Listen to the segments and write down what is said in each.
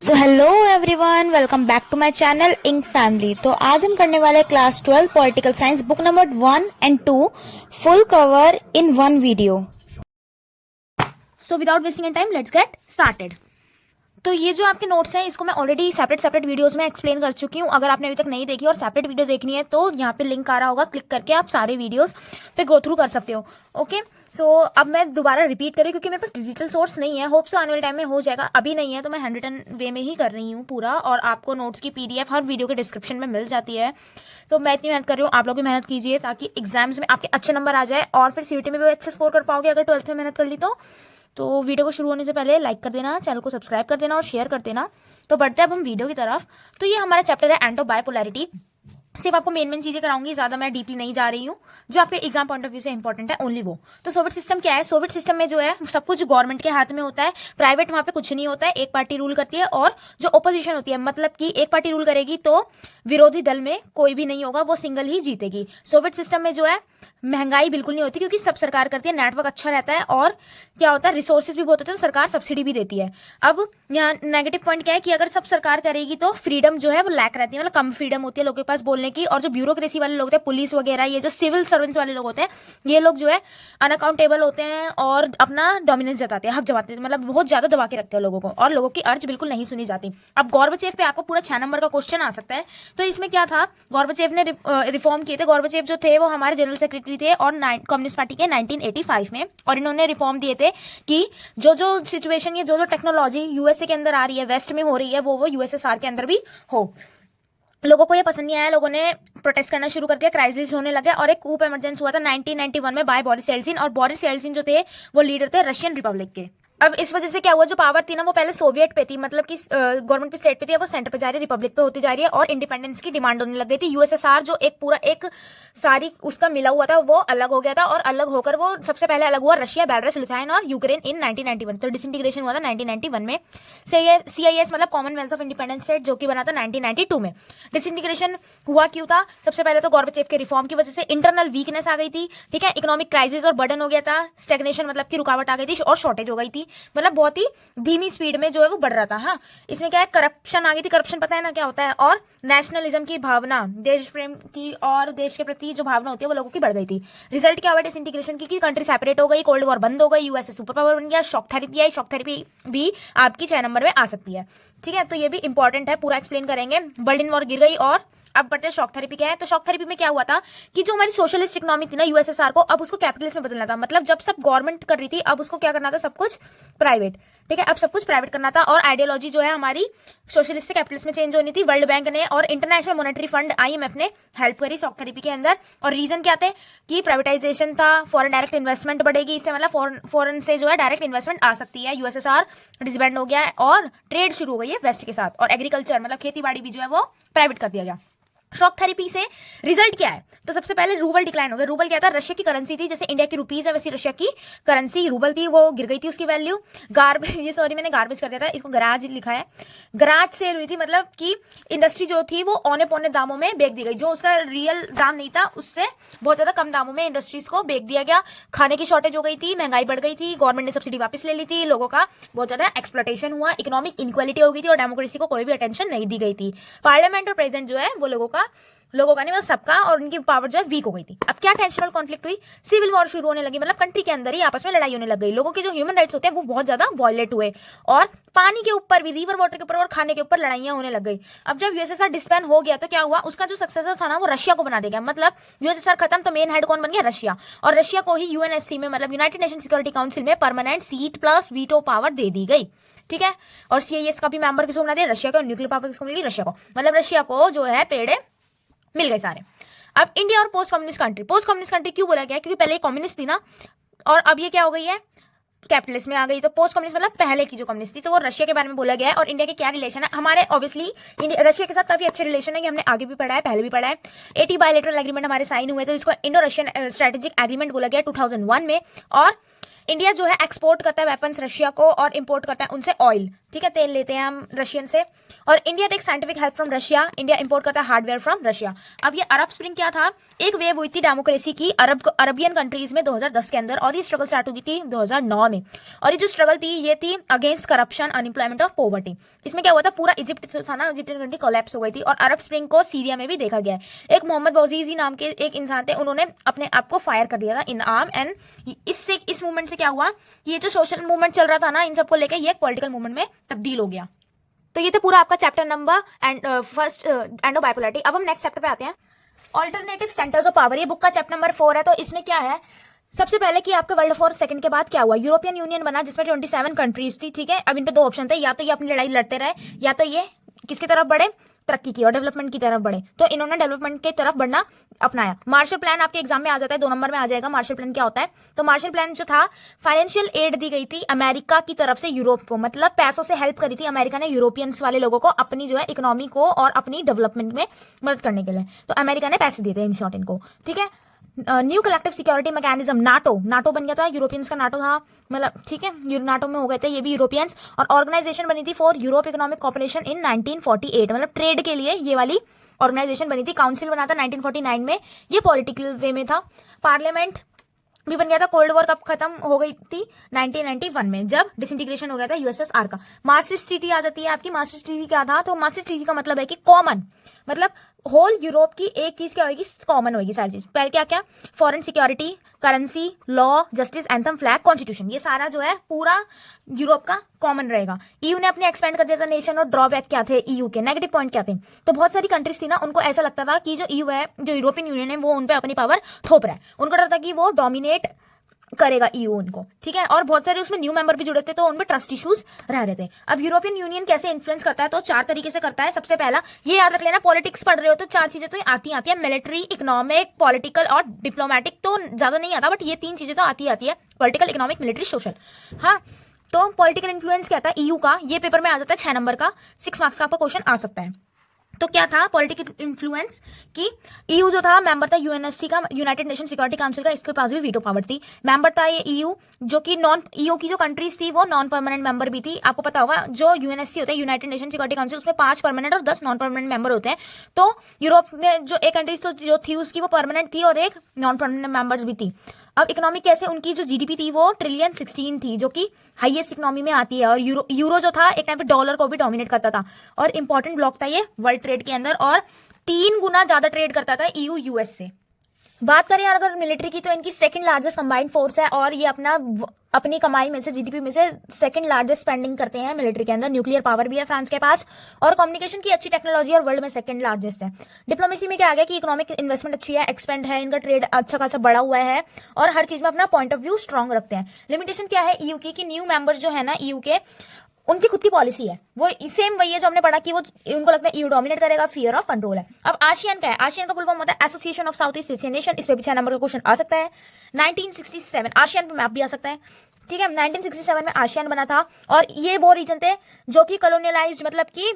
So hello everyone, welcome back to my channel ink family. तो आज हम करने वाले class 12 political science book number 1 and 2 full cover in one video. So without wasting any time let's get started. तो ये जो आपके notes हैं इसको मैं ऑलरेडी सेपरेट वीडियोस में एक्सप्लेन कर चुकी हूँ। अगर आपने अभी तक नहीं देखी और सेपरेट वीडियो देखनी है तो यहाँ पे लिंक आ रहा होगा, क्लिक करके आप सारे वीडियोस पे गो थ्रू कर सकते हो। ओके, सो अब मैं दोबारा रिपीट करी क्योंकि मेरे पास डिजिटल सोर्स नहीं है। होप सो आने वाले टाइम में हो जाएगा, अभी नहीं है तो मैं हैंड रिटन वे में ही कर रही हूँ पूरा। और आपको नोट्स की PDF हर वीडियो के डिस्क्रिप्शन में मिल जाती है। तो मैं इतनी मेहनत कर रही हूँ, आप लोग भी मेहनत कीजिए ताकि एग्जाम्स में आपके अच्छे नंबर आ जाए और फिर CUET में भी अच्छे स्कोर कर पाओगे अगर 12th में मेहनत कर ली तो वीडियो को शुरू होने से पहले लाइक कर देना, चैनल को सब्सक्राइब कर देना और शेयर कर देना। तो बढ़ते हैं अब हम वीडियो की तरफ। तो ये हमारा चैप्टर है एंड ऑफ बायपोलैरिटी। सिर्फ आपको मेन चीजें कराऊंगी, ज्यादा मैं डीपली नहीं जा रही हूँ। जो आपके एग्जाम पॉइंट ऑफ व्यू से इंपॉर्टेंट है ओनली वो। तो सोवियत सिस्टम क्या है? सोवियत सिस्टम में जो है सब कुछ गवर्नमेंट के हाथ में होता है, प्राइवेट वहां पे कुछ नहीं होता है। एक पार्टी रूल करती है और जो ओपोजिशन होती है, मतलब कि एक पार्टी रूल करेगी तो विरोधी दल में कोई भी नहीं होगा, वो सिंगल ही जीतेगी। सोवियत सिस्टम में जो है महंगाई बिल्कुल नहीं होती क्योंकि सब सरकार करती है, नेटवर्क अच्छा रहता है और क्या होता है रिसोर्सेज भी बहुत होते हैं तो सरकार सब्सिडी भी देती है। अब यहाँ नेगेटिव पॉइंट क्या है कि अगर सब सरकार करेगी तो फ्रीडम जो है वो लैक रहती है, मतलब कम फ्रीडम होती है लोगों के पास बोलने की। और जो ब्यूरोक्रेसी वाले लोग होते हैं, पुलिस वगैरह, ये जो सिविल सर्वेंट्स वाले लोग होते हैं, ये लोग जो है अनअकाउंटेबल होते हैं और अपना डोमिनेंस जताते हैं, हक जताते हैं, मतलब बहुत ज्यादा दबा के रखते हैं लोगों को और लोगों की अर्ज बिल्कुल नहीं सुनी जाती। अब गॉर्बचेव पे आपको पूरा 6 नंबर का क्वेश्चन आ सकता है। तो इसमें क्या था, गॉर्बचेव ने रिफॉर्म किए थे। गॉर्बचेव जो थे वो हमारे जनरल सेक्रेटरी थे और कम्युनिस्ट पार्टी के 1985 में। और इन्होंने रिफॉर्म दिए थे कि जो जो सिचुएशन या जो जो टेक्नोलॉजी USA के अंदर आ रही है, वेस्ट में हो रही है, वो USSR के अंदर भी हो। लोगों को ये पसंद नहीं आया, लोगों ने प्रोटेस्ट करना शुरू कर दिया, क्राइसिस होने लगे और एक कूप इमरजेंसी हुआ था 1991 में बाय बोरिस येल्सिन। और बोरिस येल्सिन जो थे वो लीडर थे रशियन रिपब्लिक के। अब इस वजह से क्या हुआ, जो पावर थी ना वो पहले सोवियत पे थी, मतलब कि गवर्नमेंट पे स्टेट पे थी, वो सेंटर पे जा रही है, रिपब्लिक पे होती जा रही है और इंडिपेंडेंस की डिमांड होने लग गई थी। USSR जो एक पूरा एक सारी उसका मिला हुआ था वो अलग हो गया था और अलग होकर वो सबसे पहले अलग हुआ रशिया, बेलारूस, लिथुआनिया और यूक्रेन इन 1991। तो डिसइंटीग्रेशन हुआ था 1991 में। CIS मतलब कॉमनवेल्थ ऑफ इंडिपेंडेंट स्टेट, जो कि बना था 1992 में। डिसइंटीग्रेशन हुआ क्यों था? सबसे पहले तो गॉर्बचेव के रिफॉर्म की वजह से इंटरनल वीकनेस आ गई थी, ठीक है, इकोनॉमिक क्राइसिस और बर्डन हो गया था, स्टेग्नेशन मतलब की रुकावट आ गई थी और शॉर्टेज हो गई थी, मतलब बहुत ही धीमी स्पीड में जो है वो बढ़ रहा था। हाँ, इसमें क्या है, करप्शन आ गई थी। करप्शन पता है ना क्या होता है? और नेशनलिज्म की भावना, देश प्रेम की और देश के प्रति जो भावना होती है वो लोगों की बढ़ गई थी। रिजल्ट क्या हुआ डिसइंटीग्रेशन की? कंट्री सेपरेट हो गई, कोल्ड वॉर बंद हो गई, USA सुपर पावर बन गया, shock therapy I. Shock therapy भी आपकी 6 नंबर में आ सकती है, ठीक है। तो ये भी इंपॉर्टेंट है, पूरा एक्सप्लेन करेंगे। बर्लिन वॉर गिर गई। और अब बढ़ते हैं शॉक थेरेपी क्या है। तो शॉक थेरेपी में क्या हुआ था कि जो हमारी सोशलिस्ट इकोनॉमी थी ना USSR को, अब उसको कैपिटलिस्ट में बदलना था। मतलब जब सब गवर्नमेंट कर रही थी, अब उसको क्या करना था, सब कुछ प्राइवेट, ठीक है, अब सब कुछ प्राइवेट करना था। और आइडियोलॉजी जो है हमारी सोशलिस्ट से कैपिटलिस्ट में चेंज होनी थी। वर्ल्ड बैंक ने और इंटरनेशनल मॉनेटरी फंड IMF ने हेल्प करी शॉक थेरेपी के अंदर। और रीजन क्या थे कि प्राइवेटाइजेशन था, फॉरेन डायरेक्ट इन्वेस्टमेंट बढ़ेगी, इससे मतलब फॉरेन से जो है डायरेक्ट इन्वेस्टमेंट आ सकती है। USSR डिसबैंड हो गया है और ट्रेड शुरू हो गई है वेस्ट के साथ। और एग्रीकल्चर मतलब खेती बाड़ी भी जो है वो प्राइवेट कर दिया गया। शॉक थेरेपी से रिजल्ट क्या है? तो सबसे पहले रूबल डिक्लाइन हो गया। रूबल क्या था? रशिया की करेंसी थी, जैसे इंडिया की रुपीज है वैसी रशिया की करेंसी रूबल थी, वो गिर गई थी उसकी वैल्यू। ये सॉरी मैंने गार्बेज कर दिया था, इसको गराज लिखा है। गराज सेल हुई थी, मतलब कि इंडस्ट्री जो थी वो औने पौने दामों में बेच दी गई, जो उसका रियल दाम नहीं था उससे बहुत ज्यादा कम दामों में इंडस्ट्रीज को बेच दिया गया। खाने की शॉर्टेज हो गई थी, महंगाई बढ़ गई थी, गवर्नमेंट ने सब्सिडी वापस ले ली थी, लोगों का बहुत ज्यादा एक्सप्लॉटेशन हुआ, इकोनॉमिक इनक्वालिटी हो गई थी और डेमोक्रेसी को कोई भी अटेंशन नहीं दी गई थी। पार्लियामेंट और प्रेसिडेंट जो है वो लोगों का नहीं, मतलब सबका, और उनकी पावर जो है वीक हो गई थी। अब क्या टेंशनल कॉन्फ्लिक्ट हुई? सिविल वॉर शुरू होने लगी, मतलब कंट्री के अंदर ही आपस में लड़ाई होने लग गई। लोगों के जो ह्यूमन राइट्स होते हैं वो बहुत ज्यादा वायलेट हुए और पानी के ऊपर भी, रिवर वाटर के ऊपर और खाने के ऊपर लड़ाइयां होने लग गई। अब जब USSR डिस्बैंड हो गया तो क्या हुआ, उसका जो सक्सेसर था ना वो रशिया को बना दिया। मतलब USSR खत्म तो मेन हेड कौन बन गया? रशिया। और रशिया को ही UNSC में, मतलब यूनाइटेड नेशन सिक्योरिटी काउंसिल में permanent seat plus veto power दे दी गई, ठीक है। और CIS का भी मेंबर किसको बना दिया? रशिया को। न्यूक्लियर पावर किसको मिली? रशिया को। मतलब रशिया को जो है पेड़े मिल गए सारे। अब इंडिया और post communist country. Post communist country क्यों बोला गया? क्योंकि पहले कम्युनिस्ट थी ना और अब ये क्या हो गई है, कैपिटलिस्ट में आ गई। तो पोस्ट कम्युनिस्ट मतलब पहले की जो कम्युनिस्ट थी, तो वो रशिया के बारे में बोला गया है। और इंडिया के क्या रिलेशन है हमारे? ऑब्वियसली रशिया के साथ काफी अच्छे रिलेशन है, कि हमने आगे भी पढ़ा है, पहले भी पढ़ा है। 80 बायलैटरल एग्रीमेंट हमारे साइन हुए थे, जिसको इंडो रशियन स्ट्रेटेजिक एग्रीमेंट बोला गया 2001 में। और इंडिया जो है एक्सपोर्ट करता है वेपन्स रशिया को और इंपोर्ट करता है उनसे ऑयल, ठीक है, तेल लेते हैं हम रशियन से। और India take scientific help from Russia, India import करता है हार्डवेयर फ्रॉम रशिया। अब ये अरब स्प्रिंग क्या था, एक वेव हुई थी डेमोक्रेसी की अरबियन कंट्रीज में 2010 के अंदर, और ये स्ट्रगल स्टार्ट हुई थी 2009 में। और ये जो स्ट्रगल थी ये थी अगेंस्ट करप्शन, अनएम्प्लॉयमेंट और पॉवर्टी। इसमें क्या हुआ था, पूरा इजिप्ट था ना, इजिप्टियन कंट्री कोलैप्स हो गई थी। और अरब स्प्रिंग को सीरिया में भी देखा गया है। एक मोहम्मद बौजीजी नाम के एक इंसान थे, उन्होंने अपने आप को फायर कर दिया था इन आर्म, एंड इससे इस मूवमेंट से क्या हुआ कि ये जो सोशल मूवमेंट चल रहा था ना इन सबको लेकर, ये एक पॉलिटिकल मूवमेंट में तब्दील हो गया। तो ये तो पूरा आपका chapter number and first end of bipolarity. अब हम नेक्स्ट चैप्टर पे आते हैं, ऑल्टरनेटिव सेंटर्स ऑफ पावर। ये बुक का चैप्टर नंबर 4 है। तो इसमें क्या है, सबसे पहले कि आपके वर्ल्ड वॉर सेकंड के बाद क्या हुआ, यूरोपियन यूनियन बना जिसमें 27 कंट्रीज थी, ठीक है। अब इन पे दो ऑप्शन थे, या तो ये अपनी लड़ाई लड़ते रहे, या तो ये किसकी तरफ बढ़े, तरक्की की और डेवलपमेंट की तरफ बढ़े। तो इन्होंने डेवलपमेंट की तरफ बढ़ना अपनाया। मार्शल प्लान आपके एग्जाम में आ जाता है, 2 नंबर में आ जाएगा मार्शल प्लान क्या होता है। तो मार्शल प्लान जो था, फाइनेंशियल एड दी गई थी अमेरिका की तरफ से यूरोप को, मतलब पैसों से हेल्प करी थी अमेरिका ने यूरोपियंस वाले लोगों को अपनी जो है इकोनॉमी को और अपनी डेवलपमेंट में मदद करने के लिए। तो अमेरिका ने पैसे दिए थे इन शॉर्ट इनको, ठीक है। New collective security mechanism, NATO बन गया था, यूरोपियंस का नाटो था, मतलब ठीक है, नाटो में हो गए थे ये भी यूरोपियंस। और ऑर्गेनाइजेशन बनी थी फॉर यूरोप इकोनॉमिक कॉर्पोरेशन इन 1948, मतलब ट्रेड के लिए ये वाली ऑर्गेनाइजेशन बनी थी। काउंसिल बना था 1949 में, ये पॉलिटिकल वे में था। पार्लियामेंट भी बन गया था। कोल्ड वॉर कब खत्म हो गई थी, 1991 में, जब डिसइंटीग्रेशन हो गया था यूएसएसआर का। मास्ट्रिक्ट ट्रीटी आ जाती है आपकी। मास्ट्रिक्ट ट्रीटी क्या था, तो मास्ट्रिक्ट ट्रीटी का मतलब है कि कॉमन, मतलब होल यूरोप की एक चीज क्या होगी, कॉमन होगी सारी चीज। पहले क्या क्या, foreign security, currency, law, justice, anthem, flag, constitution, ये सारा जो है पूरा यूरोप का कॉमन रहेगा। ईयू ने अपने एक्सपेंड कर दिया था नेशन, और ड्रॉबैक क्या थे ईयू के, नेगेटिव पॉइंट क्या थे। तो बहुत सारी कंट्रीज थी ना, उनको ऐसा लगता था कि जो ईयू है, जो यूरोपियन यूनियन है, वो उन पे अपनी पावर थोप रहा है। उनको डर था कि वो डोमिनेट करेगा ईयू उनको, ठीक है। और बहुत सारे उसमें न्यू मेंबर भी जुड़े थे, तो उनमें ट्रस्ट इश्यूज रह रहे थे। अब यूरोपियन यूनियन कैसे इन्फ्लुएंस करता है, तो 4 तरीके से करता है। सबसे पहला ये याद रख लेना, पॉलिटिक्स पढ़ रहे हो तो 4 चीजें तो आती है, मिलिट्री, इकोनॉमिक, पॉलिटिकल और डिप्लोमेटिक। तो ज्यादा नहीं आता, बट ये 3 चीजें तो आती है, पॉलिटिकल, इकोनॉमिक, मिलिट्री, सोशल। हाँ, तो पॉलिटिकल इन्फ्लुएंस क्या था ईयू का, ये पेपर में आ जाता है 6 नंबर का, 6 मार्क्स का आपका क्वेश्चन आ सकता है। तो क्या था पॉलिटिकल इन्फ्लुएंस कि ईयू जो था मेंबर था यूएनएससी का, यूनाइटेड नेशन सिक्योरिटी काउंसिल का, इसके पास भी वीटो पावर थी। मेंबर था ये ईयू, जो कि नॉन ईयू की जो कंट्रीज थी वो नॉन परमानेंट मेंबर भी थी। आपको पता होगा जो यूएनएससी होता है, यूनाइटेड नेशन सिक्योरिटी काउंसिल, उसमें 5 परमानेंट और 10 नॉन परमानेंट मेंबर होते हैं। तो यूरोप में जो एक कंट्रीज तो जो थी उसकी वो परमानेंट थी और एक नॉन परमानेंट मेंबर्स भी थी। अब इकोनॉमिक कैसे, उनकी जो जीडीपी थी वो $1.16 थी, जो कि हाईएस्ट इकोनॉमी में आती है। और यूरो जो था एक टाइम पे डॉलर को भी डोमिनेट करता था, और इंपॉर्टेंट ब्लॉक था ये वर्ल्ड ट्रेड के अंदर, और 3 गुना ज्यादा ट्रेड करता था ईयू यूएस से। बात करें यार अगर मिलिट्री की, तो इनकी सेकंड लार्जेस्ट कंबाइंड फोर्स है, और ये अपनी कमाई में से, जीडीपी में से सेकंड लार्जेस्ट स्पेंडिंग करते हैं मिलिट्री के अंदर। न्यूक्लियर पावर भी है फ्रांस के पास, और कम्युनिकेशन की अच्छी टेक्नोलॉजी, और वर्ल्ड में सेकंड लार्जेस्ट है। डिप्लोमेसी में क्या आ गया कि इकोनॉमिक इन्वेस्टमेंट अच्छी है, एक्सपेंड है, इनका ट्रेड अच्छा खासा बढ़ा हुआ है, और हर चीज में अपना पॉइंट ऑफ व्यू स्ट्रॉन्ग रखते हैं। लिमिटेशन क्या है ईयू की, कि न्यू मेंबर्स जो है ना ईयू के, उनकी खुद की पॉलिसी है, वो सेम वही है जो हमने पढ़ा कि वो उनको लगता है ईयू डोमिनेट करेगा, फियर ऑफ कंट्रोल है। अब आसियान का है, आसियान का फुल फॉर्म होता है association of south east Asian nation. इस पे भी 6 नंबर का क्वेश्चन आ सकता है। 1967 आसियान पे मैप भी आ सकता है, ठीक है। 1967 में आसियान बना था, और ये वो रीजन थे जो कि कॉलोनियलाइज्ड, मतलब कि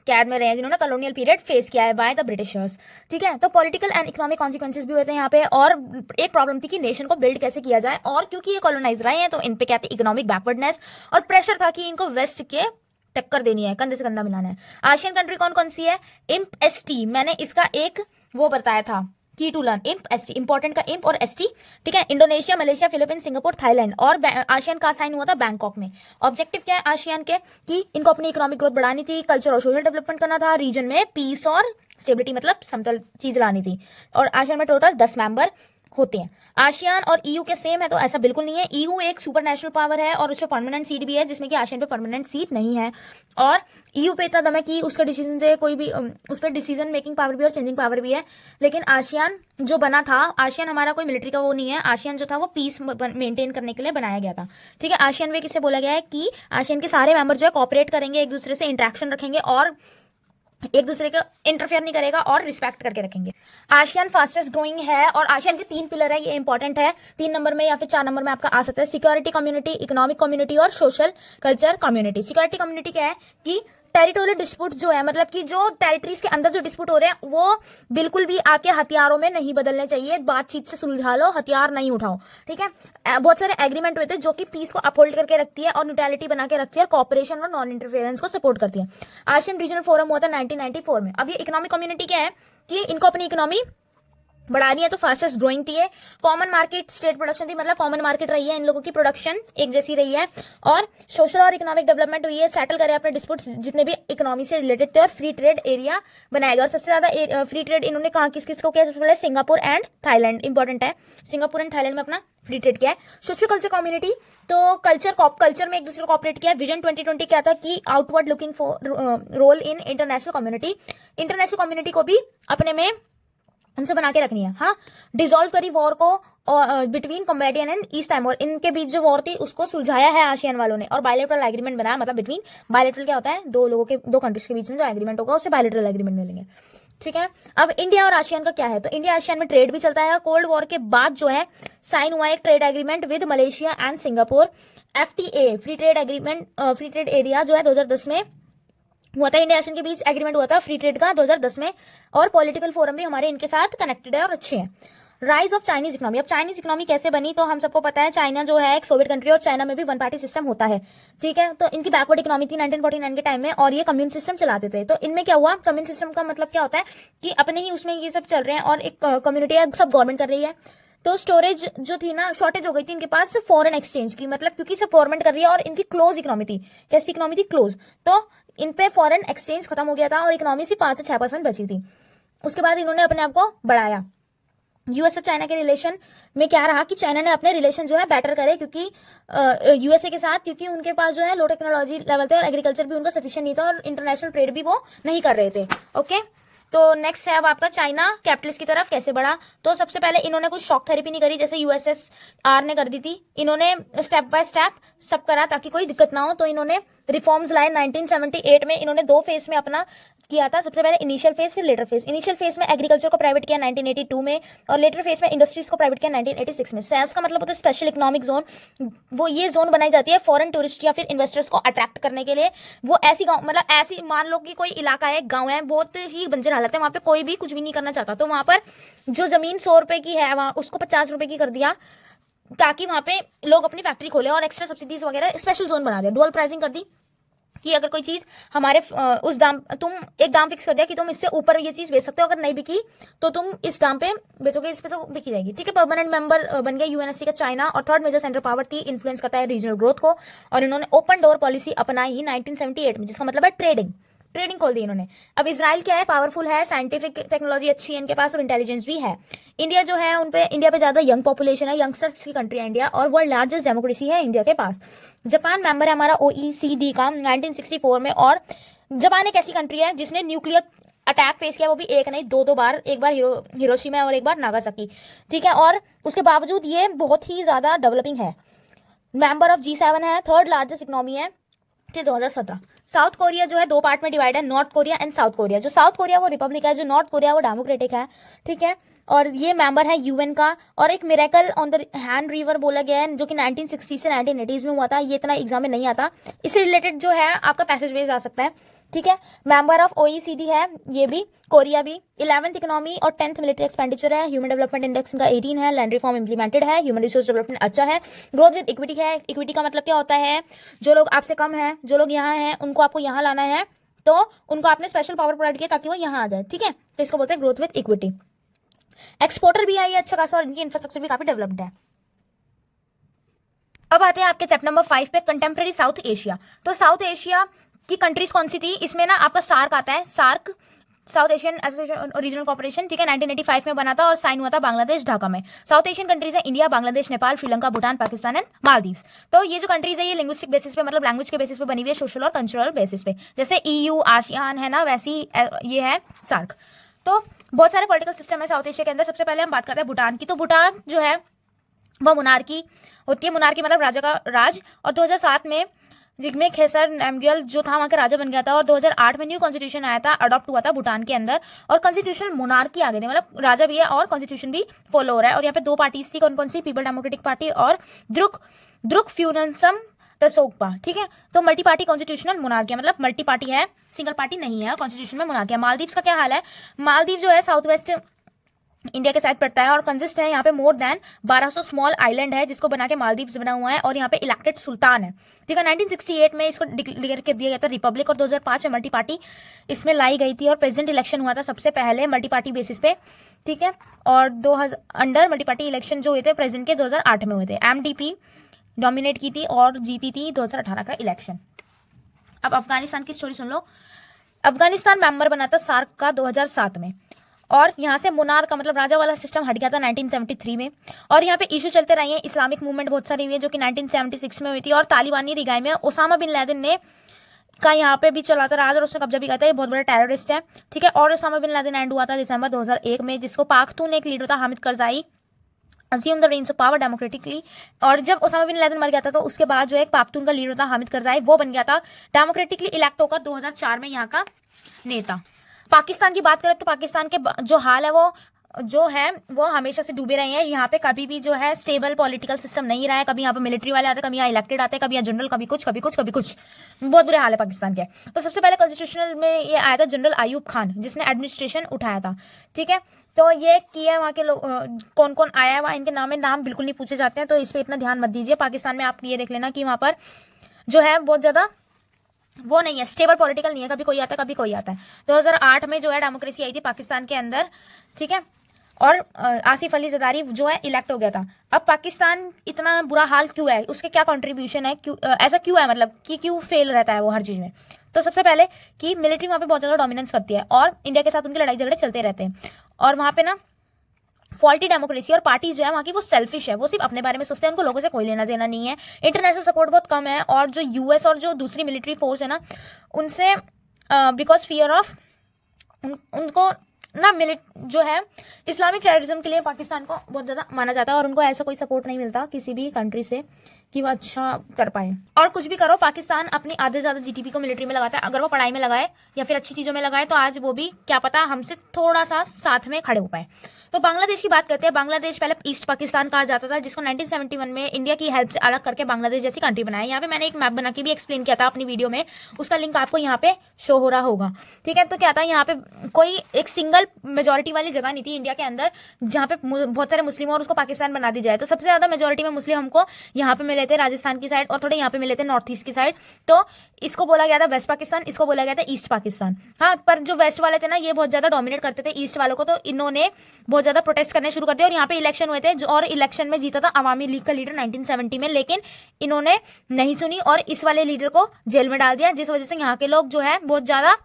कैद में रहे हैं, जिन्होंने कॉलोनियल पीरियड फेस किया है बाय द ब्रिटिशर्स, ठीक है। तो पॉलिटिकल एंड इकोनॉमिक कॉन्सिक्वेंसेस भी होते हैं यहाँ पे। और एक प्रॉब्लम थी कि नेशन को बिल्ड कैसे किया जाए, और क्योंकि ये कॉलोनाइज रहे हैं तो इन पे क्या थे इकोनॉमिक बैकवर्डनेस, और प्रेशर था कि इनको वेस्ट के टक्कर देनी है, कंधे से कंधा मिलाना है। आसियान कंट्री कौन कौन सी है, इम्प एसटी, मैंने इसका एक वो बताया था की to learn, imp ST, important का इम्प और एसटी, ठीक है। Indonesia, Malaysia, Philippines, Singapore, Thailand, और आसियान का साइन हुआ था बैंकॉक में। ऑब्जेक्टिव क्या है आसियान के, कि इनको अपनी इकोनॉमिक ग्रोथ बढ़ानी थी, कल्चर और सोशल डेवलपमेंट करना था, रीजन में पीस और स्टेबिलिटी, मतलब समतल चीज लानी थी। और आसियान में टोटल 10 मेंबर होते हैं। आसियान और ईयू के सेम है, तो ऐसा बिल्कुल नहीं है। ईयू एक सुपर नेशनल पावर है, और उसपे परमानेंट सीट भी है, जिसमें कि आसियान पे परमानेंट सीट नहीं है। और ईयू पे इतना दम है कि उसका डिसीजन से कोई भी उस पर डिसीजन मेकिंग पावर भी और चेंजिंग पावर भी है। लेकिन आसियान जो बना था, आसियान हमारा कोई मिलिट्री का वो नहीं है, आसियान जो था वो पीस मेंटेन करने के लिए बनाया गया था, ठीक है। आसियान वे किसे बोला गया है कि आसियान के सारे मेंबर जो है कॉपरेट करेंगे, एक दूसरे से इंटरेक्शन रखेंगे, और एक दूसरे को इंटरफेयर नहीं करेगा, और रिस्पेक्ट करके रखेंगे। आसियान फास्टेस्ट ग्रोइंग है, और आसियान के 3 पिलर है, ये इंपॉर्टेंट है। 3 नंबर में या फिर 4 नंबर में आपका आ सकता है, सिक्योरिटी कम्युनिटी, इकोनॉमिक कम्युनिटी और social culture community. Security community क्या है कि टेरिटोरियल डिस्प्यूट जो है, मतलब कि जो टेरिटरीज के अंदर जो डिस्प्यूट हो रहे हैं वो बिल्कुल भी आपके हथियारों में नहीं बदलने चाहिए, बातचीत से सुलझा लो, हथियार नहीं उठाओ, ठीक है। बहुत सारे एग्रीमेंट हुए थे जो कि पीस को अपहोल्ड करके रखती है और न्यूट्रलिटी बना के रखती है और कॉपरेशन और नॉन इंटरफेरेंस को सपोर्ट करती है। आसियान रीजनल फोरम हुआ था 1994 में। अब ये इकोनॉमिक कम्युनिटी क्या है कि इनको अपनी इकोनॉमी बढ़ानी है, तो फास्टेस्ट ग्रोइंग थी, कॉमन मार्केट स्टेट प्रोडक्शन थी, मतलब कॉमन मार्केट रही है, इन लोगों की प्रोडक्शन एक जैसी रही है, और सोशल और इकोनॉमिक डेवलपमेंट हुई है, सेटल करे अपने डिस्प्यूट्स जितने भी इकोनॉमी से रिलेटेड थे, और फ्री ट्रेड एरिया बनाया गया। और सबसे ज्यादा फ्री ट्रेड इन्होंने कहा किस किस को किया, सबसे पहले सिंगापुर एंड थाईलैंड, इंपॉर्टेंट है, सिंगापुर एंड थाईलैंड में अपना फ्री ट्रेड किया है। सोशल कल्चर कम्युनिटी, तो कल्चर में एक दूसरे को कॉपरेट किया। विजन 2020 क्या था कि outward looking for role in international community को भी अपने में उनसे बना के रखनी है। हाँ, डिसॉल्व करी वॉर को बिटवीन कॉम्बेटियन एंड ईस्ट टाइमोर, इनके बीच जो वॉर थी उसको सुलझाया है आसियान वालों ने, और बायलैटरल एग्रीमेंट बनाया, मतलब बिटवीन, बायलैटरल क्या होता है, दो कंट्रीज के बीच में जो एग्रीमेंट होगा उसे बायलैटरल एग्रीमेंट मिलेंगे, ठीक है। अब इंडिया और आसियान का क्या है, तो इंडिया आसियान में ट्रेड भी चलता है। कोल्ड वॉर के बाद जो है साइन हुआ एक trade agreement with Malaysia and Singapore, FTA, free trade agreement, free trade area जो है 2010 में हुआ था। इंडिया एशियन के बीच एग्रीमेंट हुआ था फ्री ट्रेड का 2010 में, और पॉलिटिकल फोरम भी हमारे इनके साथ कनेक्टेड है और अच्छे हैं। राइज ऑफ चाइनीज इकोनॉमी, अब चाइनीज इकोनॉमी कैसे बनी, तो हम सबको पता है चाइना जो है एक सोवियत कंट्री, और चाइना में भी वन पार्टी सिस्टम होता है, ठीक है। तो इनकी बैकवर्ड इकोनॉमी थी 1949 के टाइम में, और ये कम्युन सिस्टम चलाते थे। तो इनमें क्या हुआ, कम्युन सिस्टम का मतलब क्या होता है कि अपने ही उसमें ये सब चल रहे हैं, और एक कम्युनिटी है, सब गवर्नमेंट कर रही है। तो स्टोरेज जो थी ना, शॉर्टेज हो गई थी इनके पास फॉरेन एक्सचेंज की, मतलब क्योंकि सब गवर्नमेंट कर रही है, और इनकी क्लोज इकोनॉमी थी। कैसी इकोनॉमी थी, क्लोज। तो इन पे फॉरेन एक्सचेंज खत्म हो गया था, और इकोनॉमी से 5 से 6% बची थी। उसके बाद इन्होंने अपने आप को बढ़ाया। यूएस और चाइना के रिलेशन में क्या रहा कि चाइना ने अपने रिलेशन जो है बेटर करे, क्योंकि यूएसए के साथ, क्योंकि उनके पास जो है लो टेक्नोलॉजी लेवल थे, और एग्रीकल्चर भी उनका सफिशिएंट नहीं था, और इंटरनेशनल ट्रेड भी वो नहीं कर रहे थे। ओके, तो नेक्स्ट है अब आपका चाइना कैपिटलिस्ट की तरफ कैसे बढ़ा। तो सबसे पहले इन्होंने कुछ शॉक थेरेपी नहीं करी जैसे यूएसएसआर ने कर दी थी, इन्होंने स्टेप बाय स्टेप सब करा ताकि कोई दिक्कत ना हो। तो इन्होंने रिफॉर्म्स लाए 1978 में, इन्होंने 2 फेज में अपना किया था, सबसे पहले इनिशियल फेज फिर लेटर फेज। इनिशियल फेज में एग्रीकल्चर को प्राइवेट किया 1982 में, और लेटर फेज में इंडस्ट्रीज को प्राइवेट किया 1986 में। सेस का मतलब होता है स्पेशल इकोनॉमिक जोन, वो ये जोन बनाई जाती है फॉरेन टूरिस्ट या फिर इन्वेस्टर्स को अट्रैक्ट करने के लिए। वो ऐसी गाँव, मतलब ऐसी मान लो कि कोई इलाका है, गाँव है, बहुत ही बंजर हालत है, वहाँ पे कोई भी कुछ भी नहीं करना चाहता, तो वहाँ पर जो जमीन 100 रुपए की है वहाँ उसको 50 रुपए की कर दिया, ताकि वहाँ पे लोग अपनी फैक्ट्री खोले, और एक्स्ट्रा सब्सिडीज वगैरह स्पेशल जोन बना दिया, डुअल प्राइसिंग कर दी कि अगर कोई चीज हमारे उस दाम, तुम एक दाम फिक्स कर दिया कि तुम इससे ऊपर ये चीज बेच सकते हो, अगर नहीं बिकी तो तुम इस दाम पे बेचोगे, इस पे तो बिकी जाएगी, ठीक है। परमानेंट मेंबर बन गया यूएनएससी का चाइना, और थर्ड मेजर सेंट्रल पावर थी, इन्फ्लुएंस करता है रीजनल ग्रोथ को, और इन्होंने ओपन डोर पॉलिसी अपनाई 1978 में, जिसका मतलब है ट्रेडिंग खोल दी इन्होंने। अब इजराइल क्या है, पावरफुल है, साइंटिफिक टेक्नोलॉजी अच्छी है इनके पास, और इंटेलिजेंस भी है। इंडिया जो है इंडिया पे ज्यादा यंग पॉपुलेशन है, यंगस्टर्स की कंट्री है इंडिया, और वर्ल्ड लार्जेस्ट डेमोक्रेसी है इंडिया के पास। जापान मेंबर है हमारा OECD का 1964 में, और जापान एक ऐसी कंट्री है जिसने न्यूक्लियर अटैक फेस किया, वो भी एक नहीं 2 बार, एक बार हिरोशिमा और एक बार नागासाकी, ठीक है। और उसके बावजूद ये बहुत ही ज्यादा डेवलपिंग है, मेंबर ऑफ G7 है, थर्ड लार्जेस्ट इकोनॉमी है 2017। साउथ कोरिया जो है 2 पार्ट में डिवाइड है, north Korea and south Korea. जो साउथ कोरिया वो रिपब्लिक है, जो नॉर्थ कोरिया वो डेमोक्रेटिक है, ठीक है। और ये मेंबर है यूएन का, और एक miracle on the hand river बोला गया है, जो कि 1960 से 1980 में हुआ था। ये इतना एग्जाम में नहीं आता, इससे रिलेटेड जो है आपका पैसेज बेस आ सकता है, ठीक है। मेंबर ऑफ OECD है ये भी, कोरिया भी। 11th इकोनॉमी और 10th मिलिट्री एक्सपेंडिचर है, ह्यूमन डेवलपमेंट इंडेक्स का 18 है, लैंड रिफॉर्म इंप्लीमेंटेड है, ह्यूमन रिसोर्स डेवलपमेंट अच्छा है, ग्रोथ विद इक्विटी है। इक्विटी का मतलब क्या होता है, जो लोग आपसे कम है, जो लोग यहाँ हैं, उनको आपको यहाँ लाना है, तो उनको आपने स्पेशल पावर प्रोवाइड किया ताकि वो यहाँ आ जाए, ठीक है। तो इसको बोलते हैं ग्रोथ विद इक्विटी। एक्सपोर्टर भी आई है अच्छा खासा, और इनकी इंफ्रास्ट्रक्चर भी काफी डेवलप्ड है। अब आते हैं आपके चैप्टर नंबर 5 पे, कंटेम्प्रेरी साउथ एशिया। तो साउथ एशिया की कंट्रीज कौन सी थी, इसमें ना आपका सार्क आता है, SAARC South Asian association regional corporation, ठीक है, 1985 में बना था, और साइन हुआ था बांग्लादेश ढाका में। साउथ एशियन कंट्रीज है इंडिया, बांग्लादेश, नेपाल, श्रीलंका, भूटान, पाकिस्तान एंड मालदीव्स। तो ये जो कंट्रीज है ये लिंग्विस्टिक बेसिस पे, मतलब लैंग्वेज के बेसिस पे बनी हुई है, सोशल और कल्चरल बेसिस पे, जैसे EU आसियान है ना, वैसी ये है सार्क। तो बहुत सारे पॉलिटिकल सिस्टम है साउथ एशिया के अंदर। सबसे पहले हम बात करते हैं भूटान की। तो भूटान जो है वह मोनार्की होती है, मोनार्की मतलब राजा का राज, और 2007 में जिग्मे खेसर नामग्याल जो था वहाँ का राजा बन गया था, और 2008 में न्यू कॉन्स्टिट्यूशन आया था, अडॉप्ट हुआ था भूटान के अंदर, और कॉन्स्टिट्यूशनल मोनार्की आ गई थी, मतलब राजा भी है और कॉन्स्टिट्यूशन भी फॉलो हो रहा है। और यहाँ पे 2 पार्टीज थी, कौन कौन सी, पीपल डेमोक्रेटिक पार्टी और द्रुक फ्यूनसम तसोगपा, ठीक है। तो मल्टी पार्टी कॉन्स्टिट्यूशनल मोनार्की, मतलब मल्टी पार्टी है, सिंगल पार्टी नहीं है, कॉन्स्टिट्यूशन में मोनार्की है। मालदीव्स का क्या हाल है? मालदीव जो है साउथ वेस्ट इंडिया के साथ पड़ता है और कंसिस्ट है यहाँ पे मोर देन 1200 स्मॉल आइलैंड है, जिसको बना के मालदीव्स बना हुआ है, और यहाँ पे इलेक्टेड सुल्तान है, ठीक है। 1968 में इसको डिक्लेयर कर दिया गया था रिपब्लिक, और 2005 में मल्टी पार्टी इसमें लाई गई थी, और प्रेसिडेंट इलेक्शन हुआ था सबसे पहले मल्टी पार्टी बेसिस पे, ठीक है। और 2000 अंडर मल्टी पार्टी इलेक्शन जो हुए थे प्रेसिडेंट के 2008 में हुए थे। एमडीपी डोमिनेट की थी और जीती थी 2018 का इलेक्शन। अब अफगानिस्तान की स्टोरी सुन लो। अफगानिस्तान मेंबर बना था सार्क का 2007 में, और यहाँ से मुनार का मतलब राजा वाला सिस्टम हट गया था 1973 में, और यहाँ पे इशू चलते रहे हैं। इस्लामिक मूवमेंट बहुत सारी हुई है जो कि 1976 में हुई थी, और तालिबानी रिगाई में ओसामा बिन लादेन ने का यहाँ पे भी चला था राज, और उसने कब्जा भी किया था। ये बहुत बड़ा टेररिस्ट है, ठीक है। और ओसामा बिन लादेन एंड हुआ था दिसंबर 2001 में, जिसको पाख्तून एक लीडर था Hamid Karzai assume the reins of power democratically। और जब ओसामा बिन लादेन मर गया था तो उसके बाद जो एक पाख्तून का लीडर था हामिद करजाई, वो बन गया था डेमोक्रेटिकली इलेक्ट होकर 2004 में यहाँ का नेता। पाकिस्तान की बात करें तो पाकिस्तान के जो हाल है वो हमेशा से डूबे रहे हैं। यहाँ पे कभी भी जो है स्टेबल पॉलिटिकल सिस्टम नहीं रहा है। कभी यहाँ पे मिलिट्री वाले आते हैं, कभी यहाँ इलेक्टेड आते हैं, कभी यहाँ जनरल, कभी कुछ कभी कुछ कभी कुछ, बहुत बुरे हाल है पाकिस्तान के। तो सबसे पहले कॉन्स्टिट्यूशनल में ये आया था जनरल आयूब खान, जिसने एडमिनिस्ट्रेशन उठाया था, ठीक है। तो ये किया वहाँ के लोग कौन कौन आया है, वहाँ इनके नाम बिल्कुल नहीं पूछे जाते हैं, तो इस पर इतना ध्यान मत दीजिए। पाकिस्तान में आप ये देख लेना कि वहाँ पर जो है बहुत ज़्यादा वो नहीं है, स्टेबल पॉलिटिकल नहीं है, कभी कोई आता है कभी कोई आता है। 2008 में जो है डेमोक्रेसी आई थी पाकिस्तान के अंदर, ठीक है। और आसिफ अली जरदारी जो है इलेक्ट हो गया था। अब पाकिस्तान इतना बुरा हाल क्यों है, उसके क्या कंट्रीब्यूशन है, क्यों ऐसा क्यों है, मतलब कि क्यों फेल रहता है वो हर चीज़ में। तो सबसे पहले कि मिलिट्री वहाँ पे बहुत ज़्यादा डोमिनेंस करती है, और इंडिया के साथ उनके लड़ाई झगड़े चलते रहते हैं, और वहाँ पे ना फॉल्टी डेमोक्रेसी, और पार्टी जो है वहाँ की वो सेल्फिश है, वो सिर्फ अपने बारे में सोचते हैं, उनको लोगों से कोई लेना देना नहीं है। इंटरनेशनल सपोर्ट बहुत कम है, और जो यूएस और जो दूसरी मिलिट्री फोर्स है ना, उनसे बिकॉज फियर ऑफ उनको ना जो है इस्लामिक टेररिज्म के लिए पाकिस्तान को बहुत ज़्यादा माना जाता है, और उनको ऐसा कोई सपोर्ट नहीं मिलता किसी भी कंट्री से कि वो अच्छा कर पाए। और कुछ भी करो, पाकिस्तान अपनी आधे से ज़्यादा जीडीपी को मिलिट्री में लगाता है। अगर वो पढ़ाई में लगाए या फिर अच्छी चीज़ों में लगाए तो आज वो भी क्या पता हमसे थोड़ा सा साथ में खड़े हो पाए। तो बांग्लादेश की बात करते हैं। बांग्लादेश पहले ईस्ट पाकिस्तान कहा जाता था, जिसको 1971 में इंडिया की हेल्प से अलग करके बांग्लादेश जैसी कंट्री बनाया। यहाँ पे मैंने एक मैप बना के भी एक्सप्लेन किया था अपनी वीडियो में, उसका लिंक आपको यहाँ पे शो हो रहा होगा, ठीक है। तो क्या था, यहाँ पे कोई एक सिंगल मेजोरिटी वाली जगह नहीं थी इंडिया के अंदर जहाँ पे बहुत सारे मुस्लिम और उसको पाकिस्तान बना दी जाए। तो सबसे ज्यादा मेजोरिटी में मुस्लिम हमको यहाँ पे मिले थे राजस्थान की साइड, और थोड़े यहाँ पे मिले थे नॉर्थ ईस्ट की साइड। तो इसको बोला गया था वेस्ट पाकिस्तान, इसको बोला गया था ईस्ट पाकिस्तान। हाँ, पर जो वेस्ट वाले थे ना, ये बहुत ज्यादा डोमिनेट करते थे ईस्ट वालों को, तो इन्होंने बहुत ज्यादा प्रोटेस्ट करने शुरू कर दिया। और यहाँ पे इलेक्शन हुए थे और इलेक्शन में जीता था अवामी लीग का लीडर 1970 में, लेकिन इन्होंने नहीं सुनी और इस वाले लीडर को जेल में डाल दिया, जिस वजह से यहाँ के लोग जो है बहुत ज्यादा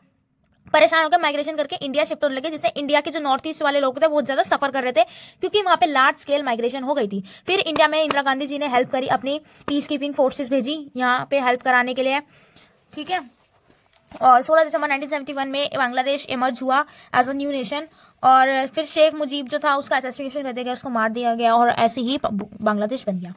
परेशान होकर माइग्रेशन करके इंडिया शिफ्ट होने लगे, जिससे इंडिया के जो नॉर्थ ईस्ट वाले लोग थे बहुत ज्यादा सफर कर रहे थे, क्योंकि वहां पे लार्ज स्केल माइग्रेशन हो गई थी। फिर इंडिया में इंदिरा गांधी जी ने हेल्प करी, अपनी पीस कीपिंग फोर्सेस भेजी यहाँ पे हेल्प कराने के लिए, ठीक है। और 16 दिसंबर 1971 में बांग्लादेश इमर्ज हुआ एज अ न्यू नेशन, और फिर शेख मुजीब जो था उसका असैसिनेशन कर दिया गया, उसको मार दिया गया, और ऐसे ही बांग्लादेश बन गया।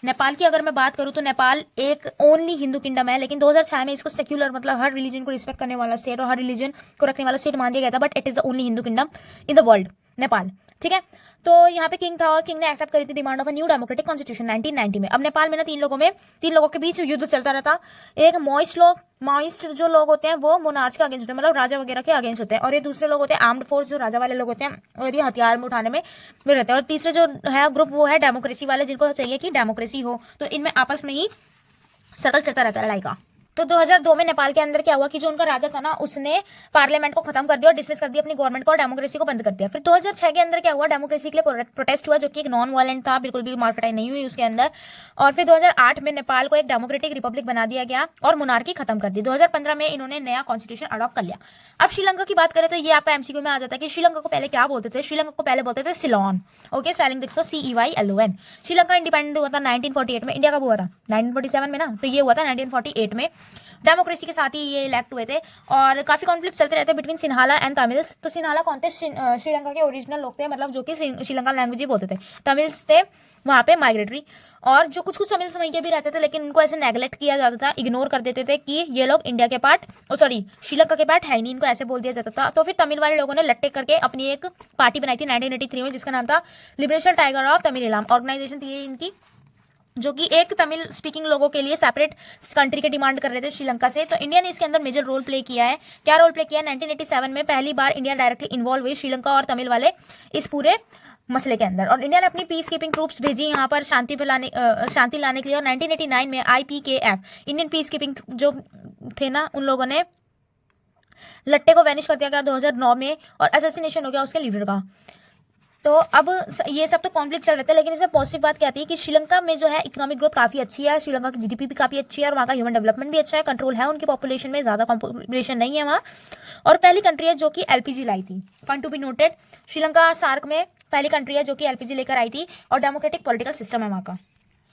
नेपाल की अगर मैं बात करूं तो नेपाल एक ओनली हिंदू किंगडम है, लेकिन 2006 में इसको सेक्युलर मतलब हर रिलीजन को रिस्पेक्ट करने वाला स्टेट और हर रिलीजन को रखने वाला स्टेट मान दिया गया था, but it is the only Hindu kingdom in the world, Nepal, ठीक है। तो यहाँ पे किंग था और किंग ने एक्सेप्ट करी थी demand of a new democratic constitution 1990 में। अब नेपाल में ना तीन लोगों के बीच युद्ध चलता रहता। एक माओइस्ट जो लोग होते हैं वो मोनार्च के अगेंस्ट होते हैं, मतलब राजा वगैरह के अगेंस्ट होते हैं, और ये दूसरे लोग होते हैं आर्म्ड फोर्स, जो राजा वाले लोग होते हैं और ये हथियार में उठाने में रहते हैं, और तीसरे जो है ग्रुप वो है डेमोक्रेसी वाले, जिनको चाहिए कि डेमोक्रेसी हो। तो इनमें आपस में ही सटल चलता रहता है लड़ाई का। तो 2002 में नेपाल के अंदर क्या हुआ कि जो उनका राजा था ना, उसने पार्लियामेंट को खत्म कर दिया और डिसमिस कर दिया अपनी गवर्नमेंट को, और डेमोक्रेसी को बंद कर दिया। फिर 2006 के अंदर क्या हुआ, डेमोक्रेसी के लिए प्रोटेस्ट हुआ, जो कि एक नॉन वायलेंट था, बिल्कुल भी मारपिटाई नहीं हुई उसके अंदर। और फिर 2008 में नेपाल को एक डेमोक्रेटिक रिपब्लिक बना दिया गया और मोनार्की खत्म कर दी। 2015 में इन्होंने नया कॉन्स्टिट्यूशन अडॉप्ट कर लिया। अब श्रीलंका की बात करें तो ये आपका एमसीक्यू में आ जाता है कि श्रीलंका को पहले क्या बोलते थे। श्रीलंका को पहले बोलते थे सिलोन, ओके, स्पेलिंग देखो CEYLON। श्रीलंका इंडिपेंडेंट हुआ था 1948 में। इंडिया कब हुआ था? 1947 में ना, तो ये हुआ था 1948 में। डेमोक्रेसी के साथ ही ये इलेक्ट हुए थे, और काफी कॉन्फ्लिक्ट चलते रहते बिटवीन सिन्हाला एंड तमिल्स। तो सिन्हाला कौन थे? श्रीलंका के ओरिजिनल लोग थे, मतलब जो कि श्रीलंका लैंग्वेज ही बोलते थे। तमिल्स थे वहाँ पे माइग्रेटरी, और जो कुछ तमिल्स वहीं के भी रहते थे, लेकिन उनको ऐसे नेग्लेक्ट किया जाता था, इग्नोर कर देते थे कि ये लोग इंडिया के पार्ट श्रीलंका के पार्ट है नहीं, इनको ऐसे बोल दिया जाता था। तो फिर तमिल वाले लोगों ने लट्टे करके अपनी एक पार्टी बनाई थी 1983 में, जिसका नाम था liberation tiger of Tamil Eelam. Organisation थी ये इनकी, जो कि एक तमिल स्पीकिंग लोगों के लिए सेपरेट कंट्री के डिमांड कर रहे थे श्रीलंका से। तो इंडिया ने इसके अंदर मेजर रोल प्ले किया है। क्या रोल प्ले किया है? 1987 में पहली बार इंडिया डायरेक्टली इन्वॉल्व हुई श्रीलंका और तमिल वाले इस पूरे मसले के अंदर, और इंडिया ने अपनी पीस कीपिंग ट्रूप्स भेजी यहाँ पर शांति लाने के लिए। और 1989 में IPKF इंडियन पीस कीपिंग जो थे ना, उन लोगों ने लट्टे को वैनिश कर दिया गया 2009 में, और असैसिनेशन हो गया उसके लीडर का। तो अब ये सब तो कॉन्फ्लिक्ट चल रहे थे, लेकिन इसमें पॉजिटिव बात क्या आती है कि श्रीलंका में जो है इकोनॉमिक ग्रोथ काफी अच्छी है, श्रीलंका की GDP भी काफी अच्छी है, और वहाँ का ह्यूमन डेवलपमेंट भी अच्छा है, कंट्रोल है उनकी पॉपुलेशन में, ज्यादा पॉपुलेशन नहीं है वहाँ, और पहली कंट्री है जो कि LPG लाई थी। Point to be noted, Sri Lanka SAARC में पहली कंट्री है जो कि LPG लेकर आई थी, और डेमोक्रेटिक पॉलिटिकल सिस्टम है वहाँ का।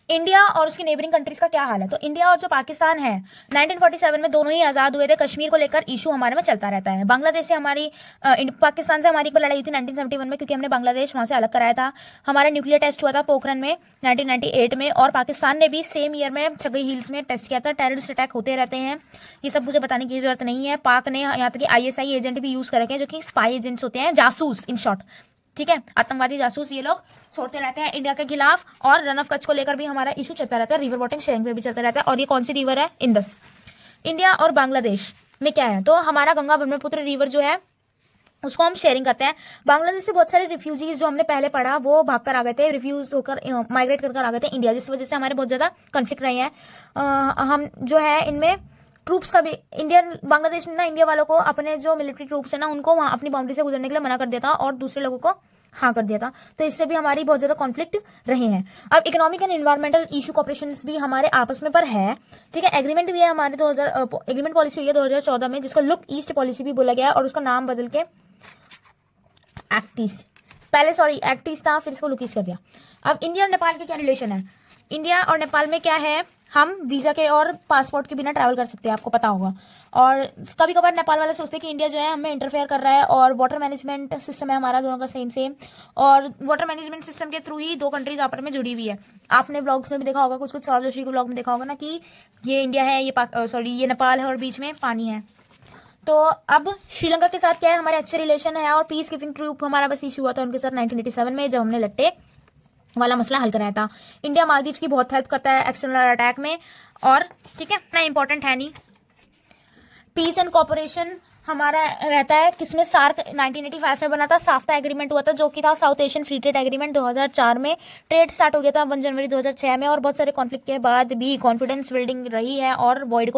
इंडिया और उसकी नेबरिंग कंट्रीज का क्या हाल है? तो इंडिया और जो पाकिस्तान है 1947 में दोनों ही आजाद हुए थे। कश्मीर को लेकर इशू हमारे में चलता रहता है। बांग्लादेश से हमारी पाकिस्तान से हमारी एक बार लड़ाई हुई थी 1971 में, क्योंकि हमने बांग्लादेश वहां से अलग कराया था। हमारा न्यूक्लियर टेस्ट हुआ था पोखरन में 1998 में, और पाकिस्तान ने भी सेम ईयर में छगई हिल्स में टेस्ट किया था। टेररिस्ट अटैक होते रहते हैं, ये सब मुझे बताने की जरूरत नहीं है। पाक ने यहाँ तक कि ISI एजेंट भी यूज कर रखे हैं, जो कि स्पाई एजेंट्स होते हैं, जासूस इन शॉर्ट, ठीक है, आतंकवादी जासूस ये लोग छोड़ते रहते हैं इंडिया के खिलाफ। और रन ऑफ कच्छ को लेकर भी हमारा इशू चलता रहता है, रिवर वोटिंग शेयरिंग पे भी चलता रहता है। और ये कौन सी रिवर है? इंदस। इंडिया और बांग्लादेश में क्या है? तो हमारा गंगा ब्रह्मपुत्र रिवर जो है उसको हम शेयरिंग करते हैं। बांग्लादेश से बहुत सारे रिफ्यूजीज जो हमने पहले पढ़ा वो भागकर आ गए थे, रिफ्यूज होकर माइग्रेट कर आ गए थे इंडिया, जिस वजह से हमारे बहुत ज्यादा कॉन्फ्लिक्ट रहे हैं। हम जो है इनमें ट्रूप्स का भी इंडियन बांग्लादेश ने ना इंडिया वालों को अपने जो मिलिट्री ट्रूप्स है ना उनको वहां अपनी बाउंड्री से गुजरने के लिए मना कर दिया था, और दूसरे लोगों को हाँ कर दिया था। तो इससे भी हमारी बहुत ज्यादा कॉन्फ्लिक्ट रहे हैं। अब economic and environmental issue cooperation भी हमारे आपस में पर है, ठीक है। एग्रीमेंट भी है हमारे 2000 एग्रीमेंट पॉलिसी हुई है 2014 में, जिसको लुक ईस्ट पॉलिसी भी बोला गया है, और उसका नाम बदल के एक्ट ईस्ट, पहले सॉरी एक्ट ईस्ट था, फिर इसको लुक ईस्ट कर दिया। अब इंडिया और नेपाल के क्या रिलेशन है? इंडिया और नेपाल में क्या है, हम वीजा के और पासपोर्ट के बिना ट्रैवल कर सकते हैं, आपको पता होगा। और कभी कभार नेपाल वाले सोचते हैं कि इंडिया जो है हमें इंटरफेयर कर रहा है, और वाटर मैनेजमेंट सिस्टम है हमारा दोनों का सेम सेम, और वाटर मैनेजमेंट सिस्टम के थ्रू ही दो कंट्रीज आपस में जुड़ी हुई है। आपने ब्लॉग्स में भी देखा होगा, कुछ सौरभ जोशी के ब्लॉग में देखा होगा ना कि ये इंडिया है, ये नेपाल है, और बीच में पानी है। तो अब श्रीलंका के साथ क्या है, हमारे अच्छे रिलेशन है, और पीस कीपिंग ट्रूप हमारा बस इशू हुआ था उनके साथ 1987 में, जब हमने लट्टे वाला मसला हल कराया था। इंडिया मालदीव्स की बहुत हेल्प करता है एक्सटर्नल अटैक में, और ठीक है, इतना इंपॉर्टेंट है नहीं। पीस एंड कॉपरेशन हमारा रहता है किसमें? सार्क 1985 में बना था, साफ्ता एग्रीमेंट हुआ था जो कि था south Asian free trade agreement. 2004 में ट्रेड स्टार्ट हो गया था 1 जनवरी 2006 में, और बहुत सारे कॉन्फ्लिक्ट के बाद भी कॉन्फिडेंस बिल्डिंग रही है, और वॉर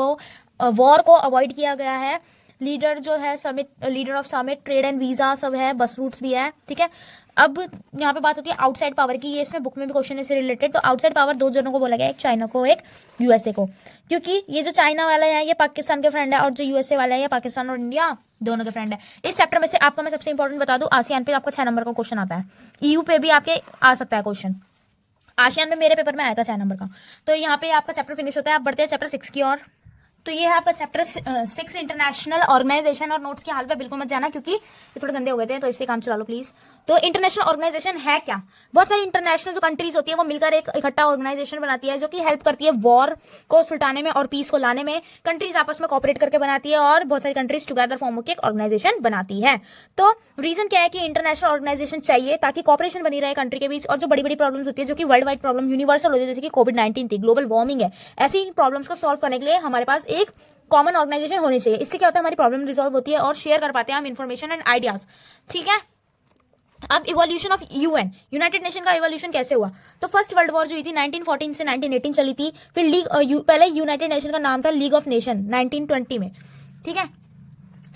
को अवॉइड किया गया है। लीडर जो है summit, leader of summit, trade and visa सब है, बस रूट्स भी है, ठीक है। अब यहाँ पे बात होती है आउटसाइड पावर की, ये इसमें बुक में भी क्वेश्चन है इससे रिलेटेड। तो आउटसाइड पावर दो जनों को बोला गया, एक चाइना को, एक USA को, क्योंकि ये जो चाइना वाला है ये पाकिस्तान के फ्रेंड है, और जो USA वाला है ये पाकिस्तान और इंडिया दोनों के फ्रेंड है। इस चैप्टर में से आपको मैं सबसे इंपॉर्टेंट बता दूं, आसियान पे आपका 6 नंबर का क्वेश्चन आता है, EU पे भी आपके आ सकता है क्वेश्चन। आसियान में मेरे पेपर में आया था 6 नंबर का। तो यहाँ पे आपका चैप्टर फिनिश होता है। आप बढ़ते हैं चैप्टर 6 की ओर। तो ये है आपका चैप्टर 6 इंटरनेशनल ऑर्गेनाइजेशन, और नोट्स के हाल पे बिल्कुल मत जाना क्योंकि ये थोड़े गंदे हो गए थे, तो इससे काम चला लो प्लीज। तो इंटरनेशनल ऑर्गेनाइजेशन है क्या? बहुत सारी इंटरनेशनल जो कंट्रीज होती है वो मिलकर एक इकट्ठा ऑर्गेनाइजेशन बनाती है, जो कि हेल्प करती है वॉर को सुलटाने में और पीस को लाने में। कंट्रीज आपस में कॉपरेट करके बनाती है, और बहुत सारी कंट्रीज टुगेदर फॉर्म होकर एक ऑर्गेनाइजेशन बनाती है। तो रीजन क्या है कि इंटरनेशनल ऑर्गेनाइजेशन चाहिए ताकि कॉपरेशन बनी रहे कंट्री के बीच, और जो बड़ी बड़ी प्रॉब्लम्स होती है जो कि वर्ल्ड वाइड प्रॉब्लम यूनिवर्सल होती है, जैसे कि कोविड-19 थी, ग्लोबल वार्मिंग है, ऐसी प्रॉब्लम्स को सॉल्व करने के लिए हमारे पास एक कॉमन ऑर्गेनाइजेशन होनी चाहिए। इससे क्या होता है, हमारी प्रॉब्लम रिजॉल्व होती है, और शेयर कर पाते हैं हम इन्फॉर्मेशन एंड आइडियाज, ठीक है। अब evolution of UN, United nation का इवोल्यूशन कैसे हुआ? तो फर्स्ट वर्ल्ड वॉर जो हुई थी 1914 से 1918 चली थी। फिर पहले यूनाइटेड नेशन का नाम था लीग ऑफ नेशन 1920 में, ठीक है।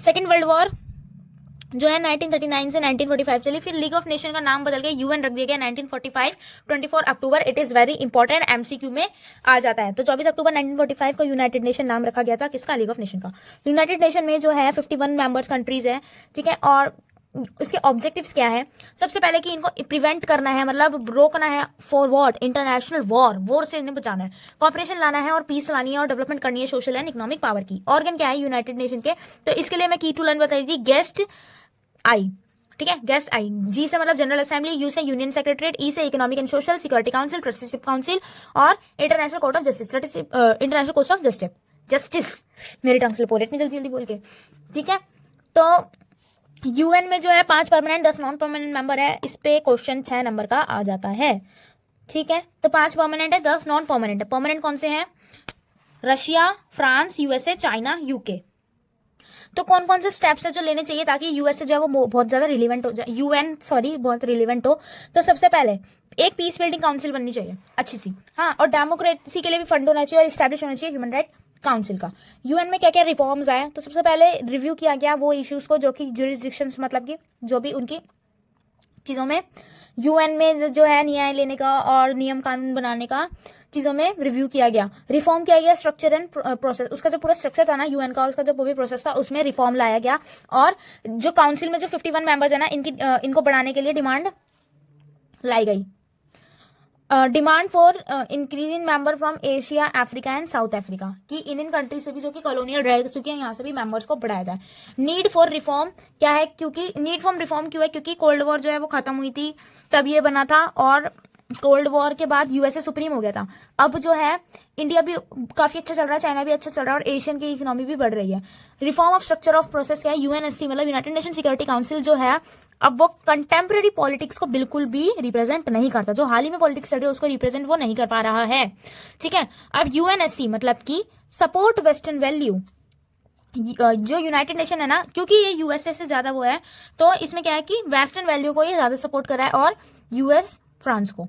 सेकेंड वर्ल्ड वॉर जो है 1939 से 1945 चली, फिर लीग ऑफ नेशन का नाम बदल के UN रख दिया गया 1945, 24 अक्टूबर। It is very important, MCQ में आ जाता है। तो 24 अक्टूबर 1945 को यूनाइटेड नेशन नाम रखा गया था, किसका? लीग ऑफ नेशन का। यूनाइटेड नेशन में जो है 51 मेंबर्स कंट्रीज है, ठीक है। और उसके ऑब्जेक्टिव्स क्या है? सबसे पहले कि इनको प्रिवेंट करना है, मतलब रोकना है, फॉर व्हाट? इंटरनेशनल वॉर से इन्हें बचाना है, कॉपरेशन लाना है, और पीस लानी है, और डेवलपमेंट करनी है सोशल एंड इकोनॉमिक पावर की। ऑर्गन क्या है यूनाइटेड नेशन के? तो इसके लिए मैं की टू लर्न बताई थी, गेस्ट आई, ठीक है, गेस्ट आई। जी से मतलब जनरल असेंबली, यू से यूनियन सेक्रेटरीट, ई से economic and social security council, trusteeship council, और international court of justice, international court of justice. मेरी टंग स्लिप हो रही है इतनी जल्दी जल्दी बोल के, ठीक है। तो UN में जो है 5 परमानेंट 10 नॉन परमानेंट मेंबर है, इस पे क्वेश्चन 6 नंबर का आ जाता है। ठीक है, तो 5 परमानेंट है, 10 नॉन परमानेंट है। परमानेंट कौन से हैं? Russia, France, USA, China, UK. तो कौन कौन से स्टेप्स है जो लेने चाहिए ताकि यूएसए जो है वो बहुत ज्यादा रिलेवेंट हो जाए, यूएन सॉरी बहुत रिलेवेंट हो। तो सबसे पहले एक पीस बिल्डिंग काउंसिल बननी चाहिए अच्छी सी, हाँ, और डेमोक्रेसी के लिए भी फंड होना चाहिए और स्टैब्लिश होना चाहिए ह्यूमन राइट काउंसिल का। यूएन में क्या क्या रिफॉर्म्स आए, तो सबसे पहले रिव्यू किया गया वो इश्यूज को जो कि जुरिस्डिक्शंस मतलब कि जो भी उनकी चीज़ों में यूएन में जो है न्याय लेने का और नियम कानून बनाने का चीज़ों में रिव्यू किया गया। रिफॉर्म किया गया स्ट्रक्चर एंड प्रोसेस, उसका जो पूरा स्ट्रक्चर था ना यूएन का, उसका जो भी प्रोसेस था उसमें रिफॉर्म लाया गया। और जो काउंसिल में जो 51 मेंबर्स है ना, इनको बढ़ाने के लिए डिमांड लाई गई। Demand for increase in member from Asia, Africa and south Africa, कि इन कंट्रीज से भी जो कि कॉलोनियल रह चुकी है यहाँ से भी मेंबर्स को बढ़ाया जाए। नीड फॉर रिफॉर्म क्या है, क्योंकि नीड फॉर रिफॉर्म क्यों है, क्योंकि कोल्ड वॉर जो है वो खत्म हुई थी तब ये बना था, और कोल्ड वॉर के बाद यूएसए सुप्रीम हो गया था। अब जो है इंडिया भी काफी अच्छा चल रहा है, चाइना भी अच्छा चल रहा है, और एशियन की इकोनॉमी भी बढ़ रही है। Reform of structure of process क्या है, यूएनएससी मतलब यूनाइटेड नेशन सिक्योरिटी काउंसिल जो है अब वो कंटेम्प्रेरी पॉलिटिक्स को बिल्कुल भी रिप्रेजेंट नहीं करता, जो हाल ही में पॉलिटिक्स चल रही है उसको रिप्रेजेंट वो नहीं कर पा रहा है। ठीक है, अब यूएनएससी मतलब कि सपोर्ट वेस्टर्न वैल्यू, जो यूनाइटेड नेशन है ना, क्योंकि ये यूएसए से ज्यादा वो है, तो इसमें क्या है कि वेस्टर्न वैल्यू को ये ज्यादा सपोर्ट कर रहा है और यूएस फ्रांस को।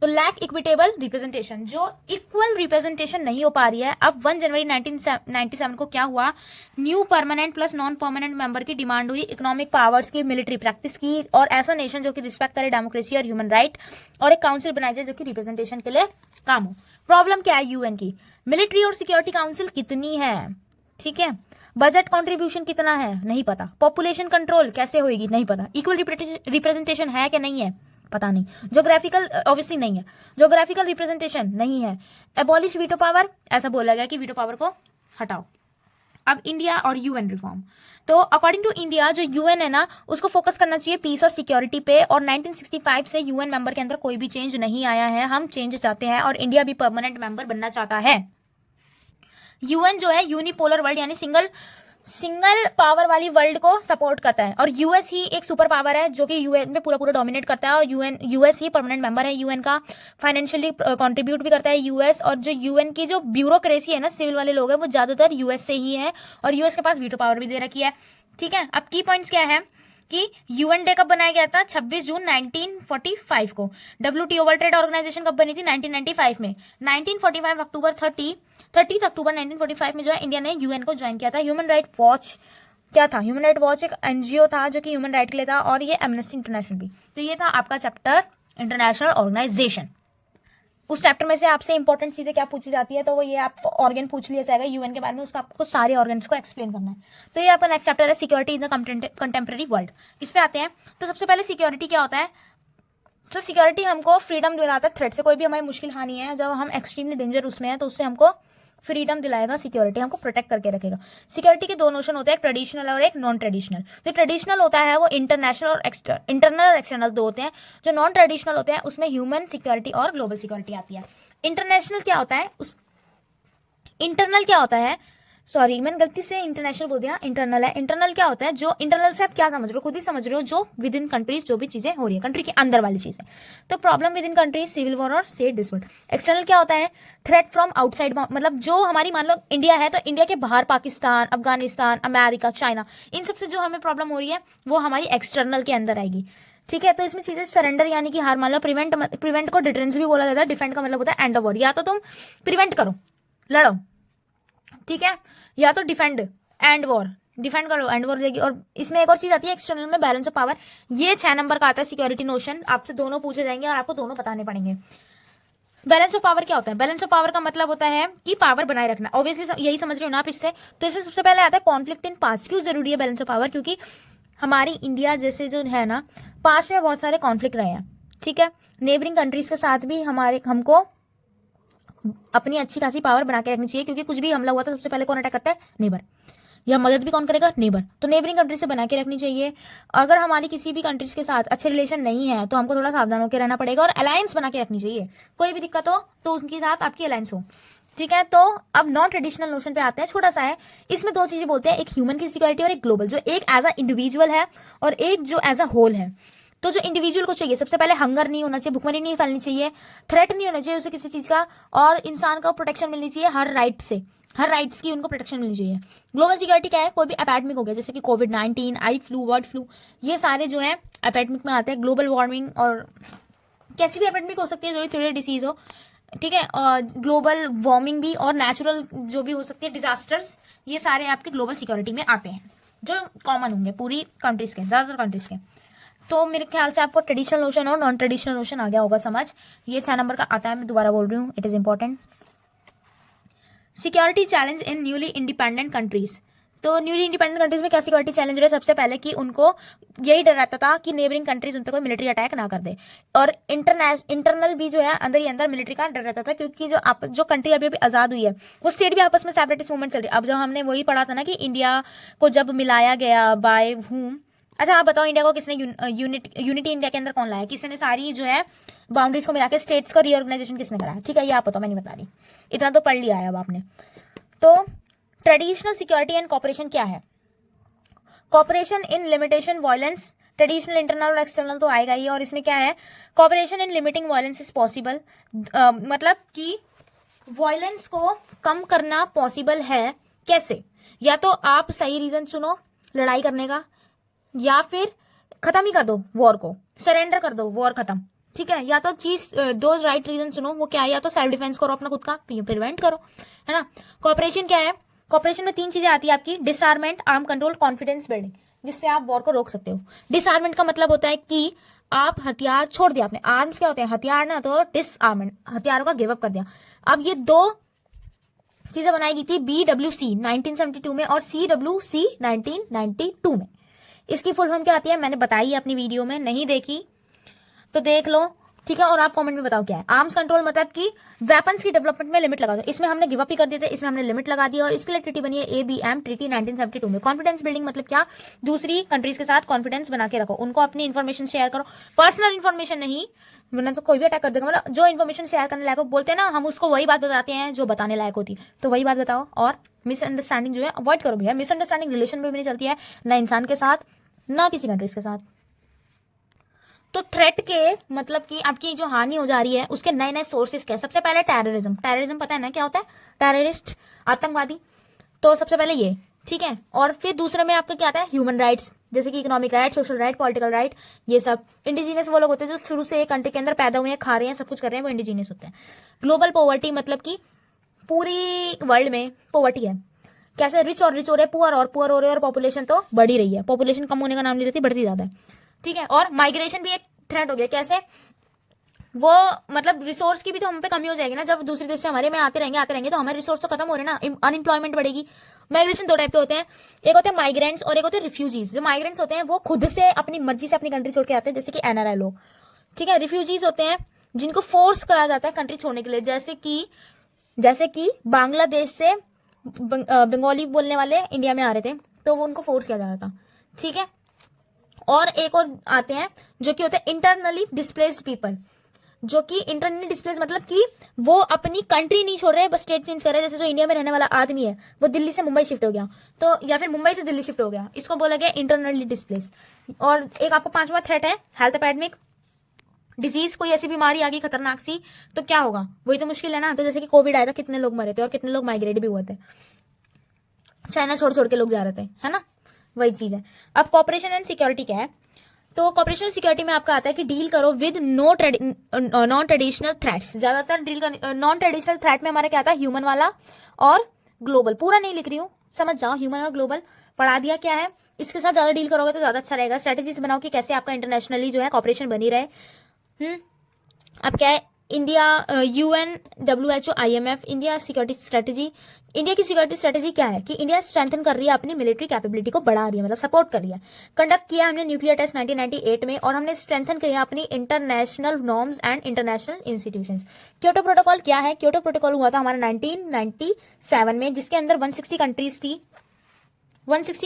तो लैक इक्विटेबल रिप्रेजेंटेशन, जो इक्वल रिप्रेजेंटेशन नहीं हो पा रही है। अब 1 जनवरी 1997 को क्या हुआ, new permanent plus non permanent member की डिमांड हुई, इकोनॉमिक पावर्स की, मिलिट्री प्रैक्टिस की, और ऐसा नेशन जो कि रिस्पेक्ट करे डेमोक्रेसी और ह्यूमन राइट, और एक काउंसिल बनाई जाए जो कि रिप्रेजेंटेशन के लिए काम हो। प्रॉब्लम क्या है यूएन की, मिलिट्री और सिक्योरिटी काउंसिल कितनी है, ठीक है, बजट कंट्रीब्यूशन कितना है नहीं पता, पॉपुलेशन कंट्रोल कैसे होगी नहीं पता, इक्वल रिप्रेजेंटेशन है कि नहीं है पता नहीं, ज्योग्राफिकल ऑब्वियसली नहीं है, ज्योग्राफिकल रिप्रेजेंटेशन नहीं है, एबॉलिश वीटो पावर, ऐसा बोला गया कि वीटो पावर को हटाओ। अब इंडिया और यूएन रिफॉर्म, तो अकॉर्डिंग टू इंडिया जो यूएन है ना उसको फोकस करना चाहिए पीस और सिक्योरिटी पे, और 1965 से यूएन मेंबर के अंदर कोई भी चेंज नहीं आया है, हम चेंज चाहते हैं और इंडिया भी परमानेंट मेंबर बनना चाहता है। यूएन जो है यूनिपोलर वर्ल्ड यानी सिंगल पावर वाली वर्ल्ड को सपोर्ट करता है, और यूएस ही एक सुपर पावर है जो कि यूएन में पूरा डोमिनेट करता है, और यूएस ही परमानेंट मेंबर है यूएन का, फाइनेंशियली कंट्रीब्यूट भी करता है यूएस, और जो यूएन की जो ब्यूरोक्रेसी है ना, सिविल वाले लोग हैं वो ज्यादातर यूएस से ही है, और यूएस के पास वीटो पावर भी दे रखी है। ठीक है, अब की पॉइंट्स क्या है कि यूएन डे कब बनाया गया था, 26 जून 1945 को। डब्ल्यूटीओ वर्ल्ड ट्रेड ऑर्गेनाइजेशन कब बनी थी, 1995 में। 1945 अक्टूबर 30 अक्टूबर 1945 में जो है इंडिया ने यूएन को ज्वाइन किया था। ह्यूमन राइट वॉच क्या था, ह्यूमन राइट वॉच एक एनजीओ था जो कि ह्यूमन राइट के लिए था, और ये एमनेस्टी इंटरनेशनल भी। तो ये था आपका चैप्टर इंटरनेशनल ऑर्गेनाइजेशन। उस चैप्टर में से आपसे इंपॉर्टेंट चीजें क्या पूछी जाती है, तो वो ये आप ऑर्गन पूछ लिया जाएगा यूएन के बारे में, उसका आपको सारे ऑर्गन्स को एक्सप्लेन करना है। तो ये आपका नेक्स्ट चैप्टर है security in the contemporary world. इस पे आते हैं, तो सबसे पहले सिक्योरिटी क्या होता है, तो सिक्योरिटी हमको फ्रीडम दिलाता है थ्रेट से, कोई भी हमारी मुश्किल हानि है, जब हम एक्सट्रीमली डेंजर उसमें है तो उससे हमको फ्रीडम दिलाएगा, सिक्योरिटी हमको प्रोटेक्ट करके रखेगा। सिक्योरिटी के दो नोशन होते हैं, एक ट्रेडिशनल और एक नॉन ट्रेडिशनल। जो ट्रेडिशनल होता है वो इंटरनेशनल और इंटरनल और एक्सटर्नल दो होते हैं। जो नॉन ट्रेडिशनल होते हैं उसमें ह्यूमन सिक्योरिटी और ग्लोबल सिक्योरिटी आती है। इंटरनेशनल क्या होता है, इंटरनल क्या होता है, सॉरी मैंने गलती से इंटरनेशनल बोल दिया, इंटरनल है। इंटरनल क्या होता है, जो इंटरनल से आप क्या समझ रहे हो, खुद ही समझ रहे हो, जो विद इन कंट्रीज जो भी चीजें हो रही है कंट्री के अंदर वाली चीजें। तो problem within countries, civil war और स्टेट डिस्प्यूट। एक्सटर्नल क्या होता है, थ्रेट फ्रॉम आउटसाइड, मतलब जो हमारी मान लो इंडिया है तो इंडिया के बाहर पाकिस्तान, अफगानिस्तान, अमेरिका, चाइना, इन सबसे जो हमें प्रॉब्लम हो रही है वो हमारी एक्सटर्नल के अंदर आएगी। ठीक है, तो इसमें चीजें सरेंडर यानी कि हार मान लो, प्रिवेंट को डिफरेंस भी बोला जाता है, डिफेंड का मतलब होता है एंड ऑफ वॉर, या तो तुम प्रिवेंट करो लड़ो, ठीक है, या तो डिफेंड एंड वॉर, डिफेंड करो एंड वॉर जाएगी। और इसमें एक और चीज आती है एक्सटर्नल में, बैलेंस ऑफ पावर। ये 6 नंबर का आता है सिक्योरिटी नोशन, आपसे दोनों पूछे जाएंगे और आपको दोनों बताने पड़ेंगे। बैलेंस ऑफ पावर क्या होता है, बैलेंस ऑफ पावर का मतलब होता है कि पावर बनाए रखना, ऑब्वियसली यही समझ रहे हो ना आप इससे। तो इसमें सबसे पहले आता है कॉन्फ्लिक्ट इन पास्ट। क्यों जरूरी है बैलेंस ऑफ पावर, क्योंकि हमारी इंडिया जैसे जो है ना, पास्ट में बहुत सारे कॉन्फ्लिक्ट रहे हैं, ठीक है, नेबरिंग कंट्रीज के साथ भी हमको अपनी अच्छी खासी पावर बना के रखनी चाहिए, क्योंकि कुछ भी हमला हुआ तो सबसे पहले कौन अटैक करता है, नेबर, या मदद भी कौन करेगा, नेबर। तो नेबरिंग कंट्री से बना के रखनी चाहिए। अगर हमारी किसी भी कंट्रीज के साथ अच्छे रिलेशन नहीं है तो हमको थोड़ा सावधान होकर रहना पड़ेगा, और अलायंस बना के रखनी चाहिए, कोई भी दिक्कत हो तो उनके साथ आपकी अलायंस हो। ठीक है, तो अब नॉन ट्रेडिशनल नोशन पे आते हैं, छोटा सा है, इसमें 2 चीजें बोलते हैं, एक ह्यूमन की सिक्योरिटी और एक ग्लोबल, जो एक एज अ इंडिविजुअल है और एक जो एज अ होल है। तो जो इंडिविजुअल को चाहिए, सबसे पहले हंगर नहीं होना चाहिए, भुखमरी नहीं फैलनी चाहिए, थ्रेट नहीं होना चाहिए उसे किसी चीज का, और इंसान को प्रोटेक्शन मिलनी चाहिए हर राइट से, हर राइट्स की उनको प्रोटेक्शन मिलनी चाहिए। ग्लोबल सिक्योरिटी क्या है, कोई भी एपेडमिक हो गया जैसे कि कोविड-19, आई फ्लू, बर्ड फ्लू, ये सारे जो है एपेडमिक में आते हैं। ग्लोबल वार्मिंग और कैसी भी एपेडमिक हो सकती है, जो थोड़ी डिसीज हो, ठीक है, ग्लोबल वार्मिंग भी, और नेचुरल जो भी हो सकती है डिजास्टर्स, ये सारे आपके ग्लोबल सिक्योरिटी में आते हैं, जो कॉमन होंगे पूरी कंट्रीज के, ज्यादातर कंट्रीज के। तो मेरे ख्याल से आपको ट्रेडिशनल नोशन और नॉन ट्रेडिशनल नोशन आ गया होगा समझ। ये 6 नंबर का आता है, मैं दोबारा बोल रही हूँ, it is important. Security challenge in newly independent countries. तो न्यूली इंडिपेंडेंट कंट्रीज में क्या सिक्योरिटी चैलेंज रहे, सबसे पहले कि उनको यही डर रहता था कि नेबरिंग कंट्रीज उन पर कोई मिलिट्री अटैक ना कर दे, और इंटरनल भी जो है अंदर ही अंदर मिलिट्री का डर रहता था, क्योंकि जो कंट्री अभी अभी आजाद हुई है वो स्टेट भी आपस में सेपरेटिस्ट मूवमेंट चल रही है। अब जब हमने वही पढ़ा था ना कि इंडिया को जब मिलाया गया बाय हुम, अच्छा आप बताओ इंडिया को किसने यूनिटी इंडिया के अंदर कौन लाया, किसी ने सारी जो है बाउंड्रीज को मिला के स्टेट्स का रीऑर्गेनाइजेशन किसने करा, ठीक है, ये आप बताओ, मैं नहीं बता रही, इतना तो पढ़ लिया है अब आपने। तो ट्रेडिशनल सिक्योरिटी एंड कॉपरेशन क्या है, cooperation in limitation violence, traditional internal और एक्सटर्नल तो आएगा ही, और इसमें क्या है, cooperation in limiting violence is possible, मतलब कि वायलेंस को कम करना पॉसिबल है, कैसे, या तो आप सही रीजन चुनो लड़ाई करने का, या फिर खत्म ही कर दो वॉर को, सरेंडर कर दो, वॉर खत्म, ठीक है, या तो चीज दो राइट रीजन सुनो, वो क्या है, या तो सेल्फ डिफेंस करो अपना खुद का, प्रिवेंट करो, है ना। कॉपरेशन क्या है, कॉपरेशन में 3 चीजें आती है आपकी, डिसआर्मेंट, आर्म कंट्रोल, कॉन्फिडेंस बिल्डिंग, जिससे आप वॉर को रोक सकते हो। डिसआर्मेंट का मतलब होता है कि आप हथियार छोड़ दिया आपने, आर्म्स क्या होते हैं, हथियार ना, तो डिसआर्मेंट, हथियारों का गिव अप कर दिया। अब ये 2 चीजें बनाई गई थी BWC 1972 में और CWC 1992 में। इसकी फुल फॉर्म क्या आती है मैंने बताई है अपनी वीडियो में, नहीं देखी तो देख लो, ठीक है, और आप कमेंट में बताओ क्या है। आर्म्स कंट्रोल मतलब कि वेपन्स की डेवलपमेंट में लिमिट लगा दो, इसमें हमने गिव अप ही कर दिए थे, इसमें हमने लिमिट लगा दी, और इसके लिए ट्रीटी बनी है ABM ट्रीटी 1972 में। कॉन्फिडेंस बिल्डिंग मतलब क्या, दूसरी कंट्रीज के साथ कॉन्फिडेंस बना के रखो, उनको अपनी इन्फॉर्मेशन शेयर करो, पर्सनल इन्फॉर्मेशन नहीं, वरना तो कोई भी अटैक कर देगा। मतलब जो इन्फॉर्मेशन शेयर करने लायक हो, बोलते हैं ना हम उसको वही बात बताते हैं जो बताने लायक होती, तो वही बात बताओ, और मिसअंडरस्टैंडिंग जो है अवॉइड करो भैया। मिसअंडरस्टैंडिंग रिलेशन में भी नहीं चलती है, ना इंसान के साथ ना किसी कंट्रीज के साथ। तो थ्रेट के मतलब कि आपकी जो हानि हो जा रही है उसके नए नए सोर्सेस क्या है, सबसे पहले टेररिज्म, टेररिज्म पता है ना क्या होता है, टेररिस्ट, आतंकवादी, तो सबसे पहले ये, ठीक है, और फिर दूसरे में आपका क्या आता है, ह्यूमन राइट्स, जैसे कि economic right, social right, political right, ये सब। इंडिजीनियस वो लोग होते हैं जो शुरू से एक कंट्री के अंदर पैदा हुए हैं, खा रहे हैं, सब कुछ कर रहे हैं, वो इंडिजीनियस होते हैं। ग्लोबल पॉवर्टी मतलब कि पूरी वर्ल्ड में पॉवर्टी है, कैसे रिच और रिच हो रहे हैं, पुअर और पुअर हो रहे हैं, और पॉपुलेशन तो बढ़ ही रही है, पॉपुलेशन कम होने का नाम नहीं लेती, बढ़ती ज्यादा है, ठीक है। और माइग्रेशन भी एक थ्रेट हो गया, कैसे, वो मतलब रिसोर्स की भी तो हम पे कमी हो जाएगी ना, जब दूसरे देश से हमारे में आते रहेंगे तो हमारे रिसोर्स तो खत्म हो रहे हैं ना, अनएम्प्लॉयमेंट बढ़ेगी। माइग्रेशन 2 टाइप के होते हैं, एक होते हैं माइग्रेंट्स और एक होते हैं रिफ्यूजीज। जो माइग्रेंट्स होते हैं वो खुद से अपनी मर्जी से अपनी कंट्री छोड़ के आते हैं, जैसे कि NRI लोग, ठीक है। रिफ्यूजीज होते हैं जिनको फोर्स करा जाता है कंट्री छोड़ने के लिए, जैसे कि बांग्लादेश से बंगाली बोलने वाले इंडिया में आ रहे थे, तो वो उनको फोर्स किया जा रहा था, ठीक है। और एक और आते हैं जो कि होते हैं इंटरनली डिस्प्लेस्ड पीपल, जो कि इंटरनली डिस्प्लेस मतलब कि वो अपनी कंट्री नहीं छोड़ रहे, बस स्टेट चेंज कर रहे हैं। जैसे जो इंडिया में रहने वाला आदमी है वो दिल्ली से मुंबई शिफ्ट हो गया, तो या फिर मुंबई से दिल्ली शिफ्ट हो गया, इसको बोला गया इंटरनली डिस्प्लेस। और एक आपको 5वां थ्रेट है हेल्थ एपेडमिक, डिजीज, कोई ऐसी बीमारी आ गई खतरनाक सी, तो क्या होगा, वही तो मुश्किल है ना। तो जैसे कि कोविड आया था, कितने लोग मरे थे और कितने लोग माइग्रेट भी हुए थे, चाइना छोड़ छोड़ के लोग जा रहे थे, है ना, वही चीज है। अब कॉपरेशन एंड सिक्योरिटी क्या है, तो कॉपरेशन सिक्योरिटी में आपका आता है कि डील करो विद नॉन ट्रेडिशनल थ्रेट्स। ज्यादातर डील कर नॉन ट्रेडिशनल थ्रेट में हमारा क्या आता है, ह्यूमन वाला और ग्लोबल। पूरा नहीं लिख रही हूँ, समझ जाओ, ह्यूमन और ग्लोबल पढ़ा दिया क्या है, इसके साथ ज्यादा डील करोगे तो ज्यादा अच्छा रहेगा। स्ट्रेटेजीज बनाओ कि कैसे आपका इंटरनेशनली जो है कॉपरेशन बनी रहे। अब क्या है, India, UN, WHO, IMF, India security strategy. India की सिक्योरिटी स्ट्रेटेजी क्या है कि इंडिया स्ट्रेंथन कर रही है अपनी मिलिट्री कैपेबिलिटी को, बढ़ा रही है, मतलब सपोर्ट कर रही है। कंडक्ट किया हमने न्यूक्लियर टेस्ट 1998 में, और हमने स्ट्रेंथन किया अपनी international norms and international institutions. Kyoto protocol क्या है, क्योटो प्रोटोकॉल हुआ था हमारा 1997 में, जिसके अंदर 160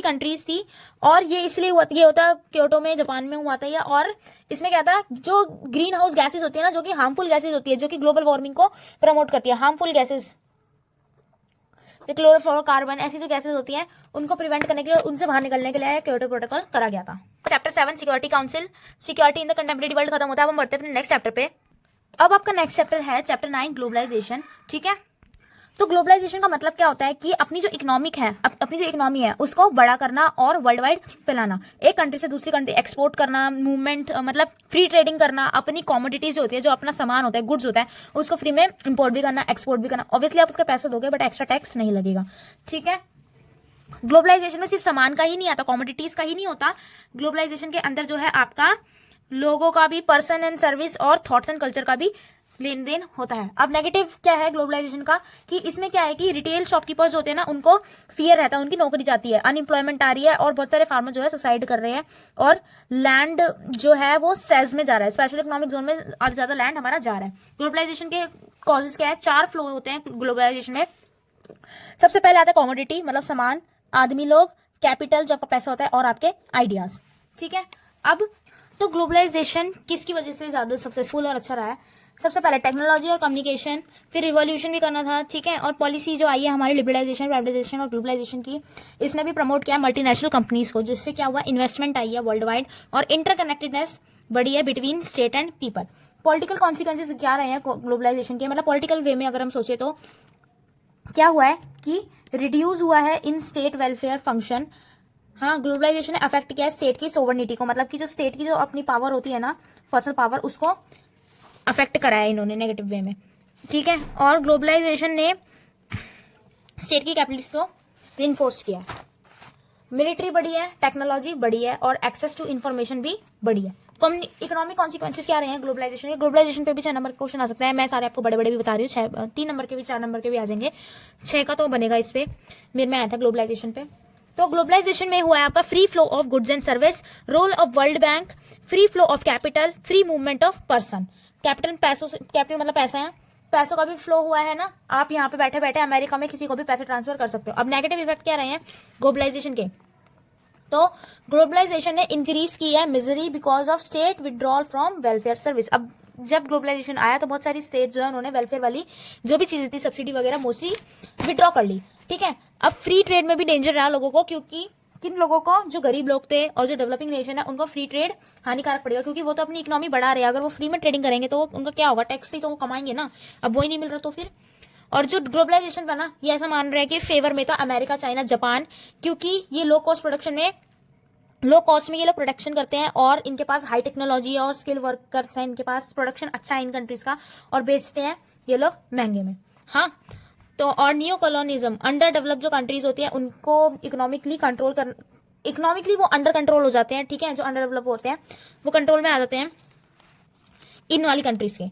कंट्रीज थी। और ये इसलिए हुआ, ये होता क्योटो में, जापान में हुआ था ये। और इसमें क्या था, जो ग्रीन हाउस गैसेज होती है ना, जो कि हार्मफुल गैसेज होती है, जो कि ग्लोबल वार्मिंग को प्रमोट करती है, हार्मफुल गैसेज, क्लोरोफ्लोरोकार्बन, ऐसी जो गैसेज होती हैं उनको प्रिवेंट करने के लिए और उनसे बाहर निकलने के लिए क्योटो प्रोटोकॉल करा गया था। Chapter 7 security council, security in the contemporary world खत्म होता है। अब हम बढ़ते हैं अपने नेक्स्ट चैप्टर पे। अब आपका नेक्स्ट चैप्टर है चैप्टर 9 ग्लोबलाइजेशन। ठीक है, तो ग्लोबलाइजेशन का मतलब क्या होता है कि अपनी जो इकोनॉमी है उसको बड़ा करना और वर्ल्ड वाइड फैलाना, एक कंट्री से दूसरी कंट्री एक्सपोर्ट करना, मूवमेंट मतलब फ्री ट्रेडिंग करना, अपनी कॉमोडिटीज जो होती है, जो अपना सामान होता है, गुड्स होता है, उसको फ्री में इंपोर्ट भी करना, एक्सपोर्ट भी करना। ऑब्वियसली आप उसके पैसे दोगे बट एक्स्ट्रा टैक्स नहीं लगेगा। ठीक है, ग्लोबलाइजेशन में सिर्फ सामान का ही नहीं आता, कॉमोडिटीज का ही नहीं होता, ग्लोबलाइजेशन के अंदर जो है आपका लोगों का भी, पर्सन एंड सर्विस और थॉट्स एंड कल्चर का भी लेन देन होता है। अब नेगेटिव क्या है ग्लोबलाइजेशन का कि इसमें क्या है कि रिटेल शॉपकीपर्स होते हैं ना, उनको फियर रहता है, उनकी नौकरी जाती है, अनएम्प्लॉयमेंट आ रही है और बहुत सारे फार्मर जो है सुसाइड कर रहे हैं और लैंड जो है वो सेज में जा रहा है, स्पेशल इकोनॉमिक जोन में आज ज्यादा लैंड हमारा जा रहा है। ग्लोबलाइजेशन के कॉजेज क्या है? 4 फ्लो होते हैं ग्लोबलाइजेशन में। सबसे पहले आता है कॉमोडिटी, मतलब सामान, आदमी लोग, कैपिटल जो आपका पैसा होता है, और आपके आइडियाज। ठीक है, अब तो ग्लोबलाइजेशन किसकी वजह से ज्यादा सक्सेसफुल और अच्छा रहा है? सबसे पहले टेक्नोलॉजी और कम्युनिकेशन, फिर रिवॉल्यूशन भी करना था। ठीक है, और पॉलिसी जो आई है हमारी लिबरलाइजेशन, प्राइवेटाइजेशन और ग्लोबलाइजेशन की, इसने भी प्रमोट किया मल्टीनेशनल कंपनीज को, जिससे क्या हुआ, इन्वेस्टमेंट आई है वर्ल्ड वाइड और इंटरकनेक्टेडनेस बढ़ी है between state and people. Political consequences क्या रहे हैं ग्लोबलाइजेशन के, मतलब पॉलिटिकल वे में अगर हम सोचे तो क्या हुआ है कि रिड्यूस हुआ है इन स्टेट वेलफेयर फंक्शन। हाँ, ग्लोबलाइजेशन ने अफेक्ट किया है स्टेट की सोवरेनिटी को, मतलब कि जो स्टेट की जो अपनी पावर होती है ना, पर्सनल पावर, उसको अफेक्ट करा है इन्होंने नेगेटिव वे में। ठीक है, और ग्लोबलाइजेशन ने स्टेट की कैपिटल्स को रिइंफोर्स किया है, मिलिट्री बढ़ी है, टेक्नोलॉजी बढ़ी है और एक्सेस टू इन्फॉर्मेशन भी बढ़ी है। इकोनॉमिक कॉन्सिक्वेंसेस क्या रहे हैं ग्लोबलाइजेशन के? ग्लोबलाइजेशन पे भी 6 नंबर का क्वेश्चन आ सकता है, मैं सारे आपको बड़े बड़े भी बता रही हूँ, 3 नंबर के भी 4 नंबर के भी आ जाएंगे, 6 का तो बनेगा इस पे, मेरे में आया था ग्लोबलाइजेशन पे। तो ग्लोबलाइजेशन में हुआ है आपका free flow of goods and service, role of World Bank, free flow of capital, free movement of person. Capital पैसों से, कैपिटल मतलब पैसा है, पैसों का भी फ्लो हुआ है ना, आप यहाँ पे बैठे बैठे अमेरिका में किसी को भी पैसे ट्रांसफर कर सकते हो। अब नेगेटिव इफेक्ट क्या रहे हैं ग्लोबलाइजेशन के? तो ग्लोबलाइजेशन ने इंक्रीज की है misery because of state withdrawal from welfare service. अब जब ग्लोबलाइजेशन आया तो बहुत सारी स्टेट जो है उन्होंने वेलफेयर वाली जो भी चीजें थी, सब्सिडी वगैरह, मोस्टली विड्रॉ कर ली। ठीक है, अब फ्री ट्रेड में भी डेंजर रहा लोगों को, क्योंकि किन लोगों को? जो गरीब लोग थे और जो डेवलपिंग नेशन है उनको फ्री ट्रेड हानिकारक पड़ेगा, क्योंकि वो तो अपनी इकोनॉमी बढ़ा रहे हैं। अगर वो फ्री में ट्रेडिंग करेंगे तो उनका क्या होगा? टैक्स से तो वो कमाएंगे ना, अब वही नहीं मिल रहा तो फिर। और जो ग्लोबलाइजेशन था ना, ये ऐसा मान रहे हैं कि फेवर में था अमेरिका, चाइना, जापान, क्योंकि ये लो कॉस्ट प्रोडक्शन में, लो कॉस्ट में ये लोग प्रोडक्शन करते हैं और इनके पास हाई टेक्नोलॉजी और स्किल वर्कर्स हैं, इनके पास प्रोडक्शन अच्छा है इन कंट्रीज का, और बेचते हैं ये लोग महंगे में। हाँ, तो और नियो कॉलोनिज्म, अंडर डेवलप जो कंट्रीज होती है उनको इकोनॉमिकली कंट्रोल कर, इकोनॉमिकली वो अंडर कंट्रोल हो जाते हैं। ठीक है, जो अंडर डेवलप होते हैं वो कंट्रोल में आ जाते हैं इन वाली कंट्रीज के।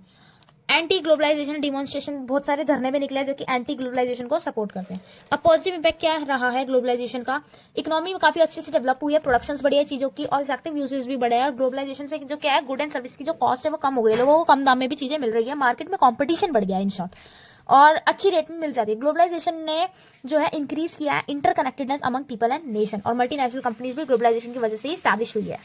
एंटी ग्लोबलाइजेशन डिमॉन्स्ट्रेशन, बहुत सारे धरने पे निकले हैं जो कि एंटी ग्लोबलाइजेशन को सपोर्ट करते हैं। अब पॉजिटिव इंपैक्ट क्या रहा है ग्लोबलाइजेशन का? इकोनॉमी काफी अच्छे से डेवलप हुई है, प्रोडक्शंस बढ़ी है चीजों की और इफेक्टिव यूसेज भी बढ़े हैं, और ग्लोबलाइजेशन से जो क्या है, गुड एंड सर्विस की जो कॉस्ट है वो कम हो गई है, लोगों को कम दाम में भी चीजें मिल रही है, मार्केट में कॉम्पिटिशन बढ़ गया है इन शॉर्ट, और अच्छी रेट में मिल जाती है। ग्लोबलाइजेशन ने जो है इंक्रीज किया है interconnectedness among people and nation, और मल्टीनेशनल कंपनीज भी ग्लोबलाइजेशन की वजह से ही स्टैब्लिश हुई है।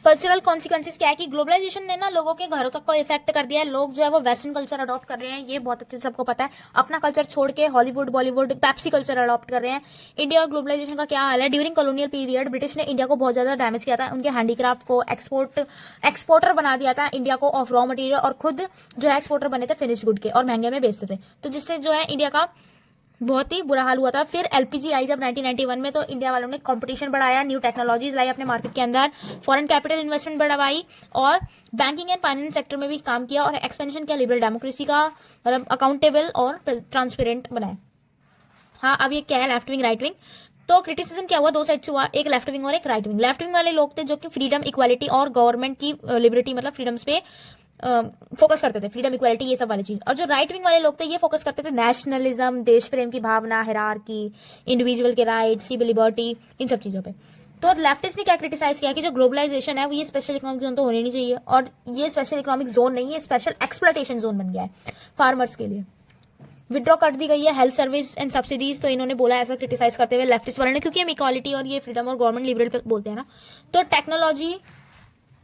कल्चरल कॉन्सिक्वेंसेस क्या है कि ग्लोबलाइजेशन ने ना लोगों के घरों तक को इफेक्ट कर दिया है, लोग जो है वो वेस्टर्न कल्चर अडॉप्ट कर रहे हैं, ये बहुत अच्छे से सबको पता है, अपना कल्चर छोड़ के Hollywood, Bollywood, Pepsi culture adopt कर रहे हैं। इंडिया और ग्लोबलाइजेशन का क्या हाल है? ड्यूरिंग कॉलोनियल पीरियड ब्रिटिश ने इंडिया को बहुत ज्यादा डैमेज किया था, उनके हैंडीक्राफ्ट को एक्सपोर्टर बना दिया था इंडिया को ऑफ रॉ मटेरियल, और खुद जो है एक्सपोर्टर बने थे फिनिश गुड के और महंगे में बेचते थे, तो जिससे जो है इंडिया का बहुत ही बुरा हाल हुआ था। फिर एलपीजी आई जब 1991 में, तो इंडिया वालों ने कंपटीशन बढ़ाया, न्यू टेक्नोलॉजीज लाई अपने मार्केट के अंदर, फॉरेन कैपिटल इन्वेस्टमेंट बढ़ाई और बैंकिंग एंड फाइनेंस सेक्टर में भी काम किया, और एक्सपेंशन किया लिबरल डेमोक्रेसी का, मतलब अकाउंटेबल और ट्रांसपेरेंट बनाया। हाँ, अब ये क्या है लेफ्ट विंग राइट विंग? तो क्रिटिसिज्म क्या हुआ? 2 साइड से हुआ, एक लेफ्ट विंग और एक राइट विंग। लेफ्ट विंग वाले लोग थे जो कि फ्रीडम, इक्वालिटी और गवर्नमेंट की लिबर्टी, मतलब फ्रीडम्स पे फोकस करते थे, फ्रीडम, इक्वालिटी, ये सब वाली चीज। और जो राइट विंग वाले लोग थे ये फोकस करते थे नेशनलिज्म, देश प्रेम की भावना, हिरार्की, इंडिविजुअल के राइट, सिविल लिबर्टी, इन सब चीजों पे। तो लेफ्टिस्ट ने क्या क्रिटिसाइज किया कि जो ग्लोबलाइजेशन है वो ये स्पेशल इकोनॉमिक जोन तो होनी नहीं चाहिए, और ये स्पेशल इकोनॉमिक जोन नहीं है, स्पेशल एक्सप्लॉयटेशन जोन बन गया है फार्मर्स के लिए। विड्रॉ कर दी गई है हेल्थ सर्विस एंड सब्सिडीज, तो इन्होंने बोला ऐसा क्रिटिसाइज करते हुए लेफ्टिस्ट वालों ने, क्योंकि हम इक्वालिटी और ये फ्रीडम और गवर्नमेंट लिबरल पे बोलते हैं ना। तो टेक्नोलॉजी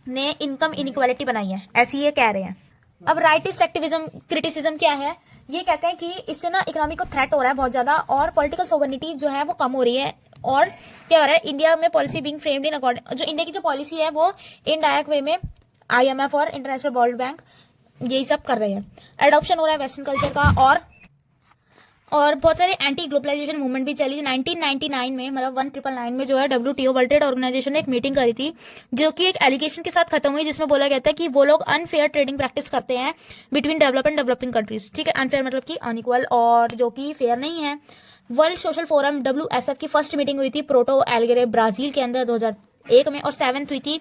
ने इनकम इनइक्वालिटी बनाई है, ऐसी ये कह रहे हैं। अब राइटिस्ट एक्टिविज्म क्रिटिसिज्म क्या है ये कहते हैं कि इससे ना इकोनॉमी को थ्रेट हो रहा है बहुत ज़्यादा, और पॉलिटिकल सोवरेनिटी जो है वो कम हो रही है। और क्या हो रहा है, इंडिया में policy being framed in according, जो इंडिया की जो पॉलिसी है वो इनडायरेक्ट वे में IMF और इंटरनेशनल वर्ल्ड बैंक यही सब कर रहे हैं। एडॉप्शन हो रहा है वेस्टर्न कल्चर का, और बहुत सारे एंटी ग्लोबलाइजेशन मूवमेंट भी चली। 1999 में, मतलब 1999 में जो है WTO वर्ल्ड ट्रेड ऑर्गेनाइजेशन ने एक मीटिंग करी थी, जो कि एक एलिगेशन के साथ खत्म हुई, जिसमें बोला गया था कि वो लोग अनफेयर ट्रेडिंग प्रैक्टिस करते हैं between develop and developing countries. ठीक है, अनफेयर मतलब कि अनइक्वल, और जो कि फेयर नहीं है। वर्ल्ड सोशल फोरम WSF की फर्स्ट मीटिंग हुई थी पोर्टो एलगरे ब्राजील के अंदर 2001 में, और 7th हुई थी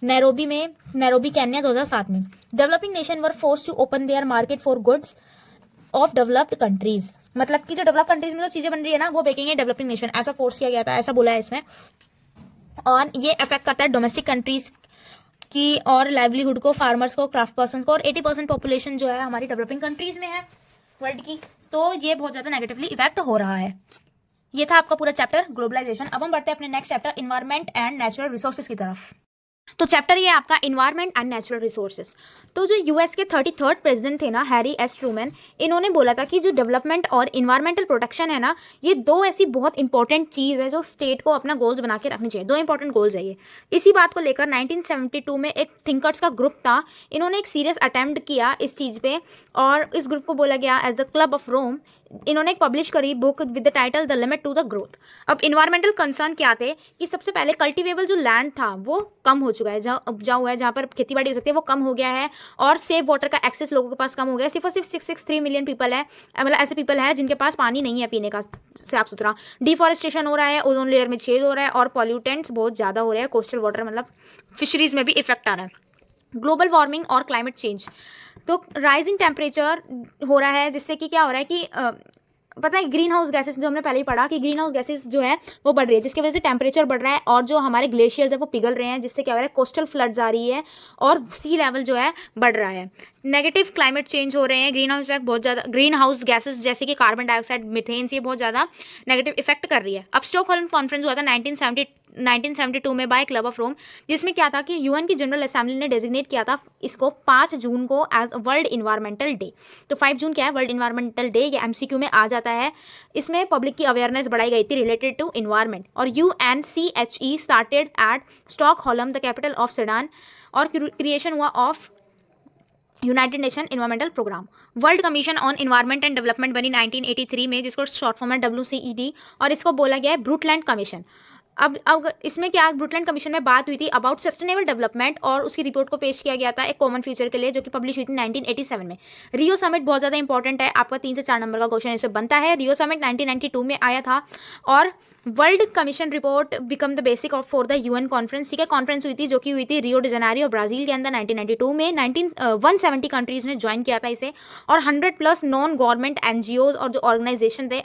नैरोबी केन्या 2007 में। Developing nation were force to open their market for goods of developed countries, मतलब कि जो डेवलप कंट्रीज में जो चीजें बन रही है ना वो बेचेंगे डेवलपिंग नेशन, ऐसा फोर्स किया गया था, ऐसा बोला है इसमें। और ये अफेक्ट करता है डोमेस्टिक कंट्रीज की और लाइवलीहुड को, फार्मर्स को, क्राफ्ट पर्सन को, और 80% पॉपुलेशन जो है हमारी डेवलपिंग कंट्रीज में है वर्ल्ड की, तो ये बहुत ज्यादा नेगेटिवली इफेक्ट हो रहा है। ये था आपका पूरा चैप्टर ग्लोबलाइजेशन। अब हम बढ़ते हैं अपने next chapter environment and natural resources की तरफ। तो चैप्टर ये आपका इन्वायरमेंट एंड नेचुरल रिसोर्सेज। तो जो US के 33rd प्रेसिडेंट थे ना, हैरी एस ट्रूमैन, इन्होंने बोला था कि जो डेवलपमेंट और इन्वायरमेंटल प्रोटेक्शन है ना, ये दो ऐसी बहुत इंपॉर्टेंट चीज़ है जो स्टेट को अपना गोल्स बना के रखनी चाहिए। दो इंपॉर्टेंट गोल्स है ये। इसी बात को लेकर 1972 में एक थिंकर्स का ग्रुप था, इन्होंने एक सीरियस अटेम्प्ट किया इस चीज़ पे, और इस ग्रुप को बोला गया as the club of Rome. इन्होंने एक पब्लिश करी book with the title the limit to the growth. अब इन्वायरमेंटल कंसर्न क्या थे कि सबसे पहले कल्टिवेबल जो लैंड था वो कम हो चुका है, जहाँ उपजाऊ है, जहाँ पर खेती बाड़ी हो सकती है, वो कम हो गया है, और सेफ वाटर का एक्सेस लोगों के पास कम हो गया है। सिर्फ और सिर्फ 663 मिलियन पीपल है, मतलब ऐसे पीपल है जिनके पास पानी नहीं है पीने का साफ सुथरा। डिफॉरेस्टेशन हो रहा है, ओजोन लेयर में छेद हो रहा है, और पॉल्यूटेंट्स बहुत ज़्यादा हो रहे हैं, कोस्टल वाटर मतलब फिशरीज में भी इफेक्ट आ रहा है। ग्लोबल वार्मिंग और क्लाइमेट चेंज, तो राइजिंग टेम्परेचर हो रहा है, जिससे कि क्या हो रहा है कि पता है ग्रीन हाउस गैसेस, जो हमने पहले ही पढ़ा कि ग्रीन हाउस गैसेस जो है वो बढ़ रही है, जिसकी वजह से टेम्परेचर बढ़ रहा है, और जो हमारे ग्लेशियर्स है वो पिघल रहे हैं, जिससे क्या हो रहा है कोस्टल फ्लड्स आ रही है, और सी लेवल जो है बढ़ रहा है। नेगेटिव क्लाइमेट चेंज हो रहे हैं, ग्रीन हाउस इफेक्ट बहुत ज़्यादा, ग्रीन हाउस गैसेस जैसे कि कार्बन डाइऑक्साइड, मिथेन, ये बहुत ज़्यादा नेगेटिव इफेक्ट कर रही है। अब स्टॉकहोल्म कॉन्फ्रेंस हुआ था 1972 में बाय क्लब ऑफ रोम, जिसमें क्या था कि UN की जनरल असेंबली ने डेजिग्नेट किया था इसको 5 जून को एज वर्ल्ड इन्वायरमेंटल डे। तो 5 जून क्या है, वर्ल्ड इन्वायरमेंटल डे, ये MCQ में आ जाता है। इसमें पब्लिक की अवेयरनेस बढ़ाई गई थी रिलेटेड टू इन्वायरमेंट, और UNCHE started at Stockholm the capital of Sweden, और क्रिएशन हुआ of United Nation environmental program. World Commission on environment and development बनी 1983 में, जिसको शॉर्ट फॉर्म है WCED, और इसको बोला गया है ब्रूटलैंड कमीशन। अब इसमें क्या, ब्रूटलैंड कमीशन में बात हुई थी अबाउट सस्टेनेबल डेवलपमेंट, और उसकी रिपोर्ट को पेश किया गया था एक कॉमन फ्यूचर के लिए, जो कि पब्लिश हुई थी 1987 में। रियो समिट बहुत ज़्यादा इंपॉर्टेंट है, आपका 3 से 4 नंबर का क्वेश्चन इसमें बनता है। रियो समिट 1992 में आया था, और world commission report become the basic of for the UN conference. ठीक है, कॉन्फ्रेंस हुई थी जो कि हुई थी रियो डी जेनेरियो ब्राजील के अंदर 1992 में। 170 कंट्रीज़ ने ज्वाइन किया था इसे, और 100+ नॉन गवर्नमेंट NGOs और जो ऑर्गेनाइजेशन थे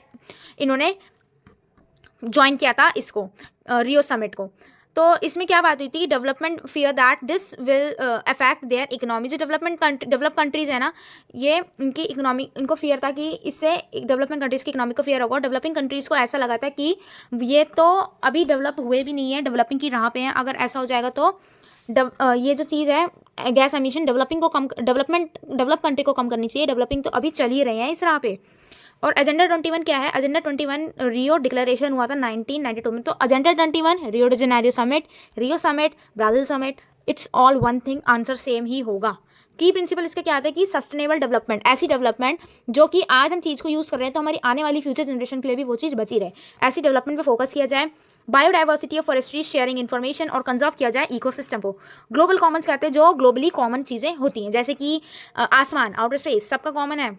इन्होंने ज्वाइन किया था इसको, रियो समिट को। तो इसमें क्या बात हुई थी, development fear that this will affect there economy. जो डेवलप कंट्रीज है ना, ये इनकी इकोनॉमी, इनको फियर था कि इससे डेवलपमेंट कंट्रीज की इकोनॉमी को फियर होगा। डेवलपिंग कंट्रीज को ऐसा लगा था कि ये तो अभी डेवलप हुए भी नहीं है, डेवलपिंग की राह पे हैं, अगर ऐसा हो जाएगा तो ये जो चीज़ है गैस एमिशन, डेवलप कंट्री को कम करनी चाहिए, डेवलपिंग तो अभी चल ही रहे हैं इस राह पे। और एजेंडा 21 क्या है, एजेंडा 21 रियो डिक्लेरेशन हुआ था 1992 में। तो agenda 21 Rio de Janeiro summit, Rio summit, Brazil summit, it's all one thing, answer same ही होगा। की प्रिंसिपल इसका क्या आता है कि सस्टेनेबल डेवलपमेंट, ऐसी डेवलपमेंट जो कि आज हम चीज़ को यूज़ कर रहे हैं तो हमारी आने वाली फ्यूचर जनरेशन के लिए भी वो चीज़ बची रहे, ऐसी डेवलपमेंट पे फोकस किया जाए। Biodiversity of forestry, sharing information, और कंजर्व किया जाए इकोसिस्टम को। ग्लोबल कॉमन्स कहते हैं जो ग्लोबली कॉमन चीज़ें होती हैं, जैसे कि आसमान, आउटर स्पेस सबका कॉमन है,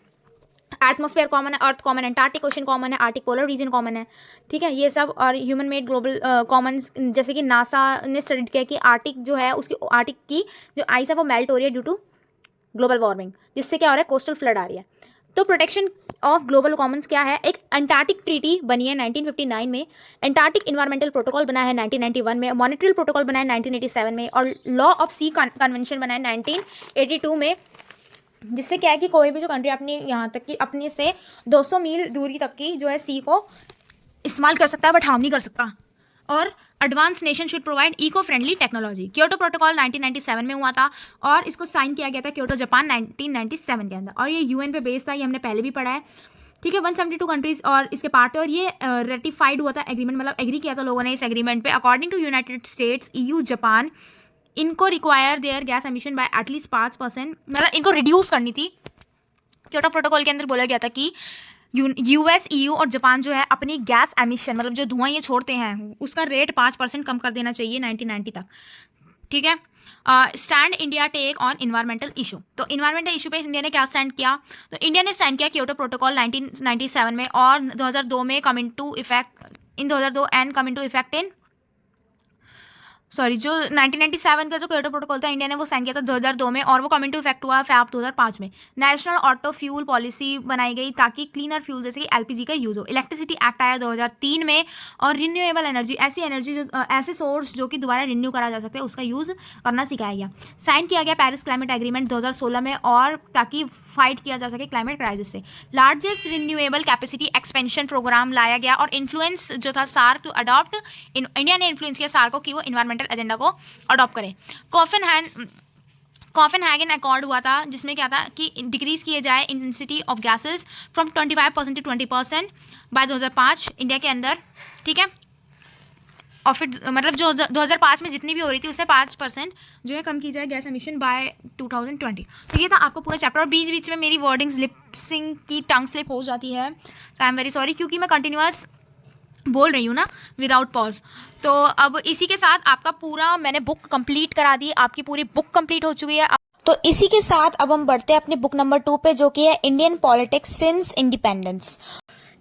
एटमॉस्फेयर कॉमन है, अर्थ कॉमन है, अंटार्कटिक ओशन कॉमन है, आर्टिक पोलर रीजन कॉमन है। ठीक है, ये सब, और ह्यूमन मेड ग्लोबल कॉमन्स, जैसे कि नासा ने स्टडी किया कि आर्टिक जो है उसकी, आर्टिक की जो आइस है वो मेल्ट हो रही है ड्यू टू ग्लोबल वार्मिंग, जिससे क्या हो रहा है कोस्टल फ्लड आ रही है। तो प्रोटेक्शन ऑफ ग्लोबल कॉमन्स क्या है, एक अंटार्कटिक ट्रीटी बनी है 1959 में, अंटार्कटिक इन्वायरमेंटल प्रोटोकॉल बना है 1991 में, मॉनिट्रियल प्रोटोकॉल बना है 1987 में, और लॉ ऑफ सी कन्वेंशन बना है 1982 में, जिससे क्या है कि कोई भी जो कंट्री अपनी यहाँ तक कि अपने से 200 मील दूरी तक की जो है सी को इस्तेमाल कर सकता है, बट हार्म नहीं कर सकता। और advance nation should provide eco friendly technology. Kyoto protocol 1997 में हुआ था और इसको साइन किया गया था क्योटो जापान 1997 के अंदर, और ये यूएन पे बेस्ड था, ये हमने पहले भी पढ़ा है, ठीक है। 172 कंट्रीज और इसके पार्ट थे, और ये रेटिफाइड हुआ था एग्रीमेंट, मतलब एग्री किया था लोगों ने इस एग्रीमेंट पे। According to United States, EU, Japan, इनको require their gas emission by at least 5%, मतलब इनको रिड्यूस करनी थी। क्योटो प्रोटोकॉल के अंदर बोला गया था कि यूएस, ईयू और जापान जो है अपनी गैस एमिशन, मतलब जो धुआं ये छोड़ते हैं, उसका रेट 5% कम कर देना चाहिए 1990 तक, ठीक है। Stand India take on environmental issue, तो इन्वायरमेंटल इशू पे इंडिया ने क्या स्टैंड किया, तो इंडिया ने साइन किया क्योटो प्रोटोकॉल 1997 में, और 2002 में come into effect in 2002 and come into effect in जो 1997 का जो क्योटो प्रोटोकॉल था, इंडिया ने वो साइन किया था 2002 में, और वो कम इनटू इफेक्ट हुआ फैब 2005 में। नेशनल ऑटो फ्यूल पॉलिसी बनाई गई ताकि क्लीनर फ्यूल जैसे कि एलपीजी का यूज़ हो। इलेक्ट्रिसिटी एक्ट आया 2003 में, और रिन्यूएबल एनर्जी, ऐसी एनर्जी जो ऐसे सोर्स जो कि दोबारा रिन्यू करा जा सकते हैं, उसका यूज़ करना सिखाया गया। साइन किया गया पेरिस क्लाइमेट एग्रीमेंट 2016 में, और ताकि फाइट किया जा सके क्लाइमेट क्राइसिस से। Largest renewable capacity expansion program लाया गया, और इन्फ्लुएंस जो था सार्क टू अडॉप्ट, इंडिया ने इन्फ्लुएंस किया सार्क को कि वो इन्वायरमेंटल एजेंडा को अडॉप्ट करें। कॉफनहैगन अकॉर्ड हुआ था, जिसमें क्या था कि डिक्रीज किए जाए intensity of gases from 25% to 20% by 2005 India के अंदर, ठीक है। और फिर मतलब जो 2005 में जितनी भी हो रही थी उससे 5% जो है कम की जाए गैस एमिशन बाय 2020। तो ये था आपको पूरा चैप्टर, और बीच बीच में मेरी वर्डिंग्स लिपसिंग की टंग स्लिप हो जाती है, तो आई एम वेरी सॉरी, क्योंकि मैं कंटिन्यूअस बोल रही हूँ ना विदाउट पॉज। तो अब इसी के साथ आपका पूरा मैंने बुक कंप्लीट करा दी, आपकी पूरी बुक कंप्लीट हो चुकी है। तो इसी के साथ अब हम बढ़ते हैं अपने बुक नंबर 2 पे, जो कि है इंडियन पॉलिटिक्स सिंस इंडिपेंडेंस,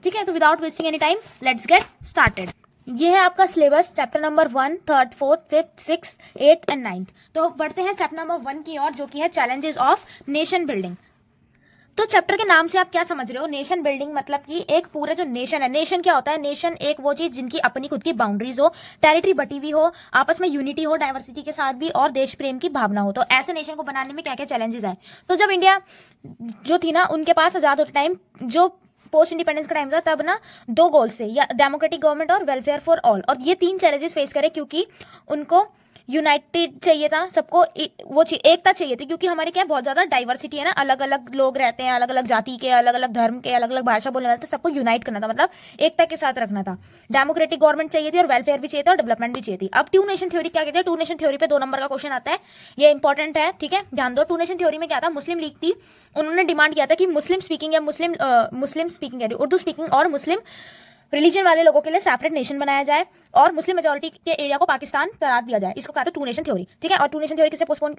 ठीक है। तो without wasting any time let's get started. ये है आपका सिलेबस, चैप्टर नंबर 1, 3, 4, 5, 6, 8 एंड 9। तो बढ़ते हैं चैप्टर नंबर 1 की ओर, जो कि है चैलेंजेस ऑफ नेशन बिल्डिंग। तो चैप्टर के नाम से आप क्या समझ रहे हो, नेशन बिल्डिंग, मतलब कि एक पूरा जो नेशन है, नेशन क्या होता है, नेशन एक वो चीज जिनकी अपनी खुद की बाउंड्रीज हो, टेरिटरी बटी हुई हो, आपस में यूनिटी हो डाइवर्सिटी के साथ भी, और देश प्रेम की भावना हो। तो ऐसे नेशन को बनाने में क्या क्या चैलेंजेस आए। तो जब इंडिया जो थी ना, उनके पास आजाद होते टाइम, जो पोस्ट इंडिपेंडेंस का टाइम था, तब ना 2 गोल्स थे, या डेमोक्रेटिक गवर्नमेंट और वेलफेयर फॉर ऑल, और ये 3 चैलेंजेस फेस करे, क्योंकि उनको यूनाइटेड चाहिए था, सबको वो एकता चाहिए थी, क्योंकि हमारे क्या बहुत ज्यादा डाइवर्सिटी है ना, अलग अलग लोग रहते हैं, अलग अलग जाति के, अलग अलग धर्म के, अलग अलग भाषा बोलने वाले, तो सबको यूनाइट करना था, मतलब एकता के साथ रखना था। डेमोक्रेटिक गवर्नमेंट चाहिए थी, और वेलफेयर भी चाहिए था, और डेवलपमेंट भी चाहिए थी। अब 2 नेशन थ्योरी क्या कहते हैं, 2 नेशन थ्योरी पे 2 नंबर का क्वेश्चन आता है, ये इंपॉर्टेंट है, ठीक है, ध्यान दो। 2 नेशन थ्योरी में क्या था, मुस्लिम लीग थी, उन्होंने डिमांड किया था कि मुस्लिम स्पीकिंग या मुस्लिम स्पीकिंग उर्दू स्पीकिंग और मुस्लिम रिलीजन वाले लोगों के लिए सेपरेट नेशन बनाया जाए, और मुस्लिम मेजोरिटी के एरिया को पाकिस्तान करार दिया जाए। इसको कहा था 2 नेशन थ्योरी, ठीक है। और 2 नेशन थ्योरी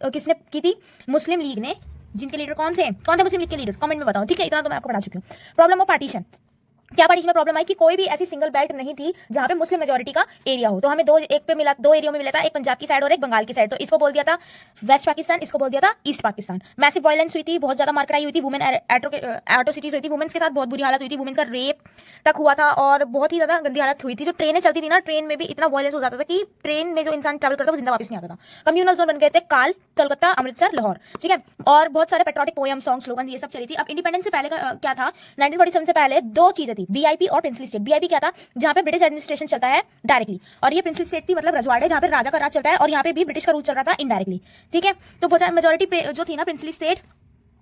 किसने की थी, मुस्लिम लीग ने, जिनके लीडर कौन थे मुस्लिम लीग के लीडर, कमेंट में बताओ, ठीक है। इतना तो मैं आपको बता चुकी हूँ। प्रॉब्लम ऑफ पार्टीशन, क्या पार्टीशन में प्रॉब्लम आई कि कोई भी ऐसी सिंगल बेल्ट नहीं थी जहां पे मुस्लिम मेजोरिटी का एरिया हो। तो हमें 2 एरिया में मिला था, एक पंजाब की साइड और एक बंगाल की साइड। तो इसको बोल दिया था वेस्ट पाकिस्तान, इसको बोल दिया था ईस्ट पाकिस्तान। मैसिव वायलेंस हुई थी, बहुत ज्यादा मारकड़ाई हुई थी, वुमेन एट्रोसिटीज हुई थी, वुमेन्स के साथ बहुत बुरी हालत हुई थी, वुमेन्स का रेप तक हुआ था, और बहुत ही ज्यादा गंदी हालत हुई थी। जो ट्रेनें चलती थी ना, ट्रेन में भी इतना वायलेंस हो जाता था कि ट्रेन में जो इंसान ट्रैवल करता था वो जिंदा वापस नहीं आता था। कम्युनल जोन बन गए थे काल, कलकत्ता, अमृतसर, लाहौर, ठीक है। और बहुत सारे पेट्रोटिक पोयम, सॉन्ग, स्लोगन ये सब चली थी। अब इंडिपेंडेंस से पहले क्या था, 1947 से पहले 2 चीजें थी, बीआईपी और प्रिंसली स्टेट। बीआईपी क्या था, जहां पे ब्रिटिश एडमिनिस्ट्रेशन चलता है डायरेक्टली, और ये प्रिंसली स्टेट थी, मतलब रजवाड़े, जहां पे राजा का राज चलता है, और यहाँ पे भी ब्रिटिश का रूल चल रहा था इनडायरेक्टली, ठीक है। तो मेजोरिटी जो थी ना प्रिंसली स्टेट,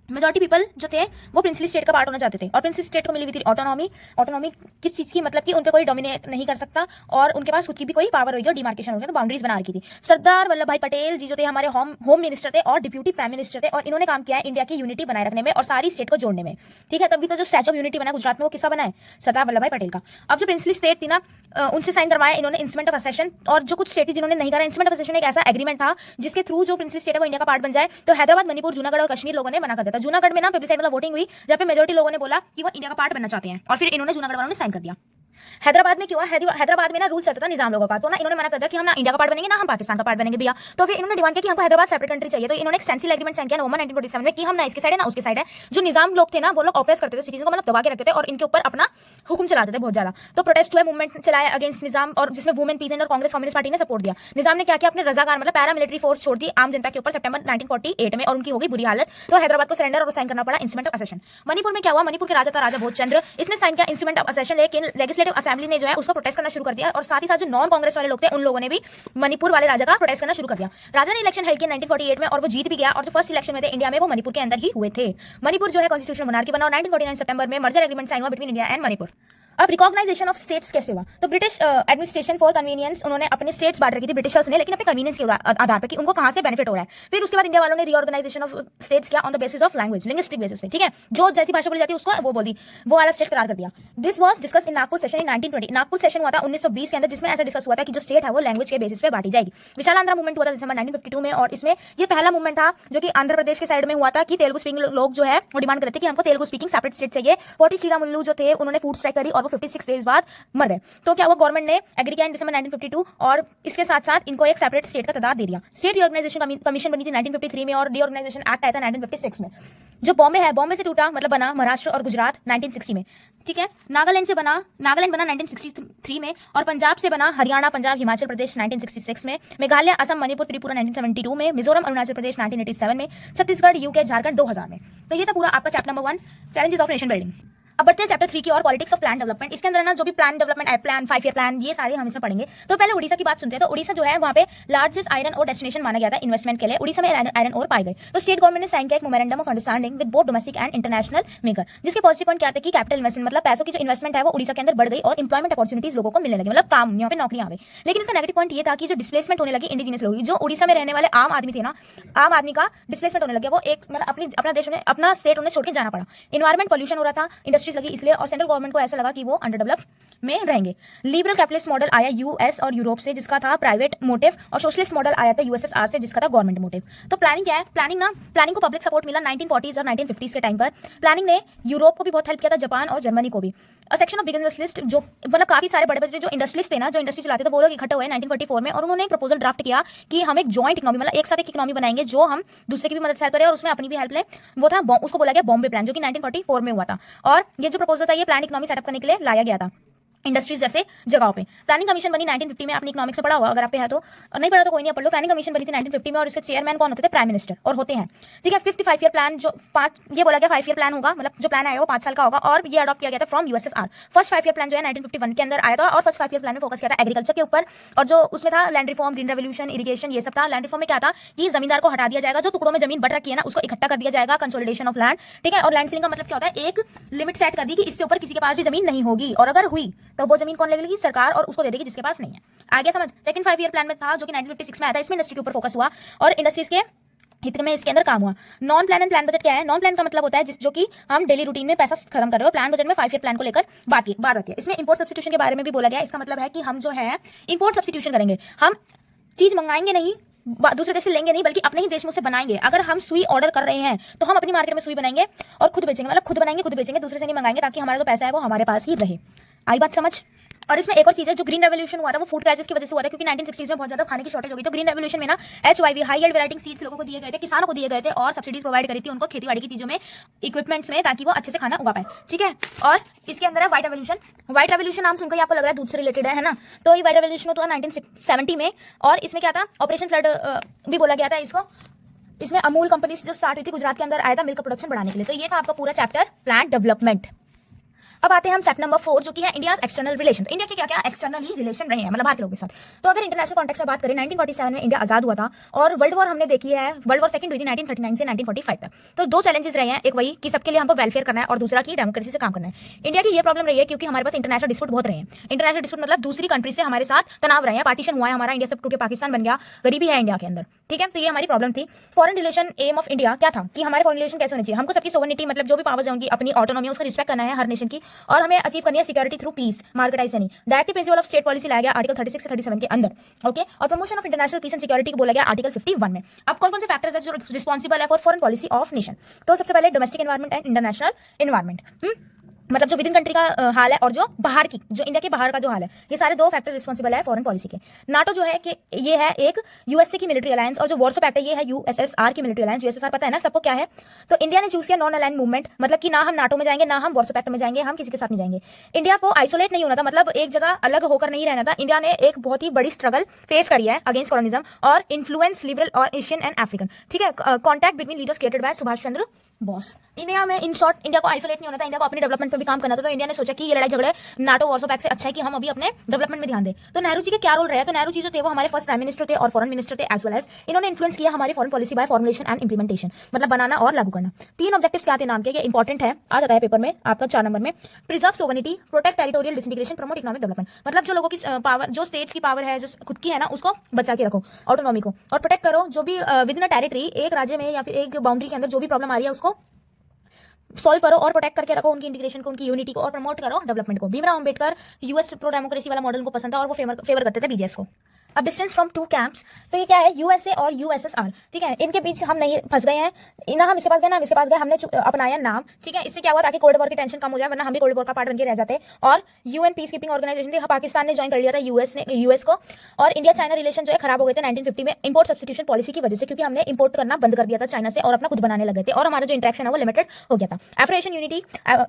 मेजॉरिटी पीपल जो थे वो प्रिंसली स्टेट का पार्ट होना चाहते थे, और प्रिंसली स्टेट को मिली हुई थी ऑटोनॉमी। ऑटोनॉमी किस चीज की, मतलब कि उन पे कोई डोमिनेट नहीं कर सकता, और उनके पास खुद की भी कोई पावर होगी, और डिमार्केशन हो गया, तो बाउंड्रीज बना रखी थी। सरदार वल्लभ भाई पटेल जी जो थे हमारे होम मिनिस्टर थे और डिप्यूटी प्राइम मिनिस्टर थे, और इन्होंने काम किया है इंडिया की यूनिटी बनाए रखने में और सारी स्टेट को जोड़ने में, ठीक है। तभी तो जो स्टैच्यू ऑफ यूनिटी बना गुजरात में, वो किसका बना है, सरदार वल्लभ भाई पटेल का। अब जो प्रिंसली स्टेट थी ना, उनसे साइन करवाया इन्होंने इंस्ट्रूमेंट ऑफ असेशन, और जो कुछ स्टेट थी जिन्होंने नहीं करा, इंस्ट्रूमेंट ऑफ असेशन एक ऐसा एग्रीमेंट था जिसके थ्रू जो प्रिंसली स्टेट है वो इंडिया का पार्ट बन जाए। तो हैदराबाद, मणिपुर, जूनागढ़ और कश्मीर लोगों ने मना कर दिया था। जूनागढ़ में ना मतलब वोटिंग हुई, जहाँ पे मेजोरिटी लोगों ने बोला कि वो इंडिया का पार्ट बनना चाहते हैं, और फिर इन्होंने जूनागढ़ वालों ने साइन कर दिया। हैदराबाद में क्यों, हैदराबाद में ना रूल चलता था निजाम लोगों का, तो ना इन्होंने मना कर दिया कि हम ना इंडिया का पार्ट बनेंगे, ना हम पाकिस्तान का पार्ट बनेंगे भैया। तो फिर इन्होंने डिमांड किया कि हमको हैदराबाद सेपरेट कंट्री चाहिए। तो इन्होंने एक स्टेंसिल एग्रीमेंट साइन किया नवंबर 1947 में कि हम ना इसके साइड है ना उसके साइड है। जो निजाम लोग थे ना, वो लोग ऑपरेस करते थे, सिटीजन को मतलब दबा के रखते थे, और इनके ऊपर अपना हुक्म चलाते थे बहुत ज्यादा। तो प्रोटेस्ट हुए, मूवमेंट चलाया अगेंस्ट निजाम, और जिसमें वुमेन, पीजेंट और कांग्रेस कम्युनिस्ट पार्टी ने सपोर्ट दिया। निजाम ने क्या किया, अपने रजाकार मतलब पैरा मिलिट्री फोर्स छोड़ दी आम जनता के ऊपर सितंबर 1948 में, और उनकी हो गई बुरी हालत। तो हैदराबाद को सरेंडर और साइन करना पड़ा इंस्ट्रूमेंट ऑफ असेशन। मणिपुर में क्या हुआ, मणिपुर के राजा था राजा भोजचंद्र, इसने साइन किया इंस्ट्रूमेंट ऑफ असेशन, लेकिन लेजिस्लेटिव असेंबली ने जो है उसको प्रोटेस्ट करना शुरू कर दिया और साथ ही साथ जो नॉन कांग्रेस वाले लोग थे उन लोगों ने भी मणिपुर वाले राजा का प्रोटेस्ट करना शुरू कर दिया। राजा ने इलेक्शन हेल्ड किया 1948 में और वो जीत भी गया और जो फर्स्ट इलेक्शन में थे इंडिया में वो मणिपुर के अंदर ही हुए थे। मणिपुर जो है कॉन्स्टिट्यूशनल मोनार्की बना और 1949 सितंबर में मर्जर एग्रीमेंट साइन हुआ बिटवीन इंडिया एंड मणिपुर। अब रिकॉग्नाइजेशन ऑफ स्टेट्स कैसे हुआ? तो ब्रिटिश एडमिनिस्ट्रेशन फॉर कन्वीनियंस उन्होंने अपने स्टेट्स बांट रखी थी ब्रिटिशर्स ने, लेकिन अपने कन्वीनियंस के आधार पर कि उनको कहां से बेनिफिट हो रहा है। फिर उसके बाद इंडिया वालों ने रीऑर्गेनाइजेशन ऑफ स्टेट्स किया on the basis of language, linguistic basis पे, ठीक है, जो जैसी भाषा बोली जाती है उसको वो बोल दी, वो वाला स्टेट करार कर दिया। This was discuss in Nagpur session in 1920। Nagpur session हुआ था 1920 के अंदर, जिसमें ऐसा डिस्कस हुआ था कि जो स्टेट है वो लैंग्वेज के बेसिस पे बांटी जाएगी। विशाल आंध्र मूवमेंट हुआ था दिसंबर 1952 में और इसमें ये पहला मूवमेंट था जो कि आंध्र प्रदेश के साइड में हुआ था कि तेलुगु स्पीकिंग लोग जो है वो डिमांड करते थे कि हमको तेलुगु स्पीकिंग सेपरेट स्टेट चाहिए। पोटी श्रीरामुलु जो थे उन्होंने फूड स्ट्राइक करी और वो 56 डेज बाद मर गए। तो क्या हुआ, गवर्नमेंट ने एग्री किया इन दिसंबर 1952 और इसके साथ साथ इनको एक सेपरेट स्टेट का तदाद दे दिया। स्टेट रीऑर्गेनाइजेशन कमीशन बनी थी 1953 में और रीऑर्गेनाइजेशन एक्ट आया था 1956 में। जो बॉम्बे है, बॉम्बे से टूटा मतलब बना महाराष्ट्र और गुजरात 1960 में, ठीक है। नागालैंड बना 1963 में और पंजाब से बना हरियाणा, पंजाब, हिमाचल प्रदेश 1966 में, मेघालय, असम, मणिपुर, त्रिपुरा 1972 में, मिजोरम, अरुणाचल प्रदेश 1987 में, छत्तीसगढ़, यूके, झारखंड 2000 में। तो ये था पूरा आपका chapter number 1, challenges of nation building. अब बढ़ते हैं चैप्टर 3 की और पॉलिटिक्स ऑफ प्लान डेवलपमेंट। इसके अंदर ना जो भी plan development plan 5 year plan ये सारे हम इसमें पढ़ेंगे। तो पहले उड़ीसा की बात सुनते हैं। तो उड़ीसा जो है वहां पे लार्जेस्ट आयरन और डेस्टिनेशन माना गया था इन्वेस्टमेंट के लिए। उड़ीसा में आयरन और पाए गए तो स्टेट गवर्नमेंट ने साइन किया एक memorandum of understanding with both domestic and international maker, जिसके पॉजिटिव पॉइंट क्या था कि कैपिटल इन्वेस्टमेंट मतलब पैसों की जो इन्वेस्टमेंट है वो उड़ीसा के अंदर बढ़ गई और इंप्लॉयमेंट अपॉर्चुनिटीज लोगों को मिलने लगी, मतलब काम यहाँ पे नौकरियां आ गई। लेकिन इसका नेगेटिव पॉइंट ये था कि जो डिस्प्लेसमेंट होने लगी इंडिजिनस लोग, जो उड़ीसा में रहने वाले आम आदमी थे ना, आम आदमी का डिस्प्लेसमेंट होने लगा, वो एक मतलब अपना देश उन्हें अपना स्टेट उन्हें छोड़ के जाना पड़ा। इन्वायरमेंट पॉल्यूशन हो रहा था, इंडस्ट्रीज लगी इसलिए, और सेंट्रल गवर्नमेंट को ऐसा लगा कि वो अंडर डेवलप में रहेंगे। लिबरल कैपिटलिस्ट मॉडल आया यूएस और यूरोप से जिसका था प्राइवेट मोटिव, और सोशलिस्ट मॉडल आया था यूएसएसआर से जिसका था गवर्नमेंट मोटिव। तो प्लानिंग क्या है? प्लानिंग को पब्लिक सपोर्ट मिला 1940s और 1950s के टाइम पर। प्लानिंग ने यूरोप को भी बहुत हेल्प किया था, जापान और जर्मनी को भी। सेक्शन ऑफ बिग इंडस्ट्रियलिस्ट, जो मतलब काफी सारे बड़े बड़े जो इंडस्ट्रियलिस्ट थे ना, जो इंडस्ट्री चलाते थे, वो लोग इकट्ठे हुए 1944 में और उन्होंने एक प्रपोजल ड्राफ्ट किया कि हम एक जॉइंट इकोनॉमी मतलब एक साथ एक इकोनॉमी बनाएंगे जो हम दूसरे की भी मदद से हेल्प करें और उसमें अपनी भी हेल्प लें। वो था उसको बोला गया बॉम्बे प्लान, जो कि 1944 में हुआ था। और ये जो प्रपोजल था ये प्लान इकोनॉमी सेटअप करने के लिए लाया गया था इंडस्ट्रीज जैसे जगहों पे। प्लानिंग कमीशन बनी 1950 में, आपने इकोनॉमिक्स में पढ़ा होगा, अगर आप पे है तो, और नहीं पढ़ा तो कोई नहीं पढ़ लो। प्लानिंग कमीशन बनी थी 1950 में और इसके चेयरमैन कौन होते थे? प्राइम मिनिस्टर, और होते हैं, ठीक है। 5 ईयर प्लान जो ये बोला गया 5 ईयर प्लान होगा, मतलब जो प्लान आएगा वो 5 साल का होगा और ये अडॉप्ट किया गया था from USSR. First 5 year plan जो है 1951 के अंदर आया था और फर्स्ट 5 ईयर प्लान में फोकस किया था एग्रीकल्चर के ऊपर, और जो उसमें था land reform, green revolution, irrigation, ये सब था। लैंड रिफॉर्म में क्या था कि जमींदार को हटा दिया जाएगा, जो टुकड़ों में जमीन बट रखी है ना उसको इकट्ठा कर दिया जाएगा, कंसोलिडेशन ऑफ लैंड, ठीक है। और लैंड सीलिंग का मतलब क्या होता है? एक लिमिट सेट कर दी कि इससे ऊपर किसी के पास भी जमीन नहीं होगी, और अगर हुई तो वो जमीन कौन ले लेगी? सरकार, और उसको दे देगी जिसके पास नहीं है। आगे समझ। सेकंड 5 ईयर प्लान में था जो कि 1956 में आया था, इसमें इंडस्ट्री के ऊपर फोकस हुआ और इंडस्ट्रीज के हित में इसके अंदर काम हुआ। Non plan and plan budget क्या है? नॉन प्लान का मतलब होता है जो कि हम डेली रूटीन में पैसा खत्म कर रहे हो। प्लान बजट में 5 ईयर प्लान को लेकर बात आती है। इसमें इंपोर्ट सब्स्टिट्यूशन के बारे में भी बोला गया। इसका मतलब है कि हम जो है इंपोर्ट सब्स्टिट्यूशन करेंगे, हम चीज मंगाएंगे नहीं, दूसरे देश से लेंगे नहीं, बल्कि अपने ही देश में से बनाएंगे। अगर हम सुई ऑर्डर कर रहे हैं तो हम अपनी मार्केट में सुई बनाएंगे और खुद बेचेंगे, मतलब खुद बनाएंगे खुद बेचेंगे, दूसरे से नहीं मंगाएंगे, ताकि हमारा जो पैसा है वो हमारे पास ही रहे। आई बात समझ। और इसमें एक और चीज है, जो ग्रीन रेवोल्यूशन हुआ था वो फूड क्राइसिस की वजह से हुआ था, क्योंकि 1960s में बहुत ज्यादा खाने की शॉर्टेज हो गई। तो ग्रीन रेवोल्यूशन में ना HYV high yield variety seeds लोगों को दिए गए थे, किसानों को दिए गए थे, और सब्सिडीज प्रोवाइड करी थी उनको खेतीबाड़ी की चीजों में, इक्विपमेंट्स में, ताकि वो अच्छे से खाना उगा पाए, ठीक है। और इसके अंदर है व्हाइट रेवोल्यूशन। व्हाइट रेवोल्यूशन नाम सुनकर आपको लग रहा है दूध से रिलेटेड है ना? तो ये व्हाइट रेवोल्यूशन हुआ 1970 में, और इसमें क्या था? ऑपरेशन फ्लड भी बोला गया था इसको। इसमें अमूल कंपनी जो स्टार्ट हुई थी गुजरात के अंदर, आया था मिल्क प्रोडक्शन बढ़ाने के लिए। तो ये था आपका पूरा चैप्टर प्लान डेवलपमेंट। अब आते हैं हम चैप्टर नंबर 4 जो कि है इंडिया एक्सटर्नल रिलेशन। इंडिया के क्या क्या एक्सटर्नली रिलेशन रहे हैं, मतलब बाहर के लोगों के साथ। तो अगर इंटरनेशनल कॉन्टेक्स्ट में बात करें, 1947 में इंडिया आजाद हुआ था और वर्ल्ड वॉर हमने देखी है, वर्ल्ड वॉर सेकंड हुई थी 1939 से 1945 तक। तो दो चैलेंजेस रहे हैं, एक वही कि सबके लिए हमको वेलफेयर करना है और दूसरा कि डेमोक्रेसी से काम करना है। इंडिया की ये प्रॉब्लम रही है क्योंकि हमारे पास इंटरनेशनल डिस्प्यूट बहुत रहे हैं। इंटरनेशनल डिस्प्यूट मतलब दूसरी कंट्री से हमारे साथ तनाव रहे हैं, पार्टीशन हुआ है हमारा, इंडिया से टूट के पाकिस्तान बन गया, गरीबी है इंडिया के अंदर, ठीक है। तो ये हमारी प्रॉब्लम थी। Foreign relation aim of India क्या था कि हमारे फॉरेन रिलेशन कैसे होने चाहिए? हमको सबकी सोवरेनिटी मतलब जो भी पावर्स है उनकी अपनी ऑटोनॉमी उसका रिस्पेक्ट करना है हर नेशन की, और हमें अचीव करनी है सिक्योरिटी थ्रू पीस, मार्केटाइज नहीं। Directive principle of state policy लाया गया आर्टिकल 36 से 37 के अंदर, ओके। और promotion of international peace and security को बोला गया आर्टिकल 51 में। अब कौन कौन से फैक्टर्स है जो रिस्पॉन्सिबल है for foreign policy of nation? तो सबसे पहले domestic environment and international environment, मतलब जो विद इन कंट्री का हाल है और जो बाहर की, जो इंडिया के बाहर का जो हाल है, ये सारे दो फैक्टर्स रिस्पॉन्सिबल है फॉरेन पॉलिसी के। नाटो जो है कि ये है एक यूएसए की मिलिट्री अलायंस, और जो वॉर्सो पैक्ट है ये है यूएसएसआर की मिलिट्री अलायंस। यूएसएसआर पता है ना सबको क्या है? तो इंडिया ने चूज किया नॉन अलाइन मूवमेंट, मतलब कि ना हम नाटो में जाएंगे ना हम वॉर्सो पैक्ट में जाएंगे, हम किसी के साथ नहीं जाएंगे। इंडिया को आइसोलेट नहीं होना था, मतलब एक जगह अलग होकर नहीं रहना था। इंडिया ने एक बहुत ही बड़ी स्ट्रगल फेस करी है अगेंस्ट कॉलोनिज्म और इन्फ्लुएंस लिबरल और एशियन एंड अफ्रीकन, ठीक है। Contact between leaders created by Subhash Chandra boss. India में इन शॉर्ट इंडिया को आइसोलेट नहीं होना था, इंडिया को अपने डेवलपमेंट पे भी काम करना था। तो इंडिया ने सोचा कि ये लड़ाई झगड़े नाटो वॉर्सो पैक्ट से अच्छा है कि हम अभी अपने डेवलपमेंट में ध्यान दें। तो नेहरू जी के क्या रोल रहे? तो नेहरू जी जो थे वो हमारे फर्स्ट प्राइम मिनिस्टर थे और फॉरेन मिनिस्टर थे एज वेल एज। इन्होंने इन्फ्लुएंस किया हमारी foreign policy bye formulation and implementation, मतलब बनाना और लागू करना। 3 ऑब्जेक्टिव्स क्या थे नाम के, ये इंपॉर्टेंट है, आ जाता है पेपर में आपका 4 नंबर में। Preserve sovereignty, protect territorial disintegration, promote economic development. मतलब जो लोगों की पावर, जो स्टेट्स की पावर है, जो खुद की है ना, उसको बचा के रखो, ऑटोनॉमी को, और प्रोटेक्ट करो जो भी विद इन अ टेरिटरी, एक राज्य में या फिर एक बाउंड्री के अंदर जो भी प्रॉब्लम आ रही है उसको सॉल्व करो और प्रोटेक्ट करके रखो उनकी इंटीग्रेशन को, उनकी यूनिटी को, और प्रमोट करो डेवलपमेंट को। Bhimrao Ambedkar US pro democracy वाला मॉडल को पसंद था और वो फेवर करते थे बीजेएस को। अब डिस्टेंस फ्रॉम 2 कैंप्स, तो ये क्या है? यूएसए और यूएसएसआर, ठीक है, इनके बीच हम नहीं फंस गए हैं, ना हम इसके पास गए ना हम इसके पास गए, हमने अपनाया नाम, ठीक है। इससे क्या हुआ? ताकि कोल्ड वॉर की टेंशन कम हो जाए, वरना हम भी कोल्ड वॉर का पार्ट बन के रह जाते। और यूएन पीस कीपिंग ऑर्गेनाइजेशन थी, पाकिस्तान ने ज्वाइन कर लिया था यूएस को। और इंडिया चाइना रिलेशन जो है खराब हो गए थे 1950 में इंपोर्ट सब्स्टिट्यूशन पॉलिसी की वजह से, क्योंकि हमने इंपोर्ट करना बंद कर दिया था चाइना से और अपना खुद बनाने लगे थे, और हमारा जो इंटरेक्शन है वो लिमिटेड हो गया था। Afro Asian unity,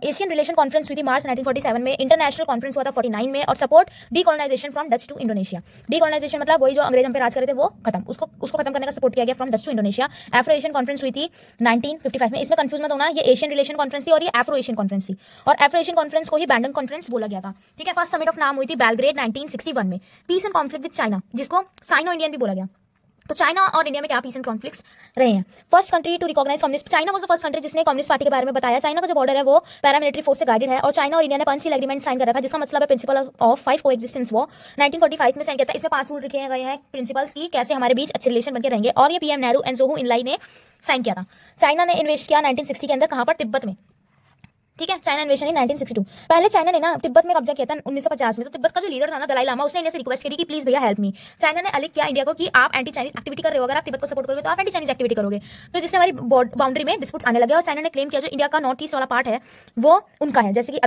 Asian relation conference हुई थी मार्च 1947 में, इंटरनेशनल कॉन्फ्रेंस हुआ था 49 में, और support decolonisation from Dutch to Indonesia. Decolonisation मतलब वही जो अंग्रेज पे राज कर रहे थे वो खत्म, उसको खत्म करने का सपोर्ट किया गया from Dutch to Indonesia. Afro Asian conference हुई थी 1955 में। इसमें कंफ्यूज मत होना, ये एशियन रिलेशन कॉन्फ्रेंस थी और ये एफ्रो एशियन कॉन्फ्रेंस थी, और एफ्रो एशियन कॉन्फ्रेंस को ही बैंडन कॉन्फ्रेंस बोला गया था, ठीक है। फर्स्ट समिट ऑफ नाम हुई थी बेलग्रेड 1961 में। Peace and conflict with China, जिसको साइनो इंडियन भी बोला गया। तो चाइना और इंडिया में क्या पीस एंड कॉन्फ्लिक्ट्स रहे हैं? First country to recognise communist, China was the first country जिसने कम्युनिस्ट पार्टी के बारे में बताया। चाइना का जो बॉर्डर है वो पैरामिलिट्री फोर्स से गाइडेड है, और चाइना और इंडिया ने पंचशील एग्रीमेंट साइन कर रखा है, जिसका मतलब है प्रिंसिपल ऑफ 5 कोएग्जिस्टेंस वो 1945 में साइन किया था। इसमें 5 रूल लिखे गए हैं प्रिंसिपल्स की, कैसे हमारे बीच अच्छे रिलेशन बनके रहेंगे, और ये पीएम नेहरू एंड जोहू इनलाई ने साइन किया था। चाइना ने इन्वेस्ट किया 1960 के अंदर, कहां पर? तिब्बत में, ठीक है। चाइना इन्वेशन इन 1962। पहले चाइना ने ना तिब्बत में कब्जा किया था 1950 में। तो तिब्बत का जो लीडर था ना दलाई लामा, उसने इंडिया से रिक्वेस्ट करी कि प्लीज भैया हेल्प मी। चाइना ने अलग किया इंडिया को कि आप एंटी चाइनीज एक्टिविटी कर रहे हो, अगर आप तिब्बत को सपोर्ट करोगे तो आप एंटी चाइनीज एक्टिविटी करोगे, तो जिससे हमारी बाउंड्री में डिस्प्यूट्स आने लगे। और चाइना ने क्लेम किया जो इंडिया का नॉर्थ ईस्ट वाला पार्ट है वो उनका है, जैसे कि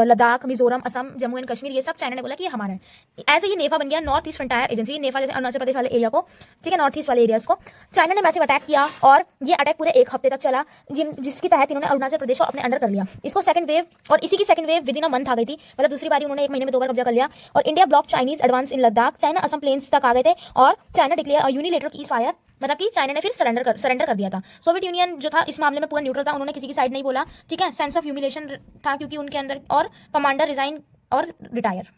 लद्दाख, मिजोरम, असम, जम्मू एंड कश्मीर, ये सब चाइना ने बोला कि हमारा है। ऐसे ये नेफा बन गया, नॉर्थ ईस्ट फ्रंटायर एजेंसी, नेफा जैसे अरुणाचल प्रदेश वाले एरिया को, ठीक है, नॉर्थ ईस्ट वाले एरियाज को चाइना ने मैसिव अटैक किया, और ये अटैक पूरे 1 हफ्ते तक चला, जिसके तहत इन्होंने अरुणाचल प्रदेश को अपने अंडर कर लिया। इसको सेकंड वेव, और इसी की second wave within a month आ गई थी, मतलब दूसरी बारी उन्होंने 1 महीने में 2 बार कब्जा कर लिया। और India block Chinese advance in Ladakh, China Assam plains तक आ गए थे, और China declare unilateral peace fire, मतलब कि चाइना ने फिर सरेंडर कर दिया था। सोवियत यूनियन जो था इस मामले में पूरा न्यूट्रल था, उन्होंने किसी की साइड नहीं बोला, ठीक है। सेंस ऑफ ह्यूमिलेशन था क्योंकि उनके अंदर, और कमांडर रिजाइन और retire.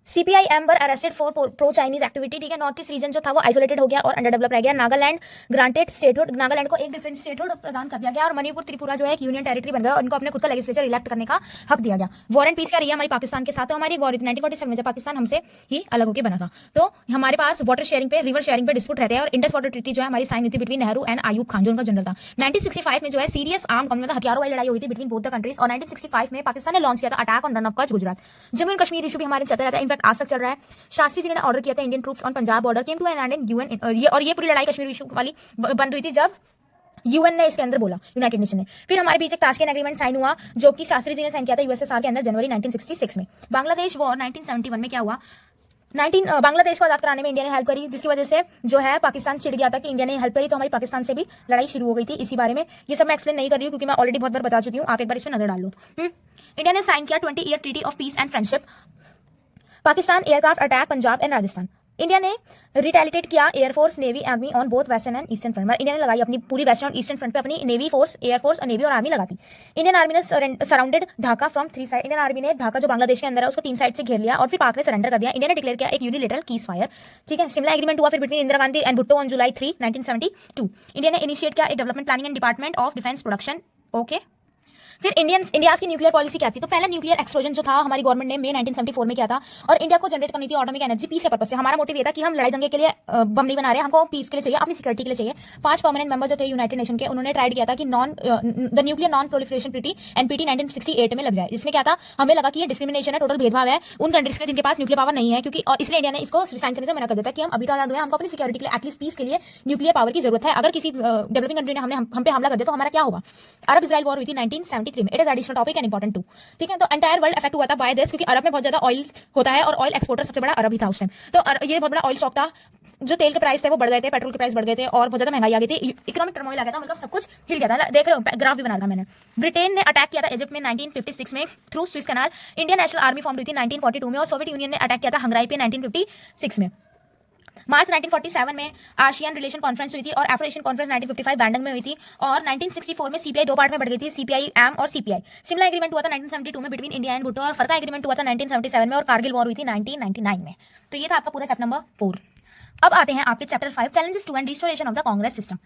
CPI amber arrested for pro Chinese activity, ठीक है। नॉर्थ ईस्ट रीजन जो था वो आइसोलेटेड हो गया और अंडर डेवलप रह गया। नागालैंड ग्रांटेड स्टेटहुड, नागालैंड को एक डिफरेंट स्टेटहुड प्रदान कर दिया गया, और मणिपुर त्रिपुरा जो है एक यूनियन टेरिटरी बन गया, और उनको अपने खुद का लेजिस्लेचर इलेक्ट करने का हक दिया गया। वॉर एंड पीस क्या रही है हमारी पाकिस्तान के साथ? तो हमारी वॉर 1947 में जब पाकिस्तान हमसे ही अलग होकर बना था, तो हमारे पास वाटर शेयरिंग पे, रिवर शेयरिंग पे डिस्प्यूट रहते हैं, और इंडस वाटर ट्रीटी जो है हमारी साइन हुई थी बिटवीन नेहरू एंड आयूब खान जो उनका जनरल था। 1965 में जो है सीरियस आर्म कॉन्फ्लिक्ट, हथियारों वाली लड़ाई हुई थी बिटवीन बोथ द कंट्रीज, और 1965 में पाकिस्तान ने लॉन्च किया था attack on run of Kutch Gujarat. Jammu and Kashmir issue भी हमारे चलता रहता है, इनफैक्ट आज तक चल रहा है। शास्त्री जी ने ऑर्डर किया था Indian troops on Punjab border came to an end in UN, और ये पूरी लड़ाई कश्मीर इशू वाली बंद हुई थी जब यूएन ने इसके अंदर बोला, यूनाइटेड नेशन ने। फिर हमारे बीच एक ताशकंद एग्रीमेंट साइन हुआ जो कि शास्त्री जी ने साइन किया था यूएसएसआर के अंदर जनवरी 1966 में। बांग्लादेश वॉर 1971 में क्या हुआ? बांग्लादेश को आजाद कराने में इंडिया ने हेल्प करी, जिसकी वजह से जो है पाकिस्तान चिढ़ गया था कि इंडिया ने हेल्प करी, तो हमारी पाकिस्तान से भी लड़ाई शुरू हो गई थी इसी बारे में। ये सब मैं एक्सप्लेन नहीं कर रही हूँ क्योंकि मैं ऑलरेडी बहुत बार बता चुकी हूँ, आप एक बार इस पर नजर डाल लो। इंडिया ने साइन किया 20 year treaty of peace and friendship. Pakistan aircraft attack Punjab and Rajasthan. India ने रिटेलिएट किया air force, navy, army on both western and eastern front. India ने लगाई अपनी पूरी वेस्टर्न और ईस्टर्न फ्रंट पे अपनी नेवी फोर्स, एयरफोर्स और नेवी और आर्मी लगाती। इंडियन आर्मी ने surrounded Dhaka from 3 side. Indian army ने ढाका जो बांग्लादेश के अंदर है उसको 3 साइड से घेर लिया, और फिर पाक ने सरेंडर कर दिया। इंडिया ने डिक्लेयर किया एक यूनिलेटरल पीस फायर, ठीक है। शिमला एग्रीमेंट हुआ फिर between Indira Gandhi and Bhutto on July 3, 1972। India ने इनिशिएट किया एक development planning and department of defence production, okay. फिर इंडिया की न्यूक्लियर पॉलिसी क्या थी? तो पहला न्यूक्लियर एक्सप्लोजन जो था हमारी गवर्नमेंट ने मई 1974 में किया था, और इंडिया को जनरेट करनी थी एटॉमिक एनर्जी पीस के पर्पस से। हमारा मोटिव ये था कि हम लड़ाई दंगे के लिए बम नहीं बना रहे, हमको पीस के लिए चाहिए, अपनी सिक्योरिटी के लिए चाहिए। 5 परमानेंट मेंबर जो थे यूनाइटेड नेशन के, उन्होंने ट्राई किया था कि the nuclear non proliferation treaty NPT 1968 में लग जाए, जिसमें क्या था, हमें लगा कि ये डिस्क्रिमिनेशन है, टोटल भेदभाव है उन कंट्रीज के जिनके पास न्यूक्लियर पावर नहीं है, क्योंकि और इसलिए इंडिया ने इसको साइन करने से मना कर दिया था कि हम अभी तो आजाद हुए, हमको अपनी सिक्योरिटी के लिए एटलीस्ट पीस के लिए न्यूक्लियर पावर की जरूरत है। अगर किसी डेवलपिंग कंट्री ने हम पे हमला कर दिया तो हमारा क्या होगा? अरब इजराइल वॉर हुई थी 1973 में। It is additional topic and important too, ठीक है। तो एंटायर वर्ल्ड इफेक्ट हुआ था बाय दिस, क्योंकि अरब में बहुत ज्यादा ऑयल होता है और ऑयल एक्सपोर्टर सबसे बड़ा अरब ही था उस टाइम। तो ये बहुत बड़ा ऑयल स्टॉक था, जो तेल के प्राइस थे वो बढ़ गए थे, पेट्रोल के प्राइस बढ़ गए थे, और बहुत ज्यादा महंगाई आ गई थी, इकोनॉमिक टर्मोइल आ गया था, मतलब सब कुछ हिल गया था। देख रहे हो, ग्राफ भी बना रखा मैंने। ब्रिटेन ने अटैक किया था इजिप्ट में 1956 में through Swiss canal. Indian national army form हुई थी 1942 में, और सोवियत यूनियन ने अटैक किया था हंगराई पे 1956 में। मार्च 1947 में आशियान रिलेशन कॉन्फ्रेंस हुई थी और अफ्रो एशियन कॉन्फ्रेंस 1955 बैंडंग में हुई थी और 1964 में सीपीआई दो पार्ट में बढ़ गई थी, सीपीआई एम और सीपीआई। शिमला एग्रीमेंट हुआ था 1972 में बिटवीन इंडिया एंड भुट्टो और फरका एग्रीमेंट हुआ था 1977 में और कारगिल वॉर हुई थी 1999 में। तो ये था आपका पूरा चैप्टर नंबर 4। अब आते हैं आपके chapter 5 challenges to and restoration of the Congress system.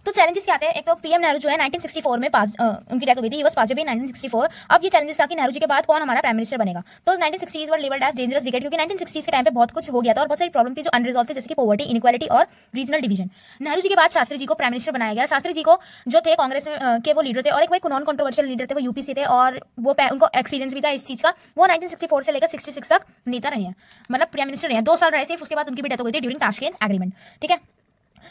तो चैलेंजेस क्या आते हैं, एक तो पीएम नेहरू जो है 1964 में पास उनकी डेथ हो गई थी, ही वाज पास्ड अवे 1964। अब ये चैलेंजेस था कि नेहरू जी के बाद कौन हमारा प्राइम मिनिस्टर बनेगा। तो 1960s वर लेबल्ड एज डेंजरस डिकेड क्योंकि 1960s के टाइम पे बहुत कुछ हो गया था और बहुत सारी प्रॉब्लम थी जो अनरिजॉल्व थी, जैसे कि पॉवर्टी, इनइक्वालिटी और रीजनल डिवीजन। नेहरू जी के बाद शास्त्री जी को प्राइम मिनिस्टर बनाया गया। शास्त्री जी को जो थे कांग्रेस के वो लीडर थे और एक नॉन कंट्रोवर्शियल लीडर थे, वो यूपी से थे और वो उनको एक्सपीरियंस भी था इस चीज का। वो 1964 से लेकर 66 तक नेता रहे हैं, मतलब प्राइम मिनिस्टर रहे हैं, 2 साल रहे सिर्फ, उसके बाद उनकी भी डेथ हो गई थी ड्यूरिंग ताशकंद एग्रीमेंट। ठीक है,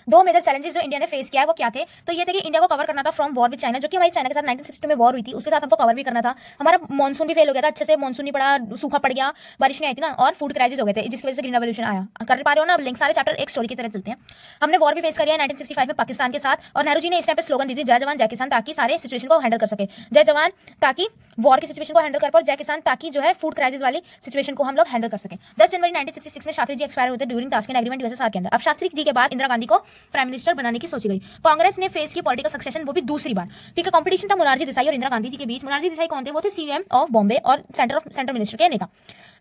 दो मेजर चैलेंजेस जो इंडिया ने फेस किया है वो क्या थे, तो ये थे कि इंडिया को कवर करना था फ्रॉम वॉर विद चाइना, जो कि हमारी चाइना के साथ 1962 में वॉर हुई थी, उसके साथ हमको कवर भी करना था। हमारा मॉनसून भी फेल हो गया था, अच्छे से मॉनसून नहीं पड़ा, सूखा पड़ गया, बारिश नहीं आई थी ना, और फूड क्राइसिस हो गए थे, जिसकी वजह से ग्रीन रेवोल्यूशन आया। कर पा रहे हो ना, अब लिंक सारे चैप्टर एक स्टोरी की तरह चलते हैं। हमने वॉर भी फेस करी है 1965 में पाकिस्तान के साथ और नेहरू जी ने इस टाइम पे स्लोगन दी थी, जय जवान जय किसान, ताकि सारे सिचुएशन को हैंडल कर सके। जय जवान ताकि वॉर की सिचुएशन को हैंडल कर पाए, जय किसान ताकि जो है फूड क्राइसिस वाली सिचुएशन को हम लोग हैंडल कर सकें। 10 जनवरी 1966 में शास्त्री जी एक्सपायर होते ड्यूरिंग ताशकंद एग्रीमेंट यूएसएसआर के अंदर। अब शास्त्री जी के बाद इंदिरा गांधी को प्राइम मिनिस्टर बनाने की सोची गई। कांग्रेस ने फेस की पॉलिटिकल सक्सेशन, वो भी दूसरी बार। ठीक है, कंपटीशन था मोरारजी देसाई और इंदिरा गांधी जी के बीच। मोरारजी देसाई कौन थे, वो थे सीएम ऑफ बॉम्बे और सेंट्रल मिनिस्टर के नेता।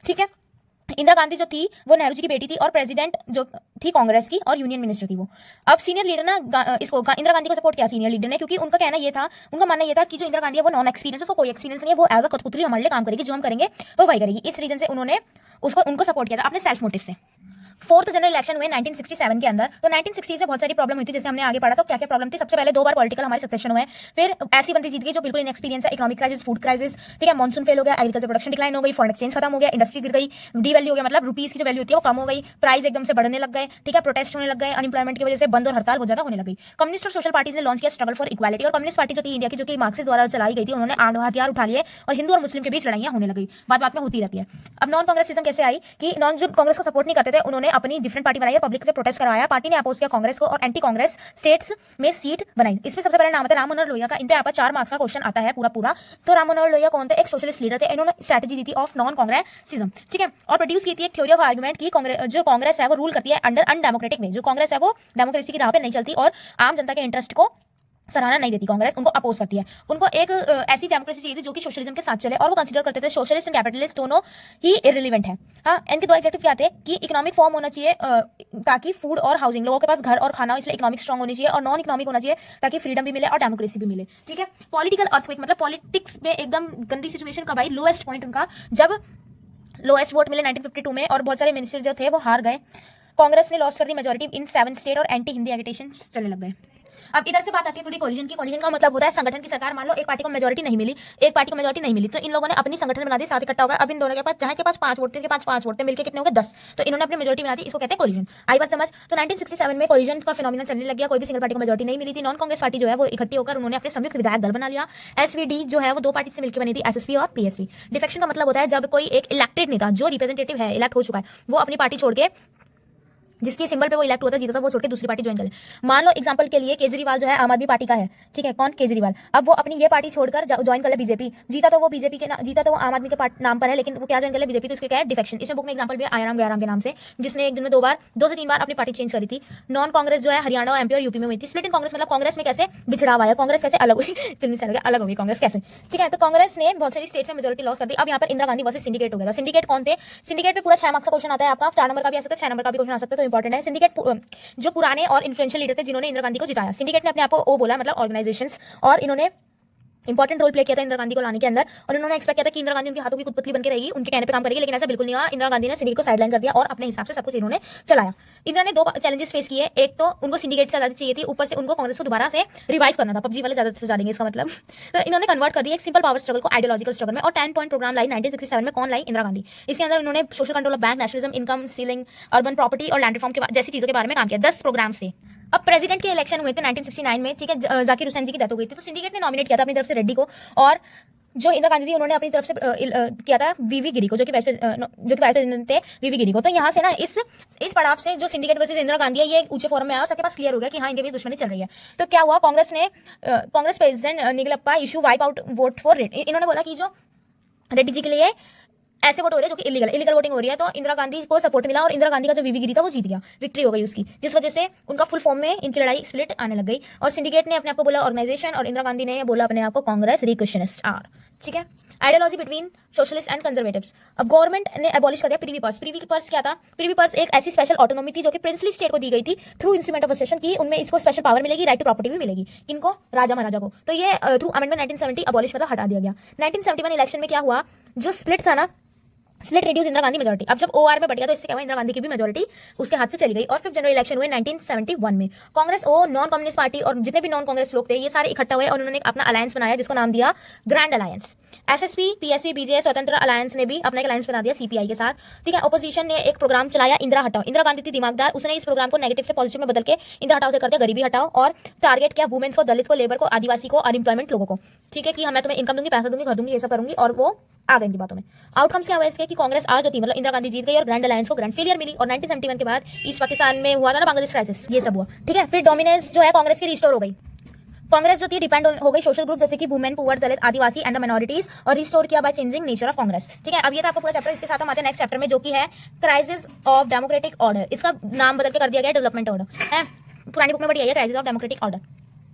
ठीक है, इंदिरा गांधी जो थी वो नेहरू जी की बेटी थी और प्रेसिडेंट जो थी कांग्रेस की और यूनियन मिनिस्टर थी वो। अब सीनियर लीडर ना इसको इंदिरा गांधी को सपोर्ट किया सीनियर लीडर ने, क्योंकि उनका कहना ये था, उनका मानना ये था कि जो इंदिरा गांधी है वो नॉन एक्सपीरियंस, उसको कोई एक्सपीरियंस नहीं है, वो एज अ कठपुतली हमारे लिए काम करेगी, जो हम करेंगे वो वही करेगी। इस रीजन से उन्होंने उनको सपोर्ट किया था अपने सेल्फ मोटिव से। 4th जनरल इलेक्शन हुए 1967 के अंदर। तो 1960 से बहुत सारी प्रॉब्लम हुई थी, जैसे हमने आगे पढ़ा तो क्या क्या प्रॉब्लम थी। सबसे पहले 2 बार पॉलिटिकल हमारे सक्सेशन हुए, फिर ऐसी बंदी जीत गई जो बिल्कुल इनएक्सपीरियंस है, इकोनॉमिक क्राइसिस, फूड क्राइसिस, ठीक है, मॉनसून फेल हो गया, एग्रीकल्चर प्रोडक्शन डिक्लाइन हो गई, फॉरेन एक्सचेंज खत्म हो गया, इंडस्ट्री गिर गई, डीवैल्यू हो गया, मतलब रुपीस की जो वैल्यू होती है वो कम हो गई, प्राइस एकदम से बढ़ने लग गए, ठीक है, प्रोटेस्ट होने लग गए, अनएम्प्लॉयमेंट की वजह से बंद और हड़ताल बहुत ज्यादा होने लग गई। कम्युनिस्ट और सोशल पार्टीज ने लॉन्च किया स्ट्रगल फॉर इक्वालिटी, और कम्युनिस्ट पार्टी जो थी इंडिया की, जो कि मार्क्सिस्ट द्वारा चलाई गई थी, उन्होंने हथियार उठा लिए और हिंदू और मुस्लिम के बीच लड़ाइयां होने लगी, बात में होती रहती है। अब नॉन कांग्रेस सिस्टम कैसे आई कि नॉन जो कांग्रेस को सपोर्ट नहीं करते थे उन्होंने अपनी डिफरेंट पार्टी बनाई, पब्लिक से प्रोटेस्ट करवाया, पार्टी ने अपोज किया कांग्रेस को और एंटी कांग्रेस स्टेट्स में सीट बनाई। इसमें सबसे पहले नाम आता है राम मनोहर लोहिया का। इन पे आपका 4 मार्क्स का क्वेश्चन आता है पूरा। तो राम मनोहर लोहिया कौन थे, एक सोशलिस्ट लीडर थे, इन्होंने स्ट्रेटजी दी थी ऑफ नॉन कांग्रेसिज्म, ठीक है, और प्रोड्यूस की थी एक थ्योरी ऑफ आर्गुमेंट की जो कांग्रेस है वो रूल करती है अंडर अनडेमोक्रेटिक वे, जो कांग्रेस है वो डेमोक्रेसी की राह पे नहीं चलती और आम जनता के इंटरेस्ट को सराहना नहीं देती, कांग्रेस उनको अपोज करती है। उनको एक ऐसी डेमोक्रेसी चाहिए थी जो कि सोशलिज्म के साथ चले, और वो कंसीडर करते थे सोशलिस्ट एंड कैपिटलिस्ट दोनों ही इररिलेवेंट है। हाँ, इनके 2 एग्जेक्टिव क्या आते हैं कि इकोनॉमिक फॉर्म होना चाहिए ताकि फूड और हाउसिंग, लोगों के पास घर और खाना, इसलिए इकोनॉमिक स्ट्रॉन्ग होनी चाहिए, और नॉन इकोनॉमिक होना चाहिए ताकि फ्रीडम भी मिले और डेमोक्रेसी भी मिले। ठीक है, पॉलिटिकल अर्थक्वेक मतलब पॉलिटिक्स में एकदम गंदी सिचुएशन कब आई, लोएस्ट पॉइंट उनका जब लोएस्ट वोट मिले 1952 में और बहुत सारे मिनिस्टर जो थे वो हार गए। कांग्रेस ने लॉस कर दी मेजोरिटी इन 7 स्टेट और एंटी हिंदी एजिटेशन चलने लग गए। अब इधर से बात आती है थोड़ी कोलिजन की। कोलिजन का मतलब होता है संगठन की सरकार, मान लो एक पार्टी को मेजोरिटी नहीं मिली, एक पार्टी को मेजोरिटी नहीं मिली, तो इन लोगों ने अपनी संगठन बना दी, साथ इकट्ठा होगा। अब इन दोनों के पास, जहां के पास 5 वोट थे, के पास 5 वोट थे, मिलकर कितने हो गए 10, तो इन्होंने अपनी मेजोरिटी बना दी, इसको कहते हैं कोलिजन। आई बात समझ। तो 1967 में कोलिजन का फिनोमिना चलने लग गया, कोई भी सिंगल पार्टी को मेजोरिटी नहीं मिली थी। नॉन कांग्रेस पार्टी जो है वो इकट्ठी होकर उन्होंने अपने संयुक्त विधायक दल बना लिया। एसवीडी जो है वो 2 पार्टी से मिलकर बनी थी, एसएसपी और पीएसपी। डिफेक्शन का मतलब होता है जब कोई एक इलेक्टेड नेता जो रिप्रेजेंटेटिव है, इलेक्ट हो चुका है, वो अपनी पार्टी छोड़ के, जिसके सिंबल पे वो इलेक्ट होता है, जीता था, वो छोड़ के दूसरी पार्टी ज्वाइन कर ले। मान लो एग्जांपल के लिए केजरीवाल जो है आम आदमी पार्टी का है, ठीक है, कौन, केजरीवाल। अब वो अपनी ये पार्टी छोड़कर ज्वाइन कर ले बीजेपी, जीता तो वो बीजेपी के जीता तो वो आम आदमी के नाम पर है, लेकिन वो क्या ज्वाइन कर ले, बीजेपी, तो उसके क्या है, डिफेक्शन। इसमें बुक में एग्जांपल भी आयाराम गयाराम के नाम से, जिसने एक दिन में 2 से 3 बार अपनी पार्टी चेंज करी थी। नॉन कांग्रेस जो है हरियाणा और एमपी और यूपी में हुई थी। स्प्लिट इन कांग्रेस मतलब कांग्रेस में कैसे बिछड़ा हुआ है, कांग्रेस कैसे अलग हुई, फिल्मी से अलग हो गई कांग्रेस कैसे, ठीक है। तो कांग्रेस ने बहुत सारी स्टेट्स में मेजोरिटी लॉस कर दी। अब यहाँ पर इंदिरा गांधी वर्सेस सिंडिकेट हो गया। सिंडिकेट कौन थे, सिंडिकेट पे पूरा 6 मार्क्स का क्वेश्चन आता है आपका, 4 नंबर का भी आ सकता है, 6 नंबर का भी क्वेश्चन आ सकता है, तो इंपॉर्टेंट है। सिंडिकेट जो पुराने और इन्फ्लुएंशियल लीडर थे जिन्होंने इंदिरा गांधी को जिताया। सिंडिकेट ने अपने आप को ओ बोला, मतलब ऑर्गेनाइजेशंस, और इन्होंने इंपॉर्टेंट रोल प्ले किया था इंदिरा गांधी को लाने के अंदर, और उन्होंने एक्सपेक्ट किया था कि इंदिरा गांधी उनके हाथों की कुतपुतली बनकर रहेगी, उनके कहने पे काम करेगी, लेकिन ऐसा बिल्कुल नहीं हुआ। इंदिरा गांधी ने सिंडिकेट को साइडलाइन कर दिया और अपने हिसाब से सब कुछ इन्होंने चलाया। इंदिरा ने 2 चैलेंजेस फेस किए, एक तो उनको सिंडिकेट से आजादी चाहिए थी, ऊपर से उनको कांग्रेस को दोबारा से रिवाइव करना था, पबजी वाले ज्यादा से जानेंगे इसका मतलब। तो इन्होंने कन्वर्ट कर दिया एक सिंपल पावर स्ट्रगल को आइडियोलॉजिकल स्ट्रगल में, और 10 पॉइंट प्रोग्राम लाई 1967 में। कौन लाई, इंदिरा गांधी। इसके अंदर उन्होंने social control of bank, nationalism, income ceiling, urban property और लैंड रिफॉर्म के जैसी चीजों के बारे में काम किया। 10 प्रोग्राम से। अब प्रेसिडेंट के इलेक्शन हुए थे 1969 में, ठीक है, जाकिर हुसैन जी की डेथ हो गई थी, तो सिंडिकेट ने नॉमिनेट किया था अपनी तरफ से रेड्डी को, और जो इंदिरा गांधी थी उन्होंने अपनी तरफ से किया था वीवी गिरी को, जो कि वाइस प्रेसिडेंट थे, वीवी गिरी को। तो यहाँ से ना इस पड़ाव से जो सिंडिकेट वर्सेस इंदिरा गांधी है, ये ऊंचे फोरम में आया और सबके पास क्लियर हो गया कि हाँ, इनके बीच दुश्मनी चल रही है। तो क्या हुआ, Congress president Nijalingappa issue wipe out vote for Reddy. इन्होंने बोला कि जो रेड्डी जी के लिए ऐसे वोट हो रहे हैं जो कि इलीगल वोटिंग हो रही है। तो इंदिरा गांधी को सपोर्ट मिला और इंदिरा गांधी का जो वीवी गिरी था वो जीत गया, विक्ट्री हो गई उसकी, जिस वजह से उनका फुल फॉर्म में इनकी लड़ाई स्प्लिट आने लग गई। और सिंडिकेट ने अपने आप को बोला ऑर्गेनाइजेशन और इंदिरा गांधी ने बोला अपने आप को कांग्रेस रिक्वेशनिस्ट आर। ठीक है, ideology between socialist and conservatives. अब गवर्नमेंट ने एबॉलिश कर दिया प्रीवी पर्स। प्रीवी पर्स क्या था? प्रीवी पर्स एक ऐसी स्पेशल ऑटोनॉमी थी जो कि प्रिंसली स्टेट को दी गई थी थ्रू इंस्ट्रूमेंट ऑफ एसेशन की, उनमें इसको स्पेशल पावर मिलेगी, राइट टू प्रॉपर्टी भी मिलेगी। इनको राजा महाराजा को। तो ये थ्रू अमेंडमेंट 1970 अबॉलिश मतलब हटा दिया गया। 1971 इलेक्शन में क्या हुआ, जो स्प्लिट था ना, split reduce Indira Gandhi majority. अब जब ओआर में बढ़ गया तो इससे क्या हुआ, इंदिरा गांधी की भी मेजोरिटी उसके हाथ से चली गई। और 5 जनवरी इलेक्शन हुए 1971 में। कांग्रेस और नॉन कम्युनिस्ट पार्टी और जितने भी नॉन कांग्रेस लोग थे ये सारे इकट्ठा हुए और उन्होंने अपना अलायंस बनाया जिसको नाम दिया ग्रैंड अलायंस। एसएसपी, पीएसपी, बीजेए, स्वतंत्र अलायंस ने भी अपना एक अलायंस बना दिया सीपीआई के साथ। ठीक है, ऑपोजिशन ने एक प्रोग्राम चलाया इंदिरा हटाओ। इंदिरा गांधी थी दिमागदार, उसने इस प्रोग्राम को नेगेटिव से पॉजिटिव में बदल के इंदिरा हटाओ से करते गरीबी हटाओ और टारगेट किया वुमेन्स को, दलित को, लेबर को, आदिवासी को, अनएम्प्लॉयमेंट लोगों को। ठीक है, कि मैं तुम्हें इनकम दूंगी, पैसा दूंगी, घर दूंगी, ये सब करूंगी, और वो आ गए इनकी बातों में। आउटकम्स क्या हुआ इसके कि कांग्रेस आज होती, मतलब इंदिरा गांधी जीत गई और ग्रैंड अलायंस को ग्रैंड फेलियर मिली। और 1971 के बाद ईस्ट पाकिस्तान में हुआ था ना बांग्लादेश क्राइसिस, ये सब हुआ। ठीक है, फिर डोमिनेंस जो है कांग्रेस की रिस्टोर हो गई। कांग्रेस जो थी डिपेंड हो गई सोशल ग्रुप जैसे कि women, poor, Dalit, Adivasi and the minorities, और रिस्टोर किया by changing nature of Congress. ठीक है, अब ये था आपका पूरा चैप्टर। इसके साथ हम आते हैं नेक्स्ट चैप्टर में जो कि है क्राइसिस ऑफ डेमोक्रेटिक ऑर्डर। इसका नाम बदल के कर दिया गया डेवलपमेंट ऑर्डर है, पुरानी बुक में बढ़िया है क्राइसिस ऑफ डेमोक्रेटिक ऑर्डर।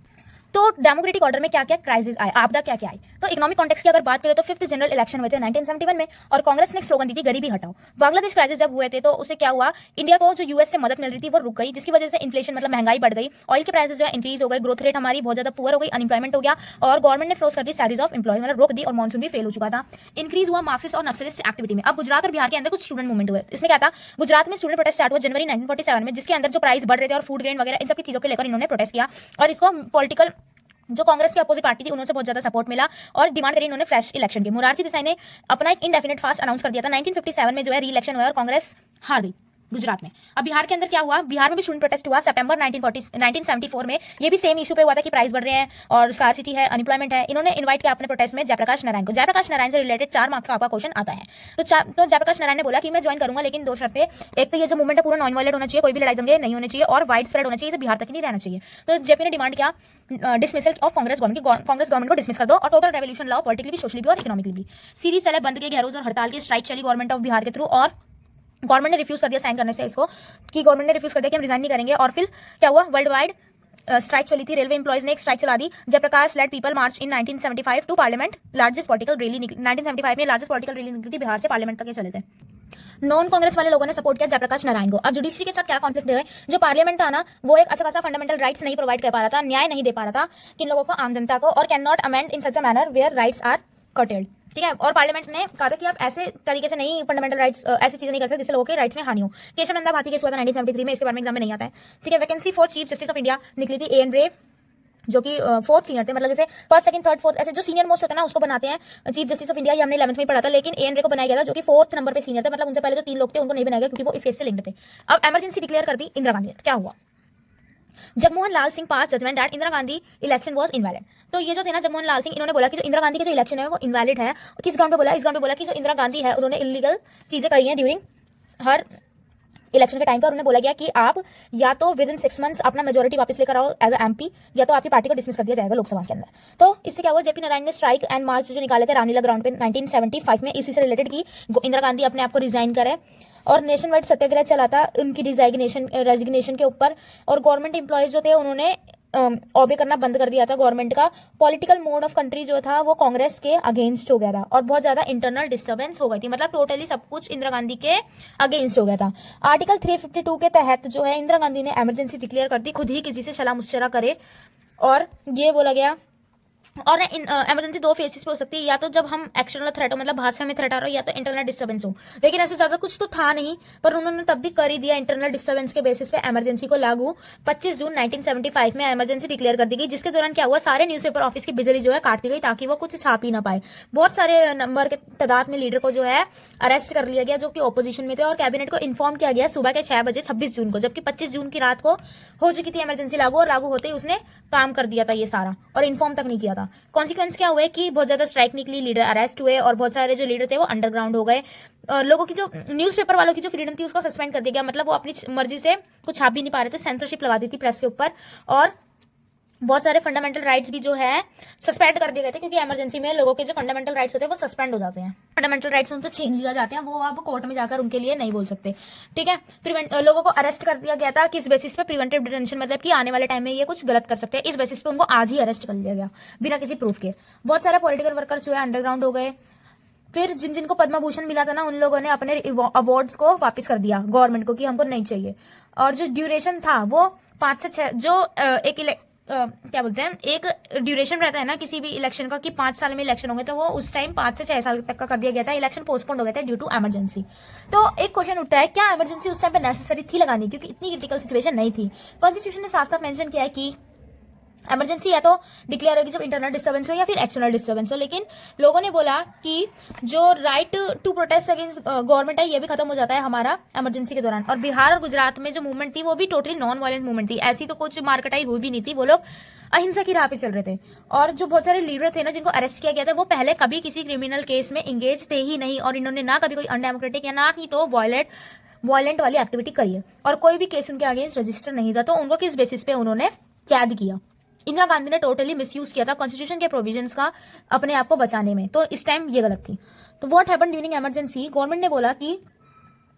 तो डेमोक्रेटिक ऑर्डर में क्या क्या क्राइसिस आए, आपदा क्या क्या आई। तो इकोनॉमिक कॉन्टेक्स्ट की अगर बात करें तो 5th जनरल इलेक्शन हुए थे 1971 में और कांग्रेस ने स्लोगन दी थी गरीबी हटाओ। बांग्लादेश क्राइसिस जब हुए थे तो उससे क्या हुआ, इंडिया को जो यूएस से मदद मिल रही थी वो रुक गई, जिसकी वजह से इन्फ्लेशन मतलब महंगाई बढ़ गई, ऑयल के प्राइसेस जो है इंक्रीज हो गए, ग्रोथ रेट हमारी बहुत ज्यादा पुअर हो गई, अनएम्प्लॉयमेंट हो गया और गवर्नमेंट ने फ्रोज कर दी सैलरीज ऑफ एम्प्लॉयज, मतलब रोक दी, और मॉनसून भी फेल हो चुका था। इंक्रीज हुआ मार्क्सिस्ट और नक्सलिस्ट एक्टिविटी में। अब गुजरात और बिहार के अंदर कुछ स्टूडेंट मूवमेंट हुए। इसमें क्या था, गुजरात में स्टूडेंट प्रोटेस्ट स्टार्ट हुआ जनवरी 1947 में, जिसके अंदर जो प्राइस बढ़ रहे थे और फूड ग्रेन वगैरह इन सब की चीजों को लेकर इन्होंने प्रोटेस्ट किया और इसको पॉलिटिकल जो कांग्रेस की अपोजिट पार्टी थी उन्होंने बहुत ज्यादा सपोर्ट मिला और डिमांड करी इन्होंने फ्लैश इलेक्शन की। मोरारजी देसाई ने अपना एक इंडेफिनिट फास्ट अनाउंस कर दिया था। 1957 में जो है री इलेक्शन हुआ और कांग्रेस हार गई गुजरात में। अब बिहार के अंदर क्या हुआ, बिहार में भी स्टूडेंट प्रोटेस्ट हुआ सितंबर 1974 में। ये भी सेम इशू पे हुआ था कि प्राइस बढ़ रहे हैं और स्कार्सिटी है, अनएम्प्लॉयमेंट है। इन्होंने इनवाइट किया अपने प्रोटेस्ट में जयप्रकाश नारायण को। जयप्रकाश नारायण से रिलेटेड 4 मार्क्स का आपका क्वेश्चन आता है। तो जयप्रकाश नारायण ने बोला कि मैं ज्वाइन करूंगा लेकिन 2 शर्तें, एक तो ये जो मूवमेंट है पूरा नॉन वायलेंट होना चाहिए, कोई भी लड़ाई दंगे नहीं होने चाहिए और वाइड स्प्रेड होना चाहिए, बिहार तक ही नहीं रहना चाहिए। तो जेपी ने डिमांड किया dismissal of Congress government, Congress government को डिसमिस कर दो और टोटल रेवोल्यूशन लाओ, पॉलिटिकली भी, सोशली भी और इकोनॉमिकली भी। सीरीज चले बंद के गैरोज और हड़ताल की स्ट्राइक चली गवर्नमेंट ऑफ बिहार के थ्रू और गवर्नमेंट ने रिफ्यूज कर दिया साइन करने से इसको, कि गवर्नमेंट ने रिफ्यूज कर दिया कि हम रिजाइन नहीं करेंगे। और फिर क्या हुआ, वर्ल्ड वाइड स्ट्राइक चली थी, रेलवे एम्प्लॉयज ने एक स्ट्राइक चला दी। Jayaprakash led people march in 1975 to parliament, largest political rally निकली 1975 में, लार्जेस्ट पॉलिटिकल रैली निकली थी बिहार से पार्लियामेंट तक ये चले थे। नॉन कांग्रेस वाले लोगों ने सपोर्ट किया जयप्रकाश नारायण को। अब जुडिशरी के साथ क्या कॉन्फ्लिक्ट है, जो पार्लियामेंट था ना वो एक अच्छा खासा फंडामेंटल राइट्स नहीं प्रोवाइड कर पा रहा था, न्याय नहीं दे पा रहा था किन लोगों को, आम जनता को, और can not amend in such a manner where rights are curtailed. ठीक है, और पार्लियामेंट ने कहा था कि आप ऐसे तरीके से नहीं फंडामेंटल राइट्स ऐसी चीजें नहीं कर सकते जिससे लोगों के राइट्स में हानि हो। केशव नंदा भारती केस हुआ था 1973 में, इसके बारे में एग्जाम में नहीं आता है। ठीक है, vacancy for chief justice of India निकली थी एन रे, जो कि 4th सीनियर थे, मतलब जैसे 1st, 2nd, 3rd, 4th ऐसे जो सीनियर मोस्ट होता है ना उसको बनाते हैं चीफ जस्टिस ऑफ इंडिया। ये हमने 11th में पढ़ा था, लेकिन एन रे को बनाया गया था जो कि 4th नंबर पे सीनियर थे, मतलब उनसे पहले जो 3 लोग थे उनको नहीं बनाया गया क्योंकि वो इस केस से लिंक्ड थे। अब इमरजेंसी डिक्लेयर कर दी इंदिरा गांधी। क्या हुआ, Jagmohan Lal Singh pass judgement that Indira Gandhi election was invalid. तो ये जो थे ना जगमोहन लाल सिंह, इन्होंने बोला कि जो इंदिरा गांधी की जो इलेक्शन है वो इनवैलिड है। किस ग्राउंड पे बोला, इस ग्राउंड पे बोला कि जो इंदिरा गांधी है उन्होंने इलीगल चीजें करी हैं ड्यूरिंग हर इलेक्शन के टाइम पर। उन्होंने बोला गया कि आप या तो विद इन 6 मंथ्स अपना मेजोरिटी वापस लेकर आओ एज एमपी, या तो आपकी पार्टी को डिसमिस कर दिया जाएगा लोकसभा के अंदर। तो इससे क्या हुआ, जेपी नारायण ने स्ट्राइक एंड मार्च जो निकाले थे रामलीला ग्राउंड पे 1975 में, इसी से रिलेटेड की इंदिरा गांधी अपने आप को रिजाइन करे और नेशन वाइड सत्याग्रह चला था उनकी रेजिग्नेशन के ऊपर। और गवर्नमेंट एम्प्लॉयज जो थे उन्होंने ऑबे करना बंद कर दिया था गवर्नमेंट का। पॉलिटिकल मोड ऑफ कंट्री जो था वो कांग्रेस के अगेंस्ट हो गया था और बहुत ज्यादा इंटरनल डिस्टर्बेंस हो गई थी, मतलब टोटली सब कुछ इंदिरा गांधी के अगेंस्ट हो गया था। आर्टिकल 352 के तहत जो है इंदिरा गांधी ने इमरजेंसी डिक्लेयर कर दी, खुद ही किसी से सलाह मुश्वरा करे, और ये बोला गया। और इमरजेंसी 2 फेसेस पे हो सकती है, या तो जब हम एक्सटर्नल थ्रेट हो, मतलब बाहर से हमें थ्रेट आ रहा हो, या तो इंटरनल डिस्टर्बेंस हो। लेकिन ऐसे ज्यादा कुछ तो था नहीं, पर उन्होंने तब भी कर ही दिया इंटरनल डिस्टर्बेंस के बेसिस पे इमरजेंसी को लागू। 25 जून 1975 में इमरजेंसी डिक्लेयर कर दी गई, जिसके दौरान क्या हुआ, सारे न्यूज़पेपर ऑफिस की बिजली जो है काट दी गई ताकि वो कुछ छाप ही ना पाए। बहुत सारे नंबर के तादाद में लीडर को जो है अरेस्ट कर लिया गया जो कि ऑपोजिशन में थे, और कैबिनेट को इन्फॉर्म किया गया सुबह के 6 बजे 26 जून को, जबकि 25 जून की रात को हो चुकी थी इमरजेंसी लागू, और लागू होते ही उसने काम कर दिया था ये सारा और इन्फॉर्म तक नहीं किया था। कॉन्सिक्वेंस क्या हुए कि बहुत ज्यादा स्ट्राइक निकली, लीडर अरेस्ट हुए और बहुत सारे जो लीडर थे वो अंडरग्राउंड हो गए। लोगों की जो न्यूज़पेपर वालों की जो फ्रीडम थी उसको सस्पेंड कर दिया गया, मतलब वो अपनी मर्जी से कुछ छाप भी नहीं पा रहे थे, सेंसरशिप लगा दी थी प्रेस के ऊपर। और बहुत सारे फंडामेंटल राइट्स भी जो है सस्पेंड कर दिए गए थे, क्योंकि इमरजेंसी में लोगों के जो फंडामेंटल राइट्स होते हैं वो सस्पेंड हो जाते हैं। फंडामेंटल राइट्स उनसे छीन लिया जाते हैं, वो आप कोर्ट में जाकर उनके लिए नहीं बोल सकते। ठीक है, लोगों को अरेस्ट कर दिया गया था किस बेसिस पे? प्रिवेंटिव डिटेंशन, मतलब कि आने वाले टाइम में ये कुछ गलत कर सकते हैं, इस बेसिस पे उनको आज ही अरेस्ट कर लिया गया बिना किसी प्रूफ के। बहुत सारे पॉलिटिकल वर्कर्स जो है अंडरग्राउंड हो गए। फिर जिनको पद्म भूषण मिला था ना, उन लोगों ने अपने अवार्ड्स को वापस कर दिया गवर्नमेंट को कि हमको नहीं चाहिए। और जो ड्यूरेशन था वो 5 से 6, जो क्या बोलते हैं, एक ड्यूरेशन रहता है ना किसी भी इलेक्शन का कि 5 साल में इलेक्शन होंगे, तो वो उस टाइम 5 से 6 साल तक का कर दिया गया था। इलेक्शन पोस्टपोन हो गया था ड्यू टू इमरजेंसी। तो एक क्वेश्चन उठता है, क्या इमरजेंसी उस टाइम पे नेसेसरी थी लगानी, क्योंकि इतनी क्रिटिकल सिचुएशन नहीं थी। कॉन्स्टिट्यूशन ने साफ साफ मेंशन किया है कि इमरजेंसी या तो डिक्लेयर होगी जब इंटरनल डिस्टर्बेंस हो या फिर एक्सटर्नल डिस्टर्बेंस हो। लेकिन लोगों ने बोला कि जो right to protest against government है ये भी खत्म हो जाता है हमारा इमरजेंसी के दौरान। और बिहार और गुजरात में जो मूवमेंट थी वो भी टोटली नॉन वायलेंट मूवमेंट थी, ऐसी तो कुछ मारकटाई हुई भी नहीं थी, वो लोग अहिंसा की राह पे चल रहे थे। और जो बहुत सारे लीडर थे ना जिनको अरेस्ट किया गया था, वो पहले कभी किसी क्रिमिनल केस में एंगेज थे ही नहीं, और इन्होंने ना कभी कोई अनडेमोक्रेटिक या ना ही तो वायलेंट वाली एक्टिविटी करी है, और कोई भी केस उनके अगेंस्ट रजिस्टर नहीं था। तो उनको किस बेसिस पे उन्होंने कैद किया? इंदिरा गांधी ने टोटली मिसयूज किया था कॉन्स्टिट्यूशन के प्रोविजंस का अपने आप को बचाने में, तो इस टाइम ये गलत थी। तो what happened during emergency? Government ने बोला कि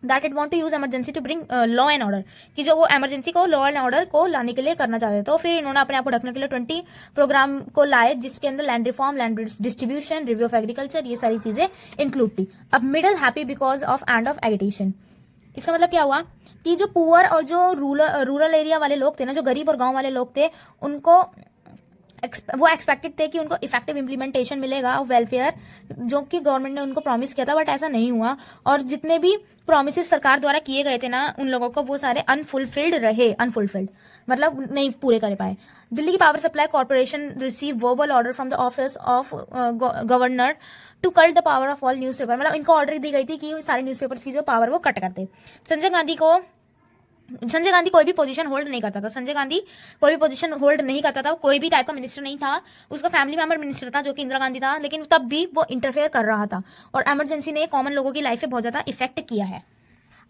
that it want to use emergency to bring law and order, कि जो वो इमरजेंसी को लॉ एंड ऑर्डर को लाने के लिए करना चाहते थे। तो फिर इन्होंने अपने आप को ढकने के लिए 20 प्रोग्राम को लाए, जिसके अंदर land reform, land distribution, review of agriculture, ये सारी चीजें इंक्लूड थी। अब middle happy because of end of agitation. इसका मतलब क्या हुआ कि जो पुअर और जो रूरल एरिया वाले लोग थे ना, जो गरीब और गांव वाले लोग थे, उनको वो एक्सपेक्टेड थे कि उनको इफेक्टिव इंप्लीमेंटेशन मिलेगा ऑफ वेलफेयर, जो कि गवर्नमेंट ने उनको प्रॉमिस किया था, बट ऐसा नहीं हुआ। और जितने भी प्रॉमिसेस सरकार द्वारा किए गए थे ना उन लोगों को, वो सारे अनफुलफिल्ड रहे। अनफुलफिल्ड मतलब नहीं पूरे कर पाए। दिल्ली की power supply corporation receive verbal order from the office of governor to cut the power of all newspaper, मतलब इनको ऑर्डर दी गई थी कि सारे न्यूज़पेपर्स की जो पावर वो कट करते। संजय गांधी कोई भी पोजीशन होल्ड नहीं करता था। संजय गांधी कोई भी पोजीशन होल्ड नहीं करता था, कोई भी टाइप का मिनिस्टर नहीं था। उसका फैमिली मेंबर मिनिस्टर था जो कि इंदिरा गांधी था, लेकिन तब भी वो इंटरफेयर कर रहा था। और इमरजेंसी ने कॉमन लोगों की लाइफ पे बहुत ज्यादा इफेक्ट किया है।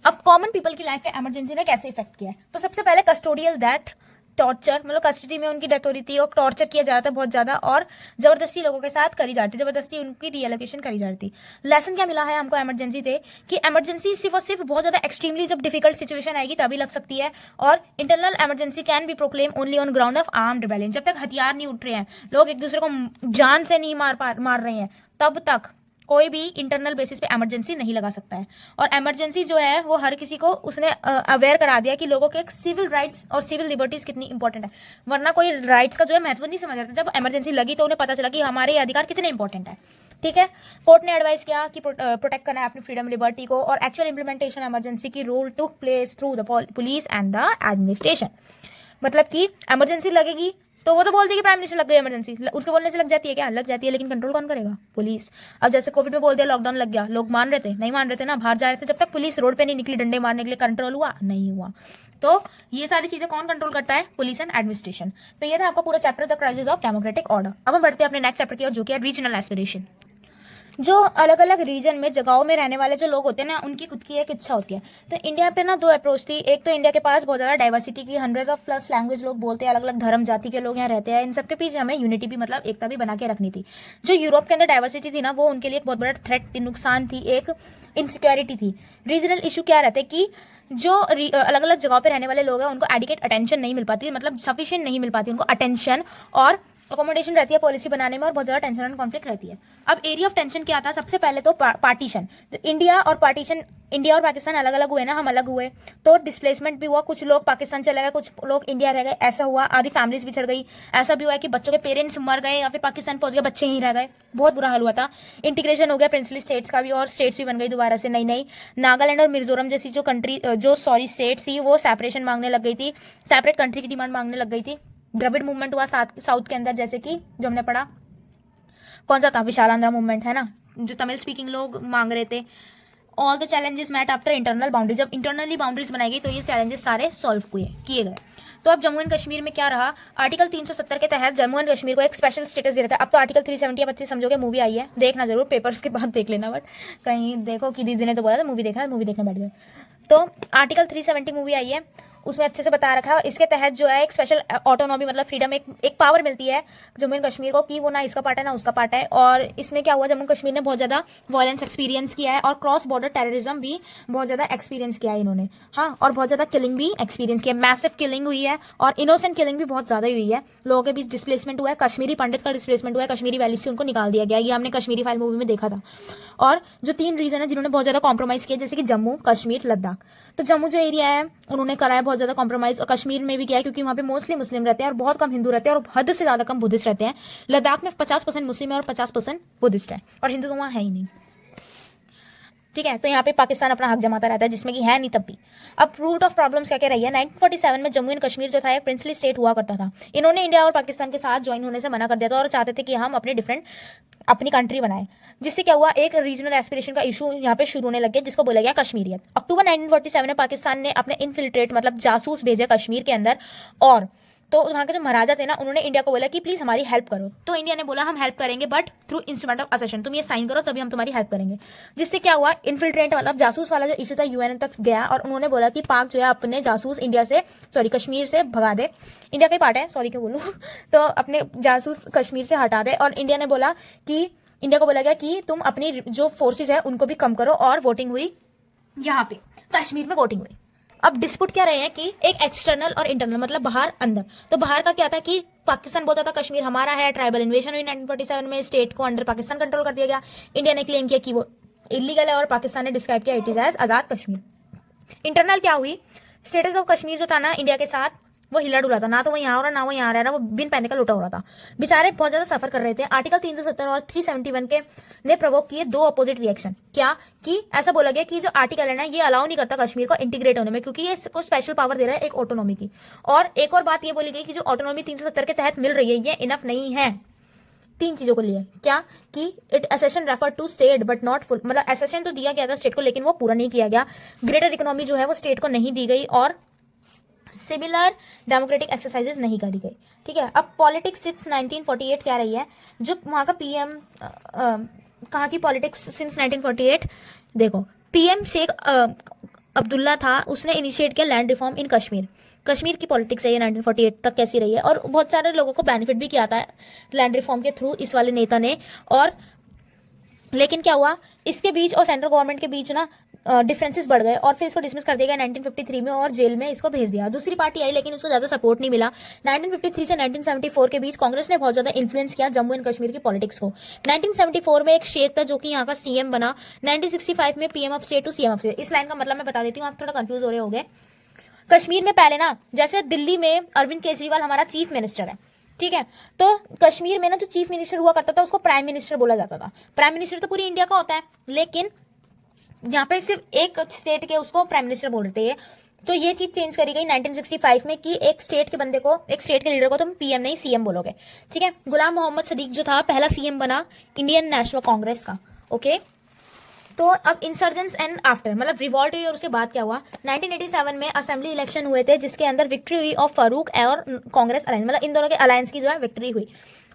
अब कॉमन पीपल की लाइफ पे इमरजेंसी ने कैसे इफेक्ट किया है? तो सबसे पहले कस्टोडियल डेथ, टॉर्चर, मतलब कस्टडी में उनकी डेथ हो रही थी और टॉर्चर किया जा रहा था बहुत ज्यादा, और जबरदस्ती लोगों के साथ करी जाती, जबरदस्ती उनकी रिएलोकेशन करी जाती। लेसन क्या मिला है हमको इमरजेंसी से? कि इमरजेंसी सिर्फ और सिर्फ बहुत ज्यादा एक्सट्रीमली जब डिफिकल्ट सिचुएशन आएगी तभी लग सकती है, और internal emergency can be proclaim only on ground of armed rebellion. जब तक हथियार नहीं उठ रहे हैं, लोग एक दूसरे को जान से नहीं मार रहे हैं, तब तक कोई भी इंटरनल बेसिस पे इमरजेंसी नहीं लगा सकता है। और इमरजेंसी जो है वो हर किसी को उसने अवेयर करा दिया कि लोगों के सिविल राइट्स और सिविल लिबर्टीज कितनी इंपॉर्टेंट है। वरना कोई राइट्स का जो है महत्व नहीं समझ रहा था। जब इमरजेंसी लगी तो उन्हें पता चला कि हमारे अधिकार कितने इंपॉर्टेंट है। ठीक है, कोर्ट ने एडवाइस किया कि प्रोटेक्ट करना है अपनी फ्रीडम लिबर्टी को, और एक्चुअल इंप्लीमेंटेशन इमरजेंसी की rule took place through the police and the administration. मतलब कि इमरजेंसी लगेगी तो वो तो बोलती है कि प्राइम मिनिस्टर लग गई इमरजेंसी, उसके बोलने से लग जाती है क्या? लग जाती है, लेकिन कंट्रोल कौन करेगा? पुलिस। अब जैसे कोविड में बोल दिया, लॉकडाउन लग गया, लोग मान रहे थे? नहीं मान रहे थे ना, बाहर जा रहे थे। जब तक पुलिस रोड पे नहीं निकली डंडे मारने के लिए, कंट्रोल हुआ? नहीं हुआ। तो ये सारी चीजें कौन कंट्रोल करता है? Police and administration. तो ये था आपका पूरा chapter the crisis of democratic order. अब हम बढ़ते हैं अपने नेक्स्ट चैप्टर की ओर, जो कि है रीजनल एस्पिरेशन। जो अलग अलग रीजन में जगहों में रहने वाले जो लोग होते हैं ना, उनकी खुद की एक इच्छा होती है। तो इंडिया पे ना 2 अप्रोच थी। एक तो इंडिया के पास बहुत ज्यादा डाइवर्सिटी की 100+ लैंग्वेज लोग बोलते हैं, अलग अलग धर्म जाति के लोग यहाँ रहते हैं। इन सबके पीछे हमें यूनिटी भी, मतलब एकता भी बना के रखनी थी। जो यूरोप के अंदर डाइवर्सिटी थी ना, वो उनके लिए एक बहुत बड़ा थ्रेट थी, नुकसान थी, एक इनसिक्योरिटी थी। रीजनल इशू क्या रहते कि जो अलग अलग जगहों पे रहने वाले लोग हैं उनको एडिकेट अटेंशन नहीं मिल पाती, मतलब सफिशिएंट नहीं मिल पाती उनको अटेंशन, और अकोमोडेशन रहती है पॉलिसी बनाने में, और बहुत ज्यादा टेंशन एंड कॉन्फ्लिक्ट रहती है। अब एरिया ऑफ टेंशन क्या था? सबसे पहले तो पार्टीशन। तो इंडिया और पाकिस्तान अलग अलग हुए ना, हम अलग हुए, तो डिस्प्लेसमेंट भी हुआ। कुछ लोग पाकिस्तान चले गए, कुछ लोग इंडिया रह गए, ऐसा हुआ। आधी फैमिलीज बिछड़ गई। ऐसा भी हुआ है कि बच्चों के पेरेंट्स मर गए या फिर पाकिस्तान पहुंच गए, बच्चे ही रह गए, बहुत बुरा हाल हुआ था। इंटीग्रेशन हो गया प्रिंसली स्टेट्स का भी, और स्टेट्स भी बन गई दोबारा से नई नई। नागालैंड और मिजोरम जैसी जो स्टेट्स थी वो सेपरेशन मांगने लग गई थी, सेपरेट कंट्री की डिमांड मांगने लग गई थी। द्रविड़ मूवमेंट हुआ साउथ के अंदर, जैसे कि जो हमने पढ़ा, कौन सा था? विशालांध्र मूवमेंट है ना, जो तमिल स्पीकिंग लोग मांग रहे थे। All the challenges met after internal boundaries. जब इंटरनली बाउंड्रीज बनाई गई तो ये चैलेंजेस सारे सॉल्व किए गए। तो अब जम्मू एंड कश्मीर में क्या रहा? आर्टिकल 370 के तहत जम्मू एंड कश्मीर को एक स्पेशल स्टेटस दे रखा है। अब तो आर्टिकल 370 अब समझोगे, मूवी आई है, देखना जरूर, पेपर्स के बाद देख लेना, बट कहीं देखो कि दीदी ने तो बोला था मूवी देखना, मूवी देखने बैठ गए। तो आर्टिकल 370 मूवी आई है, उसमें अच्छे से बता रखा है। और इसके तहत जो है एक स्पेशल ऑटोनॉमी मतलब फ्रीडम, एक पावर मिलती है जम्मू एंड कश्मीर को कि वो ना इसका पार्ट है ना उसका पार्ट है। और इसमें क्या हुआ, जम्मू कश्मीर ने बहुत ज़्यादा वायलेंस एक्सपीरियंस किया है और क्रॉस बॉर्डर टेररिज्म भी बहुत ज़्यादा एक्सपीरियंस किया है इन्होंने। हाँ, और बहुत ज़्यादा किलिंग भी एक्सपीरियंस किया, मैसिव किलिंग हुई है और इनोसेंट किलिंग भी बहुत ज़्यादा हुई है। लोगों के बीच डिस्प्लेसमेंट हुआ है, कश्मीरी पंडित का डिस्प्लेसमेंट हुआ है, कश्मीरी वैली से उनको निकाल दिया गया। ये हमने कश्मीरी फाइल मूवी में देखा था। और जो 3 रीजन है जिन्होंने बहुत ज़्यादा कॉम्प्रोमाइज़ किया, जैसे कि जम्मू, कश्मीर, लद्दाख। तो जम्मू जो एरिया है उन्होंने करा है बहुत ज़्यादा कॉम्प्रोमाइज़, और कश्मीर में भी किया है क्योंकि वहाँ पे मोस्टली मुस्लिम रहते हैं और बहुत कम हिंदू रहते हैं और हद से ज़्यादा कम बुद्धिस्ट रहते हैं। लद्दाख में 50% मुस्लिम है और 50% बुद्धिस्ट है, और हिंदू तो वहाँ है ही नहीं। ठीक है, तो यहाँ पे पाकिस्तान अपना हक जमाता रहता है, जिसमें कि है नहीं तब भी। अब रूट ऑफ प्रॉब्लम्स क्या क्या रही है। 1947 में जम्मू एंड कश्मीर जो था एक प्रिंसली स्टेट हुआ करता था। इन्होंने इंडिया और पाकिस्तान के साथ ज्वाइन होने से मना कर दिया था और चाहते थे कि हम अपनी कंट्री बनाए। जिससे क्या हुआ, एक रीजनल एस्पिरेशन का इशू यहाँ पे शुरू होने लग गया, जिसको बोला गया कश्मीरियत। अक्टूबर 1947 में पाकिस्तान ने अपने इनफिल्ट्रेट मतलब जासूस भेजे कश्मीर के अंदर, और तो वहाँ के जो महाराजा थे ना, उन्होंने इंडिया को बोला कि प्लीज हमारी हेल्प करो। तो इंडिया ने बोला हम हेल्प करेंगे बट थ्रू इंस्ट्रूमेंट ऑफ असेशन, तुम ये साइन करो तभी हम तुम्हारी हेल्प करेंगे। जिससे क्या हुआ, इन्फिल्ट्रेट मतलब जासूस वाला जो इशू था यूएन तक गया और उन्होंने बोला कि पाक जो है अपने जासूस कश्मीर से भगा दे। इंडिया का ही पार्ट है, सॉरी क्यों बोलूँ तो अपने जासूस कश्मीर से हटा दे। और इंडिया को बोला गया कि तुम अपनी जो फोर्सेज है उनको भी कम करो। और वोटिंग हुई यहाँ पे कश्मीर में, वोटिंग हुई। अब डिस्प्यूट क्या रहे हैं कि एक एक्सटर्नल और इंटरनल मतलब बाहर अंदर। तो बाहर का क्या था कि पाकिस्तान बोलता था कश्मीर हमारा है, ट्राइबल इन्वेशन हुई 1947 में, स्टेट को अंडर पाकिस्तान कंट्रोल कर दिया गया। इंडिया ने क्लेम किया कि वो इलीगल है और पाकिस्तान ने डिस्क्राइब किया it is as Azad Kashmir. Internal क्या हुई, स्टेटस ऑफ कश्मीर जो था ना इंडिया के साथ, वो हिला डुला था, ना तो वो यहाँ हो रहा ना वो यहाँ रह रहा, वो बिन पैने का लुटा हो रहा था। बेचारे बहुत ज्यादा सफर कर रहे थे। आर्टिकल 370 और 371 के ने प्रोवोक किए 2 अपोजिट रिएक्शन। क्या कि ऐसा बोला गया कि जो आर्टिकल है ना ये अलाउ नहीं करता कश्मीर को इंटीग्रेट होने में, क्योंकि ये इसको स्पेशल पावर दे रहा है एक ऑटोनॉमी की। और एक और बात ये बोली गई कि जो ऑटोनॉमी 370 के तहत मिल रही है ये इनफ नहीं है 3 चीजों को लिए। क्या कि it accession refer to state but not full, मतलब एसेशन तो दिया गया था स्टेट को लेकिन वो पूरा नहीं किया गया। ग्रेटर इकोनॉमी जो है वो स्टेट को नहीं दी गई और सिमिलर डेमोक्रेटिक एक्सरसाइजेज नहीं करी गई। ठीक है, अब पॉलिटिक्स सिंस 1948 क्या रही है, जो वहाँ का पीएम कहाँ की पॉलिटिक्स सिंस 1948 देखो, पीएम शेख अब्दुल्ला था, उसने इनिशिएट किया land reform in Kashmir. Kashmir की पॉलिटिक्स है ये 1948 तक कैसी रही है, और बहुत सारे लोगों को बेनिफिट भी किया था लैंड रिफॉर्म के थ्रू इस वाले नेता ने। और लेकिन क्या हुआ, इसके बीच और सेंट्रल गवर्नमेंट के बीच ना डिफरेंसेस बढ़ गए और फिर इसको डिसमिस कर दिया गया 1953 में और जेल में इसको भेज दिया। दूसरी पार्टी आई लेकिन उसको ज्यादा सपोर्ट नहीं मिला। 1953 से 1974 के बीच कांग्रेस ने बहुत ज्यादा इन्फ्लुएंस किया जम्मू एंड कश्मीर की पॉलिटिक्स को। 1974 में एक शेख था जो कि यहाँ का सीएम बना। 1965 में PM of state to CM of state. इस लाइन का मतलब मैं बता देती हूँ, आप थोड़ा कंफ्यूज हो रहे होंगे। कश्मीर में पहले ना, जैसे दिल्ली में अरविंद केजरीवाल हमारा चीफ मिनिस्टर है, ठीक है, तो कश्मीर में ना जो चीफ मिनिस्टर हुआ करता था उसको प्राइम मिनिस्टर बोला जाता था। प्राइम मिनिस्टर तो पूरी इंडिया का होता है लेकिन यहाँ पे सिर्फ एक स्टेट के उसको प्राइम मिनिस्टर बोलते हैं। तो ये चीज चेंज करी गई 1965 में कि एक स्टेट के बंदे को, एक स्टेट के लीडर को तुम पीएम नहीं सीएम बोलोगे। ठीक है, गुलाम मोहम्मद सदीक जो था पहला सीएम बना इंडियन नेशनल कांग्रेस का। ओके, तो अब इंसर्जेंस एंड आफ्टर मतलब रिवॉल्ट हुई और उसके बाद क्या हुआ, 1987 में असेंबली इलेक्शन हुए थे जिसके अंदर विक्ट्री हुई ऑफ फारूक और कांग्रेस अलायंस, मतलब इन दोनों के अलायंस की जो है विक्ट्री हुई।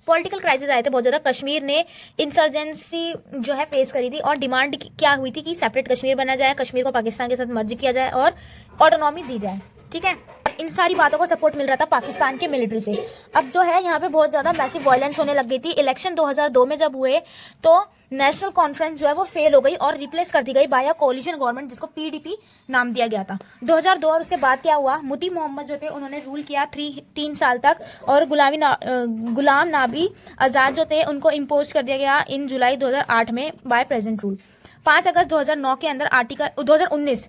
पॉलिटिकल क्राइसिस आए थे बहुत ज्यादा, कश्मीर ने इंसर्जेंसी जो है फेस करी थी और डिमांड क्या हुई थी कि सेपरेट कश्मीर बना जाए, कश्मीर को पाकिस्तान के साथ मर्ज किया जाए और ऑटोनॉमी दी जाए। ठीक है, इन सारी बातों को सपोर्ट मिल रहा था पाकिस्तान के मिलिट्री से। अब जो है यहाँ पे बहुत ज्यादा मैसिव वायलेंस होने लग गई थी। इलेक्शन 2002 में जब हुए तो नेशनल कॉन्फ्रेंस जो है वो फेल हो गई और रिप्लेस कर दी गई बाय अ कोलिशन गवर्नमेंट जिसको पीडीपी नाम दिया गया था 2002। और उसके बाद क्या हुआ, मुती मोहम्मद जो थे उन्होंने रूल किया 3 साल तक और गुलाम नबी आजाद जो थे उनको इम्पोज कर दिया गया इन जुलाई 2008 में बाय प्रेजेंट रूल। 5 अगस्त 2009 के अंदर आर्टिकल 2019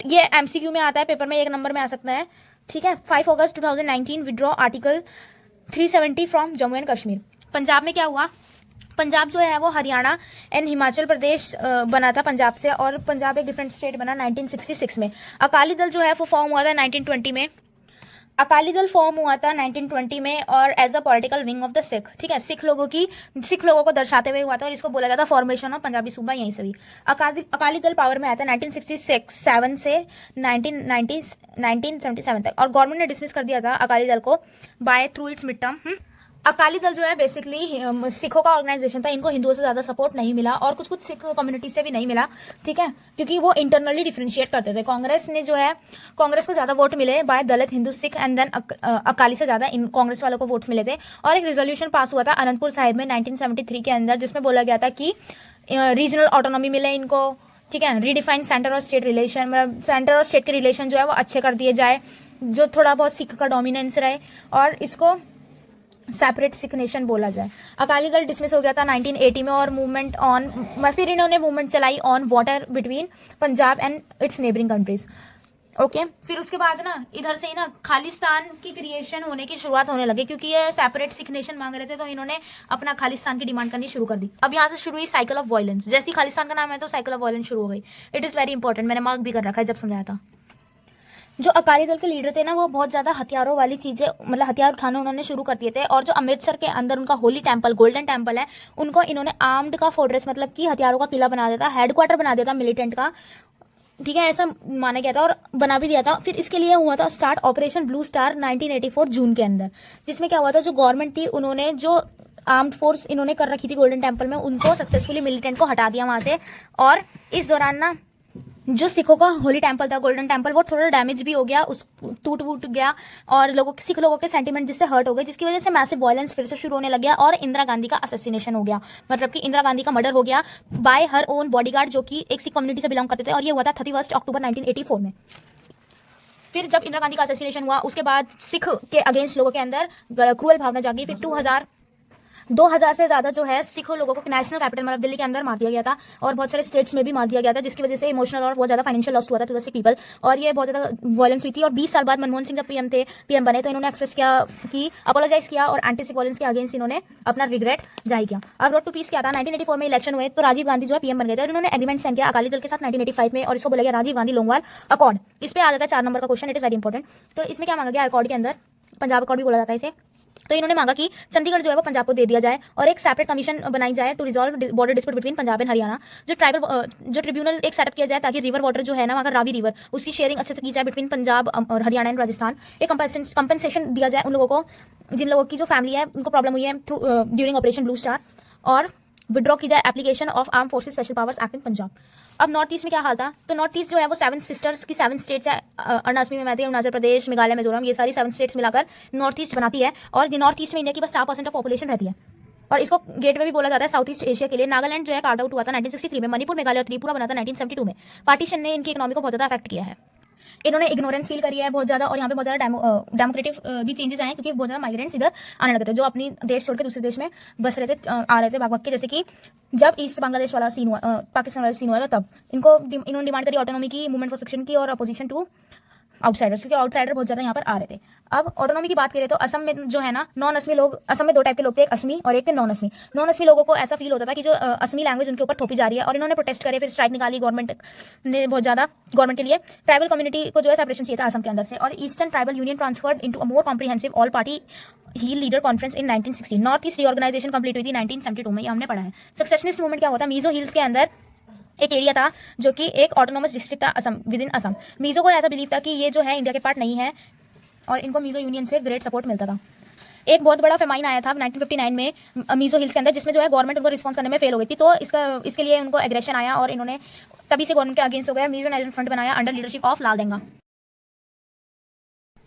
ये एमसीक्यू में आता है, पेपर में 1 नंबर में आ सकता है। ठीक है, 5 अगस्त 2019 withdraw article 370 from Jammu and Kashmir. Punjab में क्या हुआ, पंजाब जो है वो हरियाणा एंड हिमाचल प्रदेश बना था पंजाब से, और पंजाब एक डिफरेंट स्टेट बना 1966 में। अकाली दल जो है वो फॉर्म हुआ था 1920 में। अकाली दल फॉर्म हुआ था 1920 में और as a political wing of the Sikh. ठीक है, सिख लोगों को दर्शाते हुए हुआ था और इसको बोला जाता फॉर्मेशन ऑफ पंजाबी सूबा यहीं से भी। अकाली दल पावर में आया था 1967 से 1977 तक और गवर्नमेंट ने डिसमिस कर दिया था अकाली दल को by through its mid term Akali Dal जो है बेसिकली सिखों का ऑर्गेनाइजेशन था, इनको हिंदुओं से ज़्यादा सपोर्ट नहीं मिला और कुछ कुछ सिख कम्युनिटी से भी नहीं मिला, ठीक है, क्योंकि वो इंटरनली डिफ्रेंशिएट करते थे। कांग्रेस ने जो है, कांग्रेस को ज़्यादा वोट मिले by Dalit, Hindu, Sikh and then Akali से ज़्यादा इन कांग्रेस वालों को वोट्स मिले थे। और एक रेजोल्यूशन पास हुआ था अनंतपुर साहिब में 1973 के अंदर, जिसमें बोला गया था कि रीजनल ऑटोनॉमी मिले इनको, ठीक है, रीडिफाइन सेंटर और स्टेट रिलेशन, मतलब सेंटर और स्टेट के रिलेशन जो है वो अच्छे कर दिए जाए, जो थोड़ा बहुत सिख का डोमिनेंस रहे और इसको सेपरेट सिख नेशन बोला जाए। अकाली दल डिसमिस हो गया था 1980 में और मूवमेंट ऑन, फिर इन्होंने मूवमेंट चलाई on water between Punjab and it's neighbouring countries. Okay, फिर उसके बाद ना इधर से ही ना खालिस्तान की क्रिएशन होने की शुरुआत होने लगी, क्योंकि ये सेपरेट सिख नेशन मांग रहे थे तो इन्होंने अपना खालिस्तान की डिमांड करनी शुरू कर दी। अब यहाँ से शुरू हुई साइकिल ऑफ वायलेंस। जैसे ही खालिस्तान का नाम है तो साइकिल ऑफ वायलेंस शुरू हो गई। इट इज़ वेरी इंपॉर्टेंट, मैंने मार्क भी कर रखा है जब समझाया था। जो अकाली दल के लीडर थे ना, वो बहुत ज़्यादा हथियारों वाली चीज़ें, मतलब हथियार उठाने उन्होंने शुरू कर दिए थे। और जो अमृतसर के अंदर उनका होली टेम्पल, गोल्डन टेम्पल है, उनको इन्होंने आर्म्ड का फोर्ट्रेस, मतलब कि हथियारों का किला बना देता, हेडक्वार्टर बना देता मिलिटेंट का, ठीक है, ऐसा माना गया था और बना भी दिया था। फिर इसके लिए हुआ था स्टार्ट ऑपरेशन ब्लू स्टार 1984 जून के अंदर, जिसमें क्या हुआ था, जो गवर्नमेंट थी उन्होंने जो आर्म्ड फोर्स इन्होंने कर रखी थी गोल्डन टेम्पल में, उनको सक्सेसफुली मिलिटेंट को हटा दिया वहां से। और इस दौरान ना जो सिखों का होली टेम्पल था, गोल्डन टेम्पल, वो थोड़ा डैमेज भी हो गया, उस टूट वूट गया और सिख लोगों के सेंटीमेंट जिससे हर्ट हो गए, जिसकी वजह से मैसिव वायलेंस फिर से शुरू होने लग गया और इंदिरा गांधी का असैसिनेशन हो गया, मतलब कि इंदिरा गांधी का मर्डर हो गया बाय हर ओन बॉडीगार्ड, जो कि एक सिख कम्युनिटी से बिलोंग करते थे। और ये हुआ था 31 अक्टूबर 1984 में। फिर जब इंदिरा गांधी का असैसिनेशन हुआ, उसके बाद सिख के अगेंस्ट लोगों के अंदर क्रूअल भावना जागी। फिर 2000 से ज़्यादा जो है सिखों लोगों को नेशनल कैपिटल, मतलब दिल्ली के अंदर मार दिया गया था और बहुत सारे स्टेट्स में भी मार दिया गया था, जिसकी वजह से इमोशनल और बहुत ज़्यादा फाइनेंशियल लॉस हुआ था टू द सिख पीपल। और ये बहुत ज़्यादा वायलेंस हुई थी। और 20 साल बाद मनमोहन सिंह जब पीएम बने तो इन्होंने एक्सप्रेस किया कि अपोलोजाइज किया और एंटी सिख वायलेंस के अगेंस्ट इन्होंने अपना रिग्रेट जाहिर किया। अब रोड टू पीस क्या था, 1984 में इलेक्शन हुए तो राजीव गांधी जो है पीएम बन गए थे और इन्होंने एग्रीमेंट साइन किया अकाली दल के साथ 1985 में, और इसको बोला गया राजीव गांधी लोंगवाल अकॉर्ड। इस पर आ जाता है 4 नंबर का question, it is very important. तो इसमें क्या मांगा गया अकॉर्ड के अंदर, पंजाब अकॉर्ड भी बोला जाता है इसे। तो इन्होंने मांगा कि चंडीगढ़ जो है वो पंजाब को दे दिया जाए और एक सेपरेट कमीशन बनाई जाए to resolve border dispute between Punjab and Haryana. जो ट्रिब्यूनल एक सेटअप किया जाए ताकि रिवर वाटर जो है ना, वहाँ का रावी रिवर, उसकी शेयरिंग अच्छे से की जाए बिटवीन पंजाब और हरियाणा एंड राजस्थान। एक कंपनसेशन दिया जाए उन लोगों को जिन लोगों की जो फैमिली है उनको प्रॉब्लम हुई है through during operation blue star. और विड्रॉ की जाए application of arm forces special powers act in Punjab. अब नॉर्थ ईस्ट में क्या हाल था, तो नॉर्थ ईस्ट जो है वो 7 सिस्टर्स की 7 स्टेट्स है, अरुणाचल में मैत्री, अरुणाचल प्रदेश, मेघालय, मिजोरम, ये सारी 7 स्टेट्स मिलाकर नॉर्थ ईस्ट बनाती है। और नॉर्थ ईस्ट में इंडिया की बस 4% ऑफ पॉपुलेशन रहती है और इसको गेट में भी बोला जाता है साउथ ईस्ट एशिया के लिए। नागालैंड जो है कार्ड आउट हुआ था 1963 में, मणिपुर, मेघालय और त्रिपुरा बना था 1972 में। पार्टीशन ने इनकी इकोनॉमी को बहुत ज़्यादा अफेक्ट किया है। इन्होंने इग्नोरेंस फील करी है बहुत ज़्यादा और यहाँ पे बहुत ज़्यादा डेमोक्रेटिक भी चेंजेस आए, क्योंकि बहुत ज़्यादा माइग्रेंट्स इधर आने लगे थे जो अपनी देश छोड़ के दूसरे देश में बस रहे थे, आ रहे थे भाग भाग के। जैसे कि जब ईस्ट बांग्लादेश वाला सीन हुआ, पाकिस्तान वाला सीन हुआ था, तब इन्होंने डिमांड करी ऑटोनॉमी की, मूवमेंट फॉर सेक्शन की और अपोजिशन टू आउटसाइडर्स, क्योंकि आउटसाइडर बहुत ज़्यादा यहाँ पर आ रहे थे। अब ऑटोनॉमी की बात करें तो असम में जो है ना, नॉन असमी लोग, असम में 2 टाइप के लोग थे, एक असमी और एक थे नॉन असमी। नॉन असमी लोगों को ऐसा फील होता था कि जो असमी लैंग्वेज उनके ऊपर थोपी जा रही है और इन्होंने प्रोटेस्ट करे, फिर स्ट्राइक निकाली गवर्नमेंट ने बहुत ज़्यादा। गवर्नमेंट के लिए ट्राइबल कम्युनिटी को जो है सेपरेशन चाहिए था असम के अंदर से, और Eastern tribal union transferred into a more comprehensive all party hill leader conference in 1960। North East reorganisation complete हुई थी 1972 में, ये हमने पढ़ा है। सक्सेशनिस्ट मूवमेंट क्या होता है, मीजो हिल्स के अंदर एक एरिया था जो कि एक ऑटोनोमस डिस्ट्रिक्ट था असम, विद इन असम। मीजो को ऐसा बिलीव था कि ये जो है इंडिया के पार्ट नहीं है और इनको मीजो यूनियन से ग्रेट सपोर्ट मिलता था। एक बहुत बड़ा फेमाइन आया था 1959 में मीजो हिल्स के अंदर, जिसमें जो है गवर्नमेंट उनको रिस्पॉन्स करने में फेल हो गई थी, तो इसके लिए उनको एग्रेशन आया और इन्होंने तभी से गवर्नमेंट के अगेंस्ट हो गया, मीजो नेशनल फ्रंट बनाया अंडर लीडरशिप ऑफ लाल देंगा।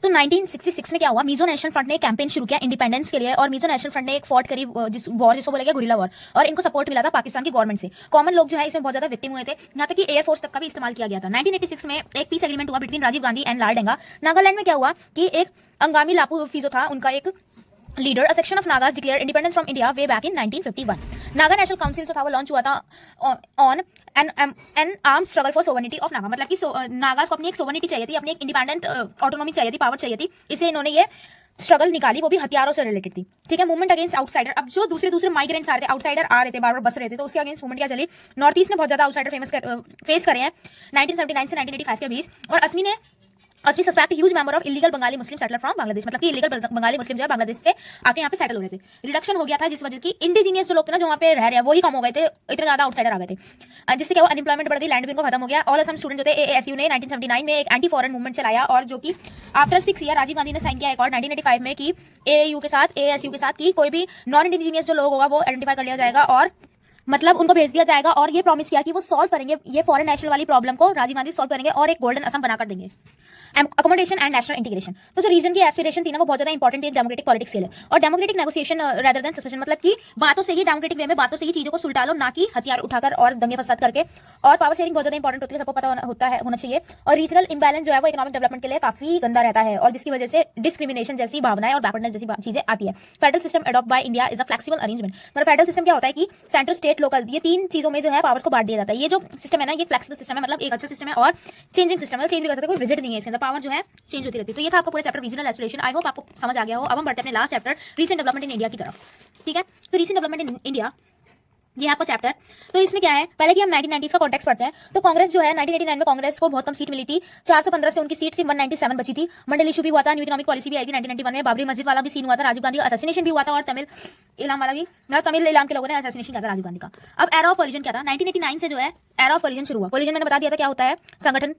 तो 1966 में क्या हुआ, मीजो नेशनल फ्रंट ने एक कैंपेन शुरू किया इंडिपेंडेंस के लिए और मीजो नेशनल फ्रंट ने एक फॉर्ट करी जिसको बोला गया गुरिल्ला वॉर, और इनको सपोर्ट मिला था पाकिस्तान की गवर्नमेंट से। कॉमन लोग जो है इसमें बहुत ज्यादा विक्टिम हुए थे, यहाँ तक कि एयरफोर्स तक का भी इस्तेमाल किया गया था। 1986 में एक पीस एग्रीमेंट हुआ बिटवीन राजीव गांधी एंड लाल डेंगा। नागालैंड में क्या हुआ कि एक अंगामी लापू फिजो था उनका एक leader, a section of Nagas declare independence from India way back in 1951। Naga national council जो था वो लॉन्च हुआ था on an arm struggle for sovereignty of Naga, मतलब कि नागास को अपनी एक सोवर्निटी चाहिए थी, अपनी एक इंडिपेंडेंट ऑटोनॉमी चाहिए थी, पावर चाहिए थी, इसे इन्होंने ये स्ट्रगल निकाली, वो भी हथियारों से रिलेटेड थी, ठीक है। मूवमेंट अगेंस्ट आउटसाइडर, अब जो दूसरे माइग्रेंट्स आ रहे थे, आउटसाइडर आ रहे थे, बार बार बस रहे थे, तो उसके अगेंस्ट मूवमेंट क्या चली। नॉर्थ ईस्ट ने बहुत ज्यादा आउटसाइडर फेस करे हैं 1979 से 1985 के बीच, और असमी ने as we suspect a huge number of illegal Bengali Muslim settler from Bangladesh, मतलब कि illegal बंगाली मुस्लिम जो है बांग्लादेश से आके यहाँ पे सेटल हो रहे थे। रिडक्शन हो गया था जिस वजह की इंडिजीनियस जो लोग थे ना जो वहाँ पे रह रहे हैं वही कम हो गए थे, इतने ज्यादा आउटसाइडर आ गए थे, जिससे क्या हुआ अनएम्प्लॉयमेंट बढ़ गई, लैंड बिंग खत्म हो गया। ऑल असम स्टूडेंट जो थे AASU ने 1979 में एक एंटी फॉरेन मूवमेंट चलाया और जो कि आफ्टर 6 ईयर राजीव गांधी ने साइन किया एक और 1985 में कि AAU के साथ कि कोई भी नॉन इंडिजीनियस जो लोग होगा वो आइडेंटिफाई कर लिया जाएगा और मतलब उनको भेज दिया जाएगा और ये प्रॉमिस किया कि वो सॉल्व करेंगे, ये फॉरेन नेशनल वाली प्रॉब्लम को राजीव गांधी सॉल्व करेंगे और एक गोल्डन असम बनाकर देंगे। अकोमोडेशन एंड नेशनल इंटीग्रेशन, तो जो रीजन की एस्पिरेशन थी ना वो बहुत ज्यादा इंपॉर्टेंट थी डेमोक्रेटिक पॉलिटिक्स के लिए और democratic negotiation rather than suspension, मतलब कि बातों से ही डेमोक्रेटिक वे में बातों से ही चीजों को सुलटा लो, ना कि हथियार उठाकर और दंगे फसाद करके। और पावर शेयरिंग बहुत ज्यादा इंपॉर्टेंट होती है, सबको पता होना चाहिए। और रीजनल इंबैलेंस जो है वो इकोनॉमिक डेवलपमेंट के लिए काफी गंदा रहता है और जिसकी वजह से डिस्क्रिमिनेशन जैसी भावनाएं और बैकवर्डनेस जैसी चीजें आती है। Federal system adopt by India is a flexible arrangement, मतलब फेडरल सिस्टम क्या होता है कि सेंट्रल स्टेट लोकल ये तीन चीजों में जो है पावर्स को बांट दिया जाता है। ये जो सिस्टम है ना ये फ्लेक्सिबल सिस्टम है, मतलब एक अच्छा सिस्टम है और चेंजिंग सिस्टम है, चेंज भी कर सकते हैं, कोई रिजिड नहीं है इसके अंदर, पावर जो है चेंज होती रहती है। तो ये था आपको पूरा chapter regional aspiration, I hope आपको समझ आ गया हो। अब हम बढ़ते हैं अपने last chapter recent development in India की तरफ, ठीक है। तो रीसेंट डेवलपमेंट इन इंडिया ये आपका चैप्टर, तो इसमें क्या है पहले कि हम 1990s का कॉन्टेक्स्ट पढ़ते हैं। तो कांग्रेस जो है 1989 में कांग्रेस को बहुत कम सीट मिली थी, 415 से उनकी सीट सिर्फ 197 बची थी। मंडल इशू भी हुआ था, न्यू इकोनॉमिक पॉलिसी भी आई थी 1991 में, बाबरी मस्जिद वाला भी सीन हुआ था, राजीव गांधी का असैसिनेशन भी हुआ था और तमिल इलाम वाला भी, तमिल इलाम के लोगों ने असैसिनेशन किया था राजीव गांधी का। अब एरा ऑफ कोलिजन क्या था, 1989 से जो है एरा ऑफ कोलिजन शुरू हुआ। कोलिजन मैंने बता दिया था क्या होता है, संगठन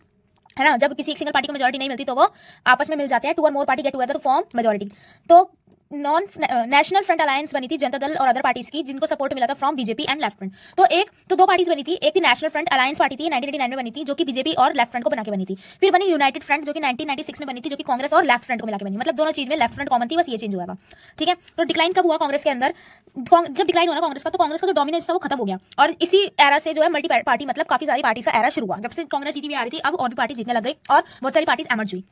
है ना, जब किसी एक सिंगल पार्टी को मेजोरिटी नहीं मिलती तो वो आपस में मिल जाते हैं, two or more party get together to form majority. तो नॉन नेशनल फ्रंट अलायंस बनी थी जनता दल और अदर पार्टीज की, जिनको सपोर्ट मिला था from BJP and left front. तो दो पार्टीज बनी थी, एक थी नेशनल फ्रंट अलायंस पार्टी थी 1989 में बनी थी जो कि बीजेपी और लेफ्ट फ्रंट को बना के बनी थी। फिर बनी यूनाइटेड फ्रंट जो कि 1996 में बनी थी जो कि कांग्रेस और लेफ्ट फ्रंट को मिला के बनी, मतलब दोनों चीज में लेफ्ट फ्रंट कॉमन थी, बस ये चेंज हुआ था, ठीक है। तो डिक्लाइन कब हुआ कांग्रेस के अंदर, जब डिक्लाइन हुआ कांग्रेस का तो कांग्रेस का जो डोमिनेंस था वो खत्म हो गया और इसी एरा से जो है मल्टी पार्टी मतलब काफी सारी पार्टी का एरा शुरू हुआ। जब से कांग्रेस जीती भी आ रही थी अब और भी पार्टी जीतने लग गई और बहुत सारी पार्टीज एमर्ज हुई।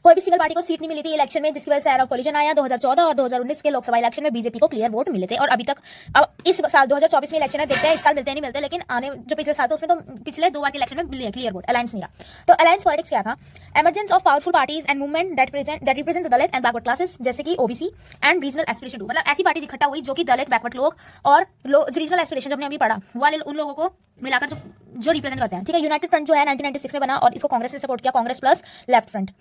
कोई भी सिंगल पार्टी को सीट नहीं मिली थी इलेक्शन में, जिसकी वजह से एरा ऑफ कोलिजन आया। 2014 और 2019 के लोकसभा इलेक्शन में बीजेपी को क्लियर वोट मिले थे और अभी तक, अब इस साल 2024 में इलेक्शन है, देखते हैं इस साल मिलते हैं नहीं मिलते, लेकिन आने जो पिछले साल था उसमें तो पिछले 2 बार के इलेक्शन में मिले क्लियर वोट, अलायंस नहीं रहा। तो अलायंस पॉलिटिक्स क्या था, emergence of powerful parties and movement that represent the Dalit and backward classes, जैसे कि OBC and regional aspiration too, मतलब ऐसी पार्टीज इकट्ठा हुई जो कि दलित बैकवर्ड लोग और रीजनल एस्पिरेशन जो हमने अभी पढ़ा वाले उन लोगों को मिलाकर जो रिप्रेजेंट करते हैं, ठीक है। यूनाइटेड फ्रंट जो है 1996 में बना और इसको कांग्रेस ने सपोर्ट किया, कांग्रेस प्लस लेफ्ट फ्रंट,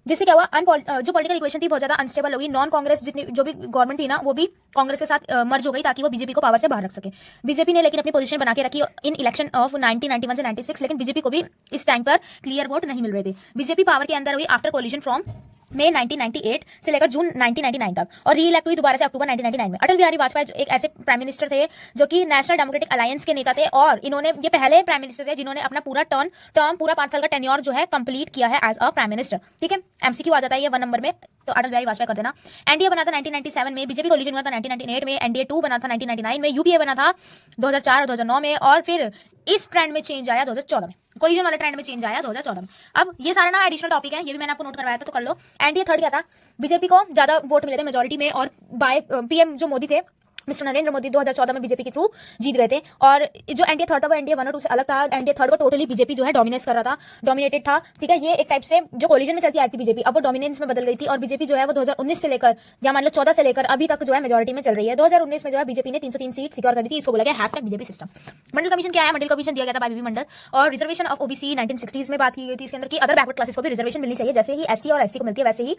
जिससे क्या हुआ जो पॉलिटिकल इक्वेशन थी बहुत ज्यादा अनस्टेबल होगी। नॉन कांग्रेस जितनी जो भी गवर्नमेंट थी ना वो भी कांग्रेस के साथ मर्ज हो गई ताकि वो बीजेपी को पावर से बाहर रख सके। बीजेपी ने लेकिन अपनी पोजीशन बना के रखी इन इलेक्शन ऑफ 1991 से 96, लेकिन बीजेपी को भी इस टाइम पर क्लियर वोट नहीं मिल रहे थे। बीजेपी पावर के अंदर हुई आफ्टर कोलिजन फ्रॉम मई 1998 से लेकर जून 1999 तक और री इलेक्ट हुई दोबारा से अक्टूबर 1999 में। अटल बिहारी वाजपेयी एक ऐसे प्राइम मिनिस्टर थे जो कि नेशनल डेमोक्रेटिक अलायंस के नेता थे और इन्होंने ये पहले प्राइम मिनिस्टर थे जिन्होंने अपना पूरा टर्म पूरा 5 साल का टेन्योर जो है कंप्लीट किया है एज अ प्राइम मिनिस्टर, ठीक है। एमसीक्यू आ जाता है ये 1 नंबर में, तो अटल बिहारी वाजपेयी कर देना। एनडीए बना था 1997 में, बीजेपी कोलिजन हुआ था 1998 में, एनडीए 2 बना था 1999 में, यूपीए बना था 2004 और 2009 में और फिर इस ट्रेंड में चेंज आया 2014 में, कोलिजन वाले ट्रेंड में चेंज आया 2014 में। अब ये सारा ना एडिशनल टॉपिक है, ये भी मैंने आपको नोट करवाया था तो कर लो। एनडीए थर्ड क्या था, बीजेपी को ज्यादा वोट मिले थे मेजोरिटी में और बाय पीएम जो मोदी थे मिस्टर नरेंद्र मोदी 2014 में बीजेपी के थ्रू जीत गए थे। और जो एनडीए थर्ड था वो एनडीए 1 और 2 से अलग था, एनडीए थर्ड को टोटली बीजेपी जो है डोमिनेट कर रहा था, डोमिनेटेड था, ठीक है। ये एक टाइप से जो कोलिजन में चलती आ रही थी बीजेपी अब वो डोमिनेंस में बदल गई थी और बीजेपी जो है वो 2019 से लेकर या मान लो 14 से लेकर अभी तक जो है मेजोरिटी में चल रही है। 2019 में जो है बीजेपी ने 303 सीट सिक्योर करी थी, इसको बोला गया #बीजेपी सिस्टम। मंडल कमीशन क्या है, मंडल कमीशन दिया गया था बीबी मंडल और रिजर्वेशन ऑफ ओबीसी 1960s में बात की गई थी इसके अंदर की अदर बैकवर्ड क्लासेस को भी रिजर्वेशन मिलनी चाहिए, जैसे ही एसटी और एससी को मिलती है वैसे ही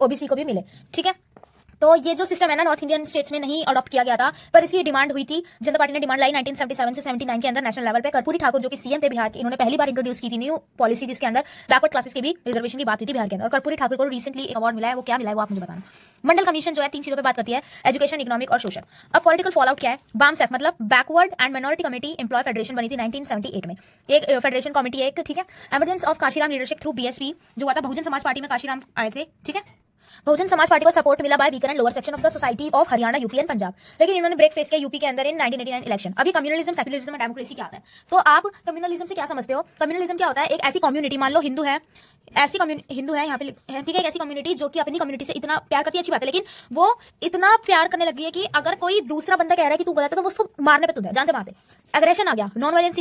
ओबीसी को भी मिले, ठीक है। तो ये जो सिस्टम है ना नॉर्थ इंडियन स्टेट्स में नहीं अडॉप्ट किया गया था, पर इसकी डिमांड हुई थी, जनता पार्टी ने डिमांड लाई 1977 से 79 के अंदर नेशनल लेवल पे। कर्पूरी ठाकुर जो कि सीएम थे बिहार के, इन्होंने पहली बार इंट्रोड्यूस की थी न्यू पॉलिसी जिसके अंदर बैकवर्ड क्लासेस के भी रिजर्वेशन की बात हुई थी बिहार के अंदर और कर्पूरी ठाकुर को रिसेंटली एक अवार्ड मिला है, वो क्या मिला है वो आप मुझे बताना। मंडल कमीशन जो है 3 चीजों पर बात करती है, एजुकेशन, इकोनॉमिक और सोशल। अब पॉलिटिकल फॉलोआउट क्या है, बामसेफ मतलब backward and minority committee employ federation बनी थी 1978 में, एक फेडरेशन कमेटी एक, ठीक है। Emergence of Kashiram leadership through BSP जो हुआ था, बहुजन समाज पार्टी में काशीराम आए थे, ठीक है। बहुजन समाज पार्टी को सपोर्ट मिला by weaker and lower section of the society of Haryana, UP and Punjab, लेकिन इन्होंने ब्रेक फेस किया यूपी के अंदर इन 1989 इलेक्शन। अभी कम्युनलिज्म, सेक्युलरिज्म और डेमोक्रेसी क्या आता है, तो आप कम्युनलिज्म से क्या समझते हो? कम्युनलिज्म क्या होता है, एक ऐसी कम्युनिटी, मान लो हिंदू है, ऐसी हिंदू है यहाँ पे, ठीक है, एक ऐसी कम्युनिटी जो कि अपनी कम्युनिटी से इतना प्यार करती है, अच्छी बात है, लेकिन वो इतना प्यार करने लगी है कि अगर कोई दूसरा बंदा कह रहा है कि तू गलत है तो वो उसको मारने पे तुम है, जान से मारते, एग्रेशन आ गया, नॉन वायलेंस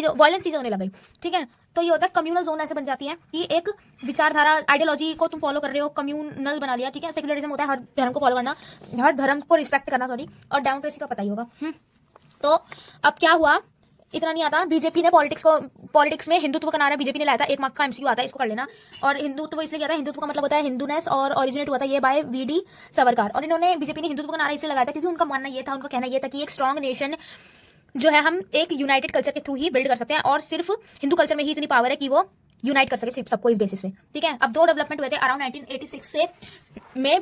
चीजें होने लग गई, ठीक है। तो ये होता है कम्युनल जोन, ऐसे बन जाती है कि एक विचारधारा आइडियोलॉजी को तुम फॉलो कर रहे हो, कम्युनल बना लिया, ठीक है। सेक्युलरिज्म होता है हर धर्म को फॉलो करना, हर धर्म को रिस्पेक्ट करना, सॉरी, और डेमोक्रेसी का पता ही होगा। तो अब क्या हुआ, इतना नहीं आता। बीजेपी ने पॉलिटिक्स में हिंदुत्व का नारा बीजेपी ने लाया था। 1 मार्क का एमसीक्यू आता है, इसको कर लेना। और हिंदुत्व इसलिए किया था, हिंदुत्व का मतलब होता है हिंदूनेस, और ओरिजिनेट हुआ था ये बाय वीडी सावरकर। और इन्होंने बीजेपी ने हिंदुत्व का नारा इसलिए लगाया था क्योंकि उनका मानना ये था, उनका कहना ये था कि एक स्ट्रॉन्ग नेशन जो है हम एक यूनाइटेड कल्चर के थ्रू ही बिल्ड कर सकते हैं, और सिर्फ हिंदू कल्चर में ही इतनी पावर है कि वो यूनाइट कर सके सिर्फ सबको इस बेसिस पे। ठीक है, अब 2 डेवलपमेंट हुए थे अराउंड 1986 से में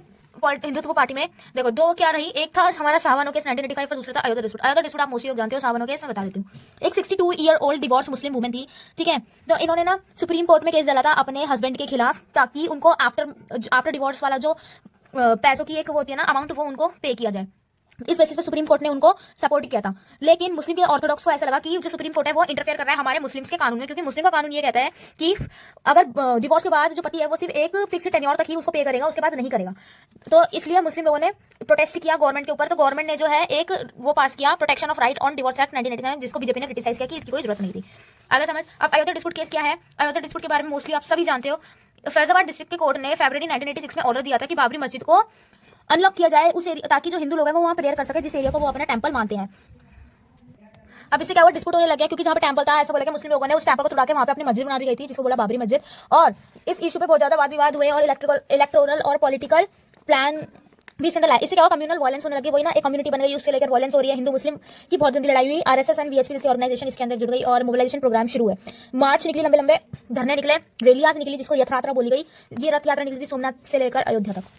हिंदुत्व पार्टी में। देखो 2 क्या रही, एक था हमारा शाहबानो केस 1985 और दूसरा था अयोध्या डिस्प्यूट। अयोध्या डिस्प्यूट आप मोस्टली लोग जानते हो, शाहबानो केस मैं बता देती हूँ। एक 62 year old divorce Muslim women थी। ठीक है, तो इन्होंने ना सुप्रीम कोर्ट में केस डाला था अपने हस्बैंड के खिलाफ, ताकि उनको आफ्टर डिवोर्स वाला जो पैसों की एक वो होती है ना अमाउंट, वो उनको पे किया जाए। इस बेसिस पे सुप्रीम कोर्ट ने उनको सपोर्ट किया था। लेकिन मुस्लिम के ऑर्थोडॉक्स को ऐसा लगा कि जो सुप्रीम कोर्ट है वो इंटरफेयर कर रहा है हमारे मुस्लिम्स के कानून में, क्योंकि मुस्लिम का कानून ये कहता है कि अगर डिवोर्स के बाद जो पति है वो सिर्फ एक फिक्स टेन्योर तक ही उसको पे करेगा, उसके बाद नहीं करेगा। तो इसलिए मुस्लिम लोगों ने प्रोटेस्ट किया गवर्नमेंट के ऊपर। तो गवर्नमेंट ने जो है एक वो पास किया, protection of right on divorce act 1987, जिसको बीजेपी ने क्रिटिसाइज किया कि इसकी कोई जरूरत नहीं थी। अगर समझ। अब अयोध्या डिस्प्यूट केस क्या है, अयोध्या डिस्प्यूट के बारे में मोस्टली आप सभी जानते हो। फैजाबाद डिस्ट्रिक्ट के कोर्ट ने फरवरी 1986 में ऑर्डर दिया था कि बाबरी मस्जिद को अनलॉक किया जाए उस एरिया, ताकि जो हिंदू लोग हैं वो वहां प्रेयर कर सके जिस एरिया को वो अपना टेंपल मानते हैं। अब इससे क्या हुआ, डिस्प्यूट होने लग गया, क्योंकि जहां पे टेंपल था ऐसा बोला कि मुस्लिम लोगों ने उस टेंपल को तोड़ा के वहां पे अपनी मस्जिद बना दी गई थी, जिसको बोला बाबरी मस्जिद। और इस इशू पे बहुत ज्यादा वाद विवाद हुए और इलेक्टोरल और पॉलिटिकल प्लान भी सिंगल है। इससे क्या हुआ, कम्युनल वायलेंस होने लगी। वही ना, एक कम्युनिटी बन गई, उससे लेकर वायलेंस हो रही है। हिंदू मुस्लिम की बहुत गंदी लड़ाई हुई। आरएसएस एंड वीएचपी जैसी ऑर्गेनाइजेशन इसके अंदर जुड़ गई और मोबिलाइजेशन प्रोग्राम शुरू है। मार्च निकली, लंबे लंबे धरने निकले, रैलियां निकली, जिसको रथ यात्रा बोली गई। ये रथ यात्रा निकली थी सोमनाथ से लेकर अयोध्या तक।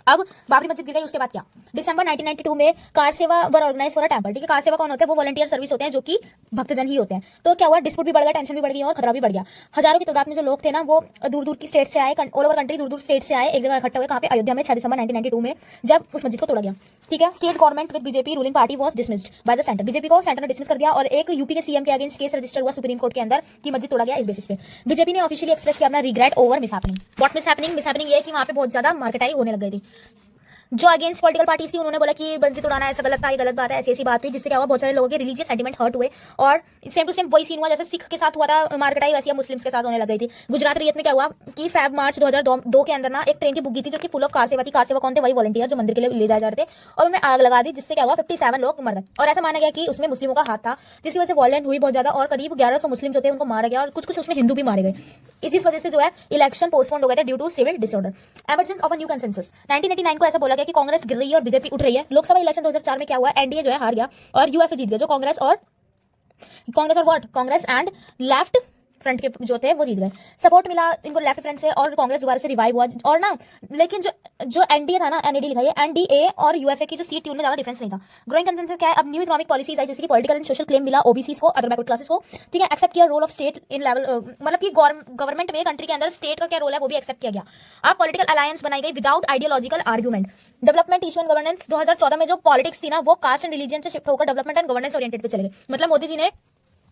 अब बाबरी मस्जिद गिर गई, उसके बाद क्या, दिसंबर 1992 में कार सेवा वर ऑर्गेनाइज हो रहा टेंपल। ठीक है, कार सेवा कौन होते हैं, वो वॉलंटियर सर्विस होते हैं जो कि भक्तजन ही होते हैं। तो क्या हुआ, डिस्प्यूट भी बढ़ गया, टेंशन भी बढ़ गई और खतरा भी बढ़ गया। हजारों की तादाद में जो लोग थे ना वो दूर दूर की स्टेट से आए, ऑल ओवर कंट्री दूर दूर स्टेट से आए, एक जगह इकट्ठा हुए कहां पे, अयोध्या में 6 दिसंबर 1992 में, जब उस मस्जिद को तोड़ा गया। ठीक है, state government with BJP ruling party was dismissed by the centre. BJP को सेंटर ने डिसमिस कर दिया और एक यूपी के सीएम के अगेंस्ट केस रजिस्टर हुआ सुप्रीम कोर्ट के अंदर कि मस्जिद तोड़ा गया। इस बेसिस पे बीजेपी ने ऑफिशियली एक्सप्रेस किया अपना regret over mishappening. What mishappening ये है कि वहां पे बहुत ज्यादा मार्केटाई होने लग गई थी। जो अगेंस्ट पॉलिटिकल पार्टीज थी उन्होंने बोला कि मस्जिद उड़ाना ऐसा गलत था, ये गलत बात है, ऐसी बात हुई, जिससे क्या हुआ, बहुत सारे लोगों के रिलीजियस सेंटिमेंट हर्ट हुए। और सेम टू सेम वही सीन हुआ जैसे सिख के साथ हुआ था मार्केटाई, वैसे मुस्लिम्स के साथ होने लग गई थी। गुजरात रियात में क्या हुआ कि फेब मार्च 2002 के अंदर ना एक ट्रेन की बुक थी जो कि फुल ऑफ कार सेवा थी। कार सेवा कौन थे, वही वॉलंटियर जो मंदिर के लिए ले जाए जा रहे थे, और उन्हें आग लगा दी, जिससे क्या हुआ 57 लोग मर गए। और ऐसा माना गया कि उसमें मुस्लिमों का हाथ था, जिसकी वजह से वायलेंट हुई बहुत ज्यादा और करीब 1100 मुस्लिम जो थे उनको मारा गया और कुछ कुछ उसमें हिंदू भी मारे गए। इसी वजह से जो है इलेक्शन पोस्टपोन हो गए थे due to civil disorder. Emergence of a new consensus 1989 को ऐसा बोला गया कि कांग्रेस गिर रही है और बीजेपी उठ रही है। लोकसभा इलेक्शन 2004 में क्या हुआ, एनडीए जो है हार गया और यूएफए जीत गया। जो कांग्रेस और कांग्रेस एंड लेफ्ट फ्रंट के जो थे वो जीत गए। सपोर्ट मिला इनको लेफ्ट फ्रंट से और कांग्रेस दोबारा से रिवाइव हुआ। और ना लेकिन जो एनडीए था ना, एनडीए लिखा है, एनडीए और यूएफए की जो सीट थी उनमें ज्यादा डिफरेंस नहीं था। ग्रोइंग कंसेंसस क्या है, अब न्यू इकोनॉमिक पॉलिसीज आई, जैसे कि पॉलिटिकल एंड सोशल क्लेम मिला ओबीसीज को, अदर बैकवर्ड क्लासेस को। ठीक है, एक्सेप्ट किया role of state in level, मतलब कि गवर्नमेंट में कंट्री के अंदर स्टेट का क्या रोल है वो भी एक्सेप्ट किया गया। अब पॉलिटिकल अलायंस बनाई गई without ideological argument. Development issue and governance 2014 में जो पॉलिटिक्स थी ना वो कास्ट एंड रिलीजन से शिफ्ट होकर डेवलपमेंट एंड गवर्नेंस ओरिएंटेड पे चले गए। मतलब मोदी जी ने,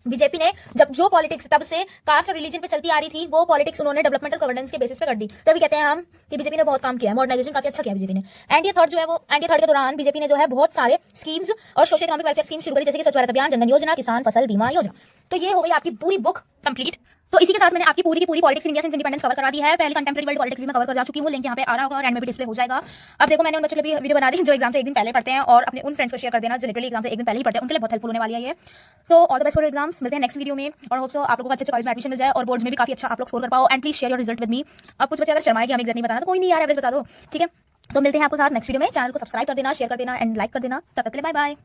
बीजेपी ने जब जो पॉलिटिक्स तब से कास्ट और रिलीजन पे चलती आ रही थी वो पॉलिटिक्स उन्होंने डेवलपमेंटल गवर्नेंस के बेसिस पे कर दी। तभी कहते हैं हम कि बीजेपी ने बहुत काम किया है, मॉडर्नाइजेशन काफी अच्छा किया बीजेपी ने। एनडीए थर्ड जो है वो, एनडीए थर्ड के दौरान बीजेपी ने जो है बहुत सारे स्कीम्स और सोशल इकोनॉमिक वेलफेयर स्कीम शुरू करी, जैसे कि स्वच्छ भारत अभियान, जनधन योजना, किसान फसल बीमा योजना। तो ये हो गई आपकी पूरी बुक कंप्लीट। तो इसी के साथ मैंने आपकी पूरी की पूरी politics India since independence cover करा दी है। पहले कंटेम्प्रेरी वर्ल्ड पॉलिटिक्स भी मैं कवर कर जा चुकी हूँ, लिंक यहाँ पे आ रहा होगा और एंड में भी डिस्प्ले हो जाएगा। अब देखो मैंने उन बच्चों के लिए वीडियो बना दी जो एग्जाम से एक दिन पहले पढ़ते हैं, और अपने उन फ्रेंड्स को शेयर कर देना जो लिटरली एग्जाम से एक दिन पहले ही पढ़ते हैं, उनके लिए बहुत हेल्पफुल होने वाली है ये। तो all the best for exams, मिलते हैं नेक्स्ट वीडियो में और होप सो आप लोगों को अच्छे कॉलेज में एडमिशन मिल जाए और बोर्ड्स में भी काफी अच्छा आप लोग स्कोर कर पाओ। And please share your result with me. अब कुछ बच्चे अगर शर्माए कि हमें एग्जैक्ट नहीं बताना, तो कोई नहीं यार, एवरेज बता दो। ठीक है, तो मिलते हैं आपको साथ नेक्स्ट वीडियो में। चैनल को सब्सक्राइब कर देना, शेयर कर देना एंड लाइक कर देना। तब तक के लिए बाय बाय।